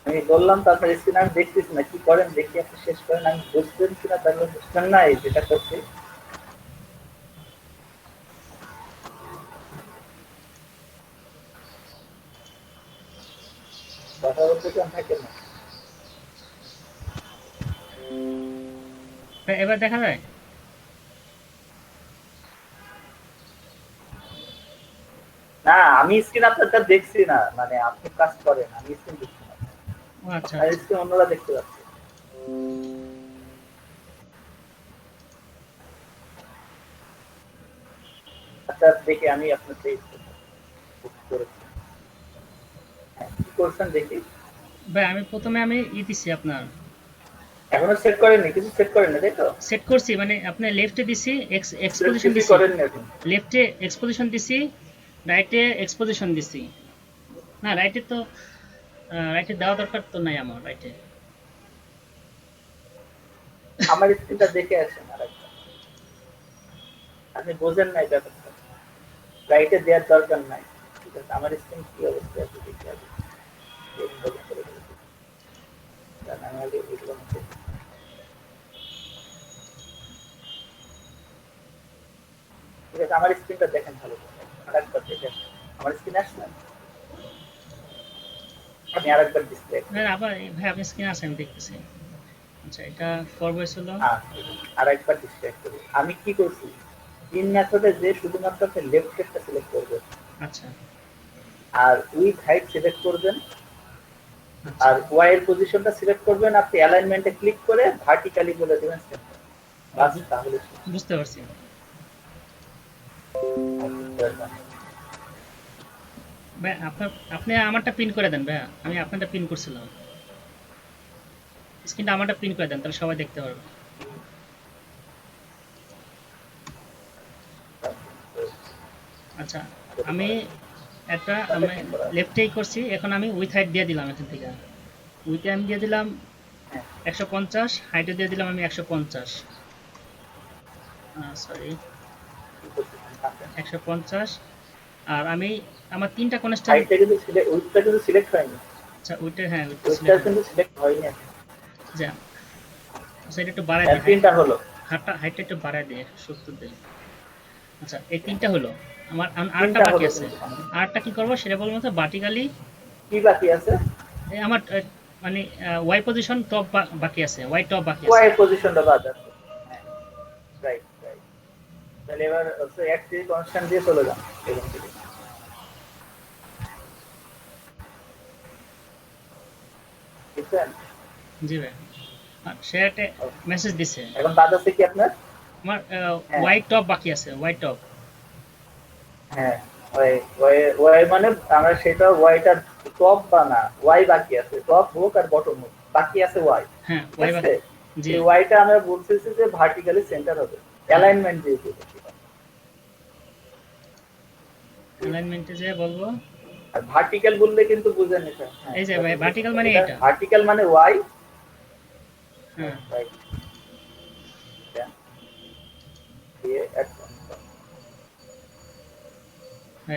আমি বললাম তো আপনার স্ক্রিন আমি দেখতেছি না, কি করেন দেখি, আপনি শেষ করেন। আমি বুঝতেন কিনা তাহলে বুঝতেন না এই যেটা করছি। কথা বলতে কেন থাকেন না? এবার দেখা যায়? না, আমি স্ক্রিন আপনারটা দেখছি না, মানে আপনি কাজ করেন, আমি স্ক্রিন দেখছি না। ও আচ্ছা, আর স্ক্রিন অন্যরা দেখতে পাচ্ছে। আচ্ছা দেখি আমি আপনার কি করছেন দেখি। ভাই আমি প্রথমে আমি দিছি আপনার, এখনো সেট করেননি, কিছু সেট করেন না তাই তো? সেট করছি, মানে আপনি লেফটে দিছি এক্স পজিশন কিছু দিছি, করেননি এখন? লেফটে এক্স পজিশন দিছি, রাইটে এক্স পজিশন দিছি। না রাইটে তো রাইটে দেওয়া দরকার তো নাই আমার রাইটে। আমার স্ক্রিনটা দেখে আসেন আরেকবার, আপনি বোঝেন নাই ব্যাপারটা, রাইটে দেওয়ার দরকার নাই। ঠিক আছে, আমার স্ক্রিন কি অবস্থা আছে দেখে আসেন। আমি আগে এগুলো মধ্যে ঠিক আছে, আমার স্ক্রিনটা দেখেন ভালো করে, আরেকবার দেখে আসেন। আমার স্ক্রিন আসছে, আমি আরেকবার ডিসপ্লে। না আবার ভাই আপনি স্ক্রিন আছে আমি দেখতেছি। আচ্ছা এটা ফরওয়ার্ড ছিল, হ্যাঁ, আরেকবার ডিসপ্লে করি। আমি কি করছি, তিন মেথডে যে শুধুমাত্র আপনি লেফট সাইডটা সিলেক্ট করবেন, আচ্ছা আর উইথ হাইট সিলেক্ট করবেন, আর ওয়াই এর পজিশনটা সিলেক্ট করবেন। আপনি অ্যালাইনমেন্টে ক্লিক করে ভার্টিক্যালি বলে দিবেন সেন্টার, বাস তাহলে বুঝতে পারছি। ভাই আপনি আমারটা পিন করে দেন ভাই, আমি আপনারটা পিন করছিলাম, স্ক্রিনটা আমারটা পিন করে দেন, তাহলে সবাই দেখতে পারবে। আচ্ছা আমি একটা আমি লেফটেই করছি, এখন আমি উইথ হাইট দিয়ে দিলাম, এখান থেকে উইথে আমি দিয়ে দিলাম 150, হাইটে দিয়ে দিলাম আমি 150, সরি 150। আর আমি আমার তিনটা কনস্ট্যান্ট, হাইটটা কিন্তু উইথটা কিন্তু সিলেক্ট হয়নি। আচ্ছা উইথে, হ্যাঁ উইথে উইথটা কিন্তু সিলেক্ট হয়নি। যা আচ্ছা এটা একটু বাড়াই দিই, তিনটা হলো, হাইটটা একটু বাড়াই দিই 170 দিই। আচ্ছা এই তিনটা হলো আমার, আরেকটা বাকি আছে, আরেকটা কি করবো সেটা বলবো তো। ভার্টিক্যালি কি বাকি আছে? আমার মানে ওয়াই পজিশন টপ বাকি আছে, ওয়াই টপ বাকি আছে, ওয়াই এর পজিশনটা বাদ আছে। Right right. তাহলে এবার হচ্ছে এক থেকে কনস্ট্যান্ট দিয়ে চলে যান এখান থেকে। বুঝছেন? জি ভাই। সে একটা মেসেজ দিছে, এখন বাদ আছে কি আপনার? আমার ওয়াই টপ বাকি আছে, ওয়াই টপ। হ্যাঁ, ওয়াই মানে আমরা সেটা ওয়াইটা টপ বা না, ওয়াই বাকি আছে, টপ হোক আর বটম হোক, বাকি আছে ওয়াই। হ্যাঁ ওয়াই বাকি, জি এই ওয়াইটা আমরা বলতেছি যে ভার্টিক্যালি সেন্টার হবে, অ্যালাইনমেন্ট দিয়ে দিতে। অ্যালাইনমেন্টে যে বলবো আর ভার্টিক্যাল বললে কিন্তু বুঝেন এটা। এই যে ভাই ভার্টিক্যাল মানে এটা। ভার্টিক্যাল মানে ওয়াই, হ্যাঁ হয়ে গেছে।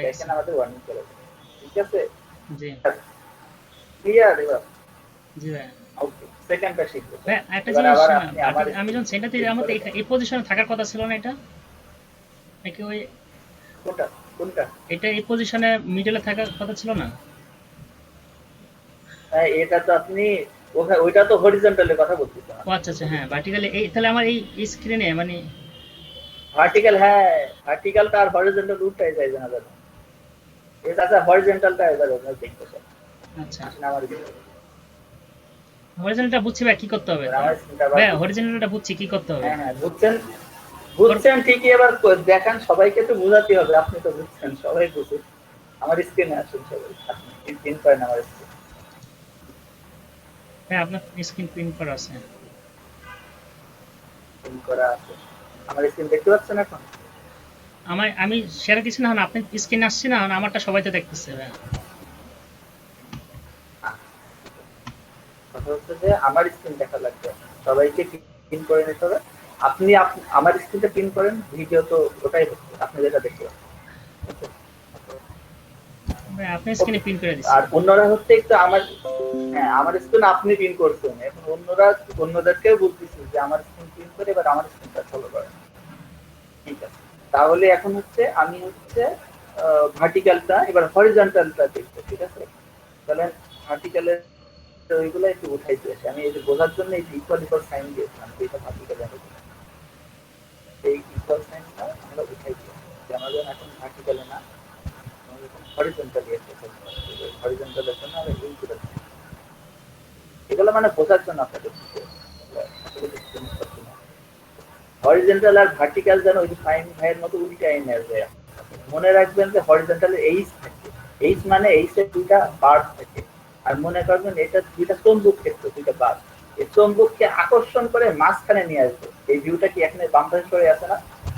দেখেন আমাদের ওয়ার্নিং চলে যাবে। ঠিক আছে, জি ক্লিয়ার এবার? জি ভাই। ওকে, সেকেন্ডটা শিখবো। ভাই একটা এবার জিনিস আবার না, আপনি আমার আমি যখন সেন্টার দিয়ে আমার এই পজিশনে থাকার কথা ছিল না এটা, নাকি ওই কোনটা কোনটা? এটা এই পজিশনে মিডলে থাকার কথা ছিল না? হ্যাঁ, এটা তো আপনি ওইটা তো হরিজন্টালের কথা বলতেছেন। ও আচ্ছা আচ্ছা, হ্যাঁ ভার্টিক্যালি এই, তাহলে আমার এই স্ক্রিনে মানে ভার্টিক্যাল, হ্যাঁ ভার্টিক্যালটা আর হরিজন্টাল উল্টাই যায় না জানো। এটা আচ্ছা হরিজন্টালটা এবার আমরা দেখবো স্যার। আচ্ছা আসেন আমার দিকে। হরিজন্টালটা বুঝছি ভাই, কি করতে হবে? এবার আমার স্ক্রিনটা ভাই হরিজন্টালটা বুঝছি, কি করতে হবে? হ্যাঁ হ্যাঁ বুঝছেন, বুঝছেন ঠিকই। এবার দেখান, সবাইকে তো বোঝাতে হবে। আপনি তো বুঝছেন, সবাই বুঝুন। আমার স্ক্রিনে আসুন সবাই, আপনি পিন করেন আমার স্ক্রিন। হ্যাঁ আপনার স্ক্রিন প্রিন্ট করা আছে। পিন করা আছে, আমার স্ক্রিন দেখতে পাচ্ছেন এখন? আমি শেয়ার দিচ্ছি না, আপনি স্ক্রিন আসছে না, আমারটা সবাই তো দেখতেছে ভাই। কথা হচ্ছে যে আমার স্ক্রিন দেখা লাগবে, সবাইকে পিন করে নিতে হবে। আপনি আমার স্ক্রিনটা পিন করেন, ভিডিও তো ওটাই হচ্ছে, আপনি যেটা দেখতে পাচ্ছেন। ভাই আপনি স্ক্রিনে প্রিন্ট করে দিচ্ছি। আর অন্যরা হচ্ছে একটু আমার, হ্যাঁ আমার স্ক্রিন আপনি পিন করছেন, এখন অন্যদেরকেও বলতেছি যে আমার স্ক্রিন পিন করে এবার আমার স্ক্রিনটা ফলো করেন। ঠিক আছে, তাহলে এখন হচ্ছে আমি হচ্ছে ভার্টিক্যালটা, এবার হরিজন্টালটা দেখবো। ঠিক আছে, তাহলে ভার্টিক্যালের ওইগুলো একটু উঠাই দিয়েছি আমি, এই যে বোঝার জন্য এই ইকুয়াল ইকুয়াল সাইন দিয়েছিলাম, এটা ভার্টিক্যাল এই ইকুয়াল সাইনটা আমরা উঠাই দিয়েছি, যে আমাদের এখন ভার্টিক্যালে না, হরিজন্টালি হরিজন্টালের জন্য আমরা এইগুলো, এগুলো মানে বোঝার জন্য আপনাদের হরিজন্টাল আর ভার্টিক্যাল যেন ওই যে সাইন ভাইয়ের মতো উল্টাই নেবে। মনে রাখবেন যে হরিজন্টালে এইচ থাকে, এইচ মানে এইচ এর দুইটা বার থাকে। আর মনে করবেন এটা দুইটা চৌম্বক ক্ষেত্র, দুইটা বার, এই চৌম্বককে আকর্ষণ করে মাঝখানে নিয়ে আসবে। এই ভিউটা কি এখানে বাম পাশে সরে আছে না?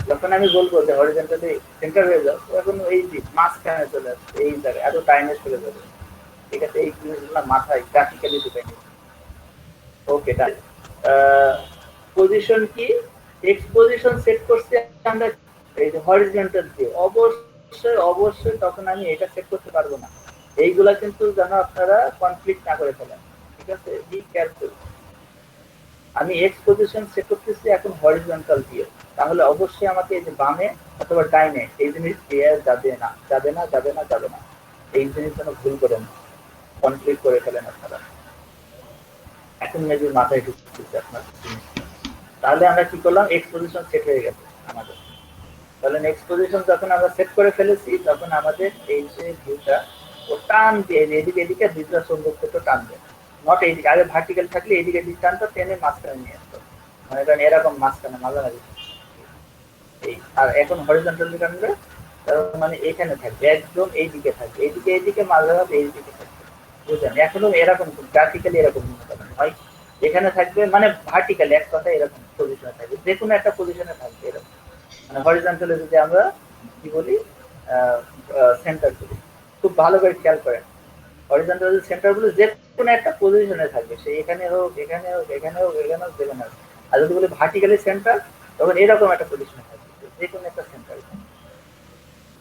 যখন আমি বলবো যে হরিজন্টালি সেন্টার হয়ে যাও, তখন এই যে মাঝখানে চলে আসবে, এই জায়গায় এত টাইমে চলে যাবে। ঠিক আছে, এই জিনিসগুলো মাথায় গ্রাফিক্যালি ডিপেন্ড। ওকে, ডান। পজিশন কি? এক্স পজিশন সেট করতে আমরা এই যে হরিজন্টাল দিয়ে, অবশ্যই অবশ্যই তখন আমি এটা সেট করতে পারবো না। এইগুলা কিন্তু যেন আপনারা কনফ্লিক্ট না করে ফেলেন। ঠিক আছে, বি কেয়ারফুল। আমি এক্স পজিশন সেট করতেছি এখন হরিজন্টাল দিয়ে, তাহলে অবশ্যই আমাকে এই যে বামে অথবা ডাইনে এই জিনিস দেওয়া যাবে না, যাবে না, যাবে না, যাবে না। এই জিনিস যেন ভুল করেন, কনফ্লিক্ট করে ফেলেন আপনারা। এখন মেবি মাথায় ঢুকতেছে আপনার। তাহলে আমরা কি করলাম, এক্স পজিশন সেট হয়ে গেছে আমাদের। তাহলে নেক্সট পজিশন যখন আমরা সেট করে ফেলেছি, তখন আমাদের এই যে ভিউটা ও টান দিয়ে এদিকে এদিকে দুইটা চৌম্বক ক্ষেত্র টানবে, নট এইদিকে। আগে ভার্টিক্যাল থাকলে এইদিকে এদিকে টানতো, টেনে মাঝখানে নিয়ে আসতো, মনে করেন এরকম মাঝখানে মাঝামাঝি। এই আর এখন হরিজন্টাল টানবে, তার মানে এখানে থাকবে, একদম এইদিকে থাকবে, এইদিকে এইদিকে মাঝামাঝি এইদিকে থাকবে। বুঝলেন? এখনো এরকম গ্রাফিক্যালি এরকম হয়, এখানে থাকবে মানে ভার্টিক্যালি এক কথা এরকম পজিশনে থাকবে, যে কোনো একটা পজিশনে থাকবে এরকম। মানে হরিজন্টালে যদি আমরা কি বলি সেন্টার বলি, খুব ভালো করে খেয়াল করেন, হরিজন্টাল সেন্টার বলি যে কোনো একটা পজিশনে থাকবে, সে এখানে হোক, এখানে হোক, এখানে হোক, এখানে হোক, যেখানে হোক। আর যদি বলি ভার্টিক্যালি সেন্টার, তখন এরকম একটা পজিশনে থাকবে, যে কোনো একটা সেন্টার।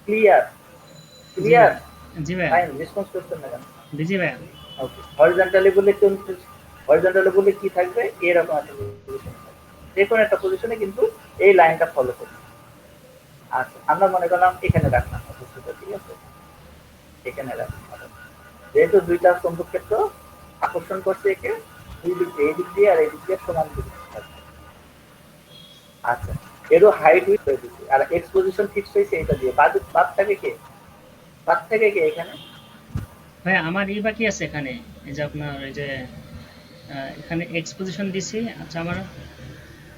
ক্লিয়ার? ক্লিয়ার? জি ভাই। ফাইন, রেসপন্স করছেন না কেন? জি ভাই। ওকে, হরিজন্টালি বলে কোন, হরিজন্টালি বলে কি থাকবে, এরকম একটা পজিশনে থাকবে, যে কোনো একটা পজিশনে কিন্তু এই লাইনটা ফলো করবে। আচ্ছা, আমরা মনে করলাম এখানে রাখলাম, ঠিক আছে, এখানে রাখলাম। যেহেতু দুইটা চৌম্বক ক্ষেত্র আকর্ষণ করছে একে, দুই দিক দিয়ে, এই দিক দিয়ে আর এই দিক দিয়ে সমান দিক থাকবে। আচ্ছা, এরও হাইট উইথ হয়ে দিচ্ছি, আর এক্স পজিশন ফিক্স হয়েছে এটা দিয়ে। বাদ থাকে কে? বাদ থাকে কে এখানে? ভাই আমার এই বাকি আছে এখানে, এই যে আপনার এই যে এখানে এক্স পজিশন দিছি। আচ্ছা আমার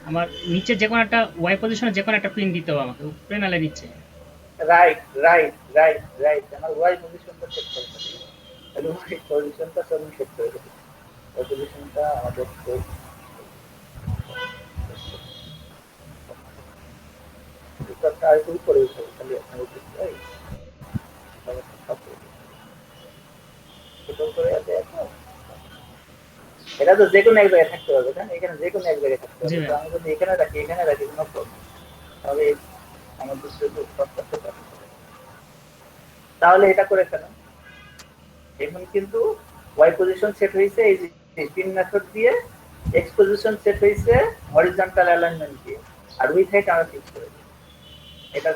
আমার নিচে যে কোনো একটা ওয়াই পজিশনে যে কোনো একটা পিন দিতে হবে আমাকে, উপরে নালে নিচে। রাইট রাইট রাইট রাইট, আমার ওয়াই পজিশনটা সেট করতে হবে। তাহলে ওয়াই পজিশনটা সবই সেট করে দেবো। ওয়াই পজিশনটা আমাদের আর একটু উপরে উঠে, খালি আপনার উপরে এটা তো যে কোনো এক জায়গায় থাকতে পারবে, তাই না? এখানে যে কোনো এক জায়গায় থাকতে জি পারবে। ভাই। তো আমি যদি এখানে রাখি কোনো প্রবলেম, তাহলে আমার দুটো শর্ট করতে পারবে। তাহলে এটা করে ফেলেন। এখন কিন্তু ওয়াই পজিশন সেট হয়েছে এই যে পিন মেথড দিয়ে, এক্স পজিশন সেট হয়েছে হরিজন্টাল অ্যালাইনমেন্ট দিয়ে, আর উইথ হাইট আমরা ফিক্স করে দিই। এটা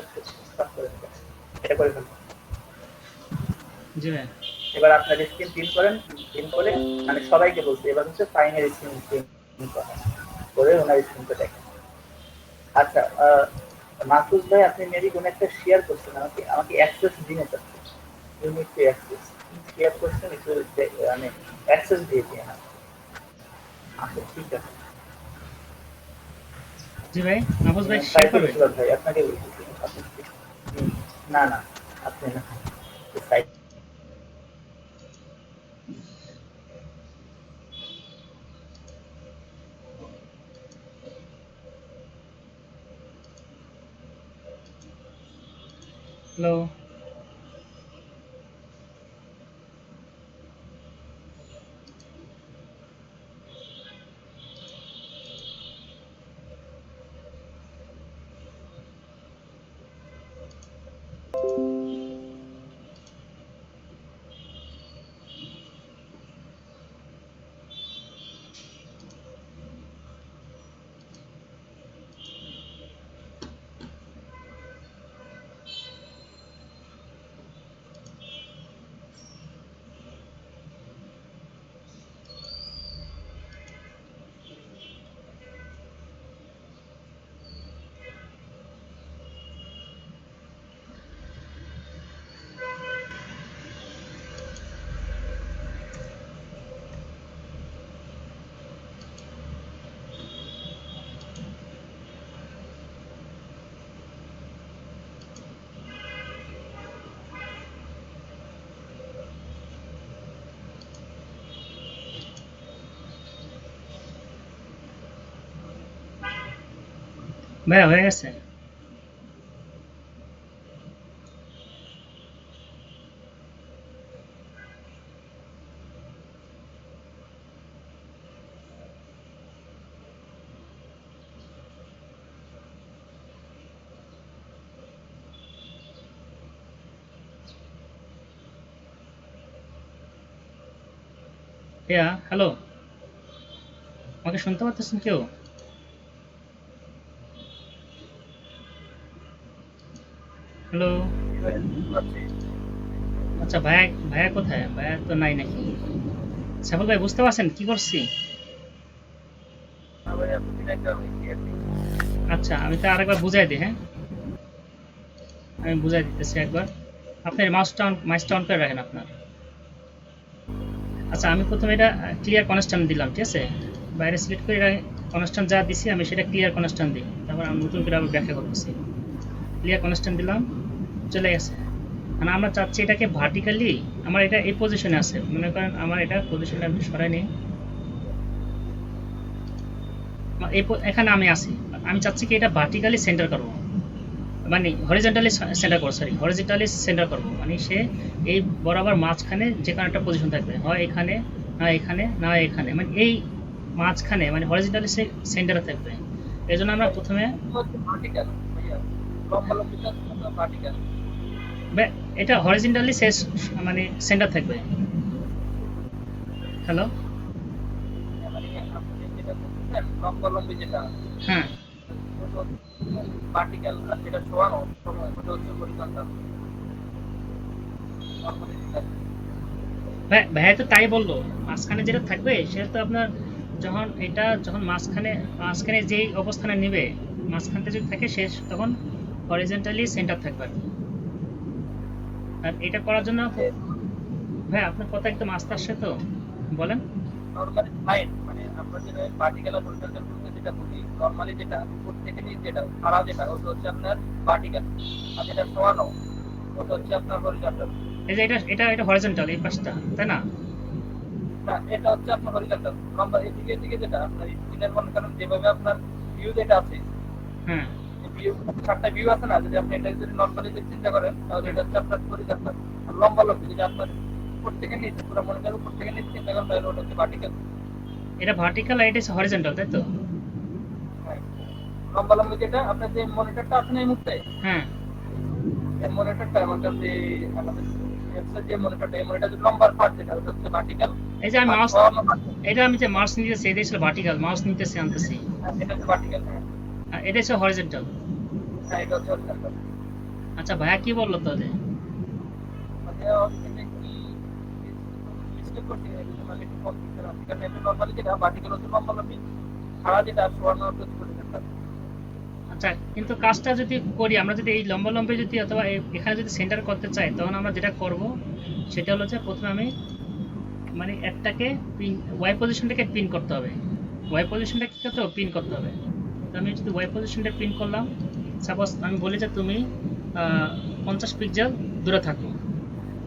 কাজ করে ফেলেন। এটা করে ফেলেন। জি ভাই। এবার আপনার স্ক্রিন প্রিন্ট করে মানে সবাইকে বলছি এবার হচ্ছে ফাইনাল স্ক্রিন প্রিন্ট করে ওনার স্ক্রিনটা দেখেন। আচ্ছা, মাহফুজ ভাই আপনি মেবি কোনো একটা শেয়ার করছেন, আমাকে অ্যাক্সেস দিন চাচ্ছেন। You need to access share করছেন, একটু মানে অ্যাক্সেস দিয়ে দিন। আচ্ছা ঠিক আছে। জি ভাই, মাহফুজ ভাই শেয়ার করবে। ভাই আপনাকে বলতেছি আপনি না না আপনি না সাইড হ্যালো। ভাইয়া হয়ে গেছে? ভাইয়া হ্যালো, আমাকে শুনতে পাচ্ছেন কেউ? হ্যালো। আচ্ছা ভাইয়া, ভাইয়া কোথায়? ভাইয়া তো নাই নাকি? সাফল ভাই বুঝতে পারছেন কি করছি? আচ্ছা আমি তো আরেকবার বুঝাই দিই। হ্যাঁ, আমি বুঝাই দিতেছি একবার। আপনার মাউসটা অন করে রাখেন আপনার। আচ্ছা আমি প্রথমে এটা ক্লিয়ার কনস্ট্যান্ট দিলাম, ঠিক আছে? বাইরে সিলেক্ট করে কনস্ট্যান্ট যা দিছি আমি সেটা ক্লিয়ার কনস্ট্যান্ট দিই, তারপর আমি নতুন করে আবার ব্যাখ্যা করতেছি। ক্লিয়ার কনস্ট্যান্ট দিলাম, চলে গেছে। মানে আমরা চাচ্ছি এটাকে ভার্টিক্যালি, আমার এটা এই পজিশনে আছে, মনে করেন আমার এটা পজিশনে আমি সরাই নিই, এখানে আমি আছি। আমি চাচ্ছি কি এটা ভার্টিক্যালি সেন্টার করবো, মানে হরিজন্টালি সেন্টার করবো, সরি হরিজন্টালি সেন্টার করবো, মানে সে এই বরাবর মাঝখানে যে কোনো একটা পজিশন থাকবে, হয় এখানে না এখানে না এখানে, মানে এই মাঝখানে মানে হরিজন্টালি সেন্টারে থাকবে। এই জন্য আমরা প্রথমে এটা হরিজন্টালি মানে সেন্টার থাকবে। হ্যালো, হ্যাঁ ভাইয়া তো তাই বললো, মাঝখানে যেটা থাকবে সেটা তো আপনার যখন মাঝখানে যেই অবস্থানে নেবে, মাঝখানটা যদি থাকে সে তখন হরিজন্টালি সেন্টার থাকবে। আর এটা করার জন্য ভাই আপনার কথা একদম আস্তে আসছে তো, বলেন। মানে আমরা যেটা পার্টিকেল আর হরিজন্টাল বলতে যেটা বলি, নরমালি যেটা প্রত্যেকে যেটা সারা যেটা ওটা হচ্ছে আপনার পার্টিকেল, আর যেটা সরানো ওটা হচ্ছে আপনার হরিজন্টাল। এই যে এটা হরিজন্টাল এই পাশটা, তাই না? না, এটা হচ্ছে আপনার হরিজন্টাল। লম্বা এদিকে যেটা আপনার স্ক্রিনের মনে করেন যেভাবে আপনার ভিউ যেটা আছে, হ্যাঁ ভিউ চারটা ভিউ আছে না, যদি আপনি এটা যদি নরমালি চিন্তা করেন তাহলে এটা হচ্ছে আপনার হরিজন্টাল। আর লম্বা যেটা আপনার উপর থেকে নিচে পুরো মনে করেন উপর থেকে নিচে চিন্তা করেন তাহলে ওটা হচ্ছে ভার্টিক্যাল। এটা ভার্টিক্যাল আর এটা হরিজন্টাল, তাই তো? লম্বা লম্বি যেটা আপনার যে মনিটরটা আছে না এই মুহূর্তে, হ্যাঁ, এই মনিটরটা আমার কাছে আমাদের যে মনিটরটা, এই মনিটর লম্বার পার্ট যেটা ওটা হচ্ছে ভার্টিক্যাল। এই যে আমি মাউস, এটা আমি যে মাউস নিতেছি এটা ছিল ভার্টিক্যাল, মাউস নিতেছি আনতেছি, এটা হচ্ছে ভার্টিক্যাল। আর এটা হচ্ছে হরিজন্টাল। হ্যাঁ, এটা হচ্ছে horizontal। আচ্ছা ভাইয়া কি বললো তাহলে? মানে এটা কি মিস্টেক করছি, মানে একটু কনফিউশন আছে, কারণ এটা নরমালি যেটা ভার্টিক্যাল হচ্ছে লম্বা লম্বি, ছাড়া যেটা সোয়ানো প্রতি পরিমাণটা। আচ্ছা, কিন্তু কাজটা যদি করি আমরা, যদি এই লম্বা লম্বি যদি অথবা এখানে যদি সেন্টার করতে চাই, তখন আমরা যেটা করব সেটা হলো যে প্রথমে আমি মানে একটাকে পিন, ওয়াই পজিশনটাকে পিন করতে হবে। ওয়াই পজিশনটা কি করতে হবে? পিন করতে হবে। তো আমি যদি ওয়াই পজিশনটা পিন করলাম, সাপোজ আমি বলি যে তুমি 50 পিক্সেল দূরে থাকো,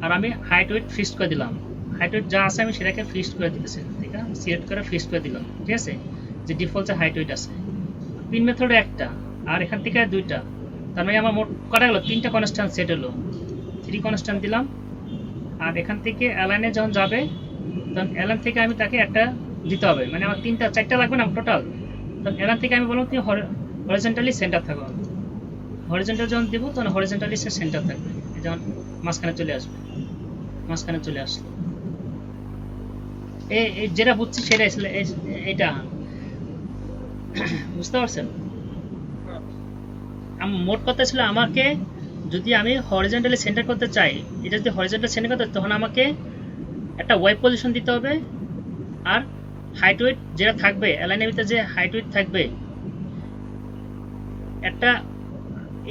আর আমি হাইট ওয়েট ফিক্সড করে দিলাম। হাইট ওয়েট যা আছে আমি সেটাকে ফিক্সড করে দিতেছি, ঠিক আছে, সিলেক্ট করে ফিক্সড করে দিলাম, ঠিক আছে, যে ডিফল্ট যে হাইট ওয়েট আছে। পিন মেথডে একটা, আর এখান থেকে দুইটা, তার মানে আমার মোট কটা গেল? 3টা কনস্ট্যান্ট সেট হলো। 3 কনস্ট্যান্ট দিলাম, আর এখান থেকে অ্যালাইনে যখন যাবে তখন অ্যালাইন থেকে আমি তাকে একটা দিতে হবে, মানে আমার 4টা লাগবে না টোটাল। তখন অ্যালাইন থেকে আমি বললাম তুমি হরিজন্টালি সেন্টার থাকো। হরিজন্টাল যখন দিব তখন হরিজন্টালি সে সেন্টার থাকবে, যখন মাঝখানে চলে আসবে, মাঝখানে চলে আসলো। এই যেটা বুঝছি সেটাই ছিল এইটা, বুঝতে পারছেন? মোট কথা ছিল আমাকে যদি আমি হরিজন্টালি সেন্টার করতে চাই, এটা যদি হরিজন্টাল সেন্টার করতে, তখন আমাকে একটা ওয়েব পজিশন দিতে হবে, আর হাইট ওয়েট যেটা থাকবে অ্যালাইনের ভিতরে, যে হাইট ওয়েট থাকবে একটা,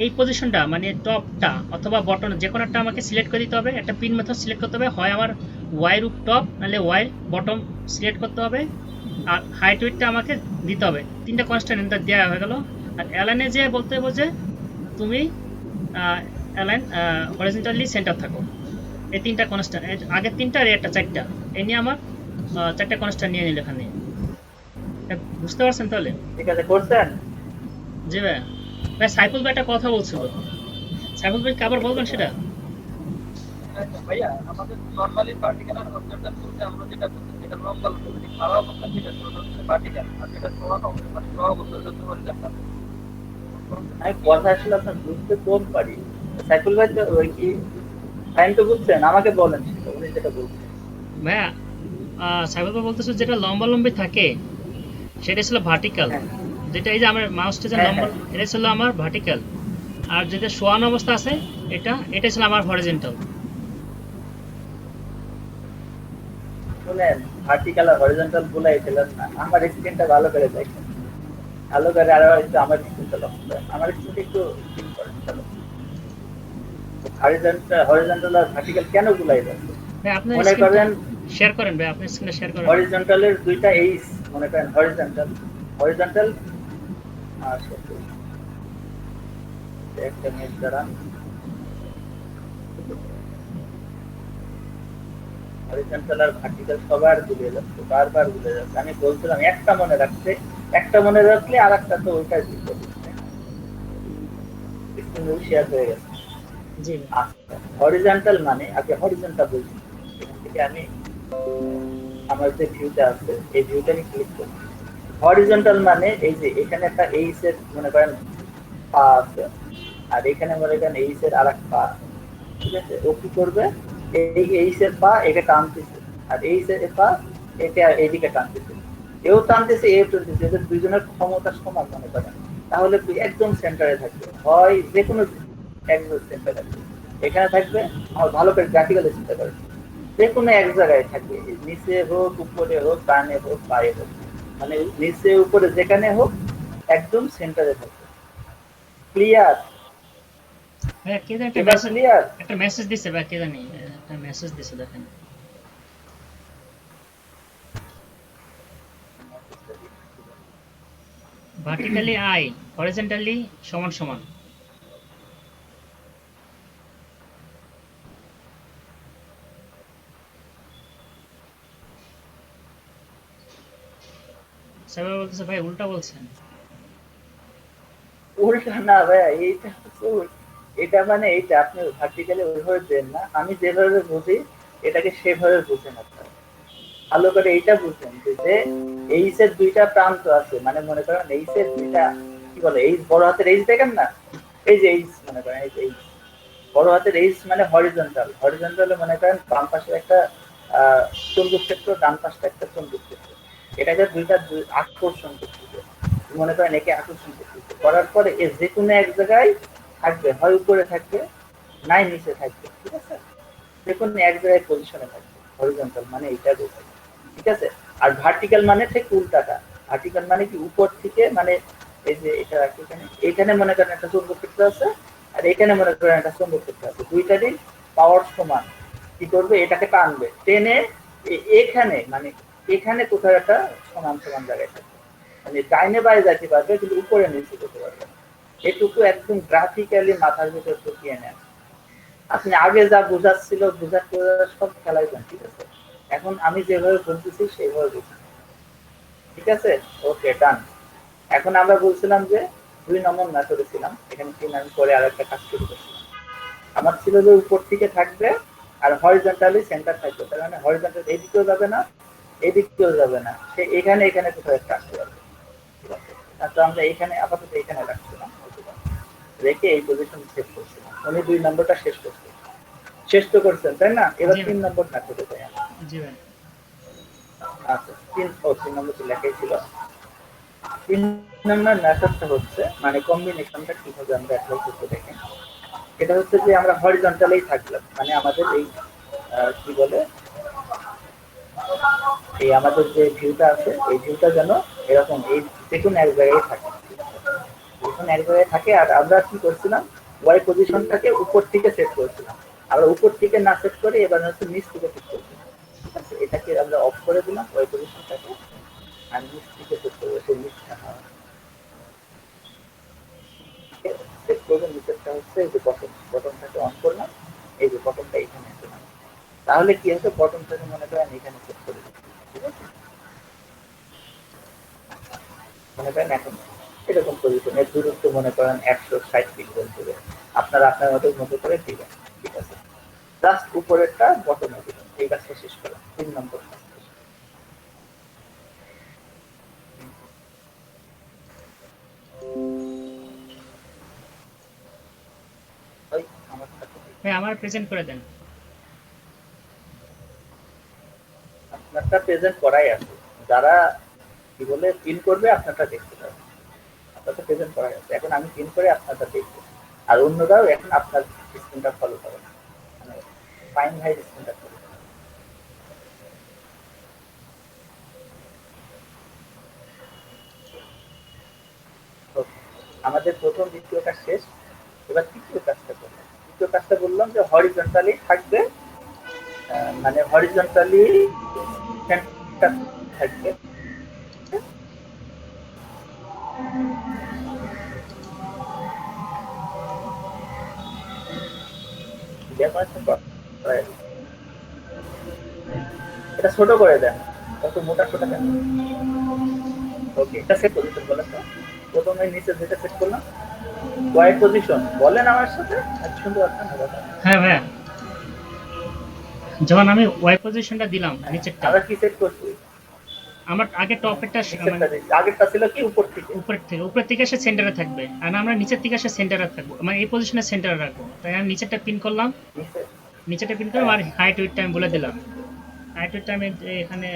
এই পজিশনটা মানে টপটা অথবা বটন যে কোনো একটা আমাকে সিলেক্ট করে দিতে হবে। একটা পিন মেথড সিলেক্ট করতে হবে, হয় আমার ওয়াই রুট টপ নাহলে ওয়াই বটম সিলেক্ট করতে হবে, আর হাইট ওয়েটটা আমাকে দিতে হবে। 3টা কনস্ট্যান্ট দেওয়া হয়ে গেল। আর অ্যালাইনে যে বলতে হবে যে তুমি অ্যালাইন হরিজন্টালি সেন্টার থাকো। এই 3টা কনস্ট্যান্ট, আগের 3টা আর একটা 4টা, এই নিয়ে আমার 4টা কনস্ট্যান্ট নিয়ে নিল এখানে। বুঝতে পারছেন তাহলে? ঠিক আছে, করছেন? জি ভাই। ভাই সাইফুল ভাই একটা কথা বলছিল, সাইফুল ভাই আবার বলবেন সেটা? ভাইয়া আমাদের নরমালি ভার্টিক্যাল আর হরিজন্টাল বলতে আমরা যেটা বলছি, যেটা লম্বা লম্বি খারাপ অবস্থা যেটা হচ্ছে ভার্টিক্যাল, আর যেটা সোয়ানো মানে সোয়া অবস্থা হচ্ছে হরিজন্টাল। আমি কথা আসলে আপনার বুঝতে কম পারি। সাইফুল ভাই তো ওই কি টাইম তো বুঝছেন, আমাকে বলেন সেটা, উনি যেটা বলছেন। ভাইয়া সাইফুল ভাই বলতেছে যেটা লম্বা লম্বি থাকে সেটা ছিল ভার্টিক্যাল, হ্যাঁ যেটা এই যে আমার মাউসটা যে হ্যাঁ লম্বা, হ্যাঁ, এটা ছিল আমার ভার্টিক্যাল, আর যেটা শোয়ানো অবস্থা আছে এটা ছিল আমার হরিজন্টাল। শুনেন, ভার্টিক্যাল আর হরিজন্টাল বলাই ফেলেন না, আমার স্ক্রিনটা ভালো করে দেখেন, ভালো করে আরো একটু আমার স্ক্রিনটা লক্ষ্য করেন, আমার স্ক্রিনটা একটু জুম করেন। চলো, হরিজন্টাল আর ভার্টিক্যাল কেন গুলাই যাচ্ছে? ভাই আপনার মনে স্ক্রিনটা করেন শেয়ার করেন, ভাই আপনার স্ক্রিনটা শেয়ার করেন। হরিজন্টালের দুইটা এইস, মনে করেন হরিজন্টাল হরিজন্টাল আর একটা মিনিট দাঁড়ান, হরিজন্টাল আর ভার্টিক্যাল সবার ভুলে যাচ্ছে, বারবার ভুলে যাচ্ছে। আমি বলছিলাম একটা মনে রাখতে, একটা মনে রাখলে আর একটা তো ওইটাই দিতে শেয়ার হয়ে গেছে। জি আচ্ছা, হরিজন্টাল মানে আগে হরিজন্টাল বলছি, এখান থেকে আমি আমার যে ভিউটা আছে এই ভিউটা আমি ক্লিক করি। হরিজন্টাল মানে এই যে এখানে একটা এইচ এর মনে করেন পা আছে, আর এখানে মনে করেন এইচ এর আর এক পা, ঠিক আছে, ও কি করবে, এই এইচ এর পা একে টানতেছে, আর এইচ এর পা একে এইদিকে টানতেছে, এও টানতেছে এও টানতেছে, এদের দুইজনের ক্ষমতা সমান মনে করেন, তাহলে তুই একদম সেন্টারে থাকবে, হয় যে কোনো একদম সেন্টারে থাকবে, এখানে থাকবে, আমার ভালো করে গ্রাফিক্যালি চিন্তা করে, যে কোনো এক জায়গায় থাকবে, নিচে হোক উপরে হোক ডানে হোক পায়ে হোক, মানে নিচে উপরে যেখানে হোক একদম সেন্টারে থাকবে। ক্লিয়ার? ভাইয়া কে জানি এবার ক্লিয়ার? একটা মেসেজ দিছে, ভাই কে জানি একটা মেসেজ দিছে, দেখেন। ভার্টিক্যালি আই, হরিজন্টালি সমান সমান। সাইবার বলতেছে ভাই উল্টা বলছেন। উল্টা না ভাইয়া, এইটা হচ্ছে এটা মানে এইটা আপনি ভার্টিক্যালি ওইভাবে দেন না, আমি যেভাবে বুঝি এটাকে সেভাবে বুঝেন আপনারা। ভালো করে এইটা বুঝবেন যে এইচ এর দুইটা প্রান্ত আছে, মানে মনে করেন এইচ এর দুইটা কি বলে, এইচ বড় হাতের এইচ দেখেন না, এই যে এইচ মনে করেন, এই যে এইচ বড় হাতের এইচ মানে হরিজন্টাল, হরিজন্টালে মনে করেন বাম পাশে একটা চৌম্বক ক্ষেত্র, ডান পাশে একটা চৌম্বক ক্ষেত্র, এটাকে দুইটা আকর্ষণ করতেছে, মনে করেন একে আকর্ষণ করতেছে, করার পরে এ যে কোনো এক জায়গায় থাকবে, হয় উপরে থাকবে নাই নিচে থাকবে, ঠিক আছে, যে কোনো এক জায়গায় পজিশনে থাকবে, হরিজন্টাল মানে এইটা বোঝায়, ঠিক আছে। আর ভার্টিক্যাল মানে ঠিক উল্টাটা, ভার্টিক্যাল মানে কি উপর থেকে, মানে এই যে এটা রাখি এখানে, এখানে মনে করেন একটা চৌম্বক ক্ষেত্র আছে, আর এখানে মনে করেন একটা চৌম্বক ক্ষেত্র আছে, দুইটারই পাওয়ার সমান, কি করবে এটাকে টানবে, টেনে এখানে মানে এখানে কোথাও একটা সমান সমান জায়গায় থাকবে, মানে ডাইনে বাইরে যাইতে পারবে কিন্তু উপরে নিচে যেতে পারবে না। এটুকু একদম গ্রাফিক্যালি মাথার ভিতর ঢুকিয়ে নেন। আপনি আগে যা বোঝাচ্ছিল বোঝাতে সব খেলাই যান, ঠিক আছে, এখন আমি যেভাবে বলতেছি সেইভাবে বুঝুন, ঠিক আছে, ওকে ডান। এখন আমরা বলছিলাম যে 2 নম্বর মেথডে ছিলাম, এখানে 3 আমি পরে আরেকটা কাজ শুরু করছিলাম। আমার ছিল যে উপর থেকে থাকবে আর হরিজন্টালি সেন্টার থাকবে, তার মানে হরিজন্টাল এদিকেও যাবে না এদিকেও যাবে না, সে এখানে এখানে কোথাও একটা আসতে পারবে, ঠিক আছে। তো আমরা এখানে আপাতত এখানে রাখছিলাম, রেখে এই পজিশন সেট করছিলাম, উনি 2 নম্বরটা শেষ করছেন, শেষ তো করছেন তাই না, এবার জি 3 নম্বর মেথডে যাই আমরা। জি ভাই। আচ্ছা 3 নম্বর তো লেখাই ছিল। 3 নম্বর মেথডটা হচ্ছে মানে কম্বিনেশনটা কিভাবে আমরা অ্যাপ্লাই করতে দেখেন, এটা হচ্ছে যে আমরা হরিজন্টালেই থাকলাম, মানে আমাদের এই কি বলে, এই আমাদের যে ভিউটা আছে এই ভিউটা যেন এরকম এই দেখুন এক জায়গায় থাকে, দেখুন এক জায়গায় থাকে, আর আমরা কি করছিলাম ওয়াই পজিশনটাকে উপর থেকে সেট করেছিলাম, আমরা উপর থেকে না সেট করে এবার হচ্ছে নিচ থেকে সেট করছিলাম, ঠিক আছে, এটাকে আমরা অফ করে দিলাম ওয়াই পজিশনটাকে, আর নিচ থেকে সেট করবো, সেই নিচটা সেট করবো, নিচেরটা হচ্ছে এই যে বটনটাকে অন করলাম, এই যে বটনটা এখানে আছে, তাহলে কি হচ্ছে বটনটাকে মনে করেন এখানে সেট করে দিচ্ছি, ঠিক আছে, মনে করেন এখন এরকম পজিশনের দূরত্ব মনে করেন 160 পিক্সেল দেবে, আপনারা আপনার মতো করে দিবেন, ঠিক আছে, জাস্ট উপরেরটা বটনে দিবেন, এই কাজটা শেষ করেন, 3 নম্বর কাজ শেষ। ওই আমার সাথে ভাই আমার প্রেজেন্ট করে দেন। আপনারটা প্রেজেন্ট করাই আছে, যারা কি বলে পিন করবে আপনারটা দেখতে পাবে, আপনারটা প্রেজেন্ট করাই আছে, এখন আমি পিন করে আপনারটা দেখবো, আর অন্যরাও এখন আপনার স্ক্রিনটা ফলো করে, মানে ফাইন ভাই স্ক্রিনটা ফলো করে। আমাদের প্রথম দ্বিতীয় কাজ শেষ, এবার তৃতীয় কাজটা করলাম, তৃতীয় কাজটা বললাম যে হরিজন্টালি থাকবে, মানে হরিজন্টালি থাকবে, এটা ছোট করে দেন, কত মোটা ছোট দেন, ওকে এটা সেট পজিশন বলেন তো, প্রথমে নিচে যেটা সেট করলাম ওয়াই পজিশন বলেন আমার সাথে, এত সুন্দর আছে না কথা, হ্যাঁ ভাইয়া, যখন আমি ওয়াই পজিশনটা দিলাম নিচেরটা, আমরা কি সেট করছি, আমার আগে টপেরটা মানে নিচেরটা দিচ্ছি, আগেরটা ছিল কি উপর থেকে, উপর থেকে এসে সেন্টারে থাকবে, আর আমরা নিচের থেকে এসে সেন্টারে থাকবো, মানে এই পজিশনে সেন্টারে রাখবো, তাই আমি নিচেরটা পিন করলাম, নিচে নিচেরটা পিন করলাম আর হাইট উইডটা আমি বলে দিলাম, হাইট উইডটা আমি এখানে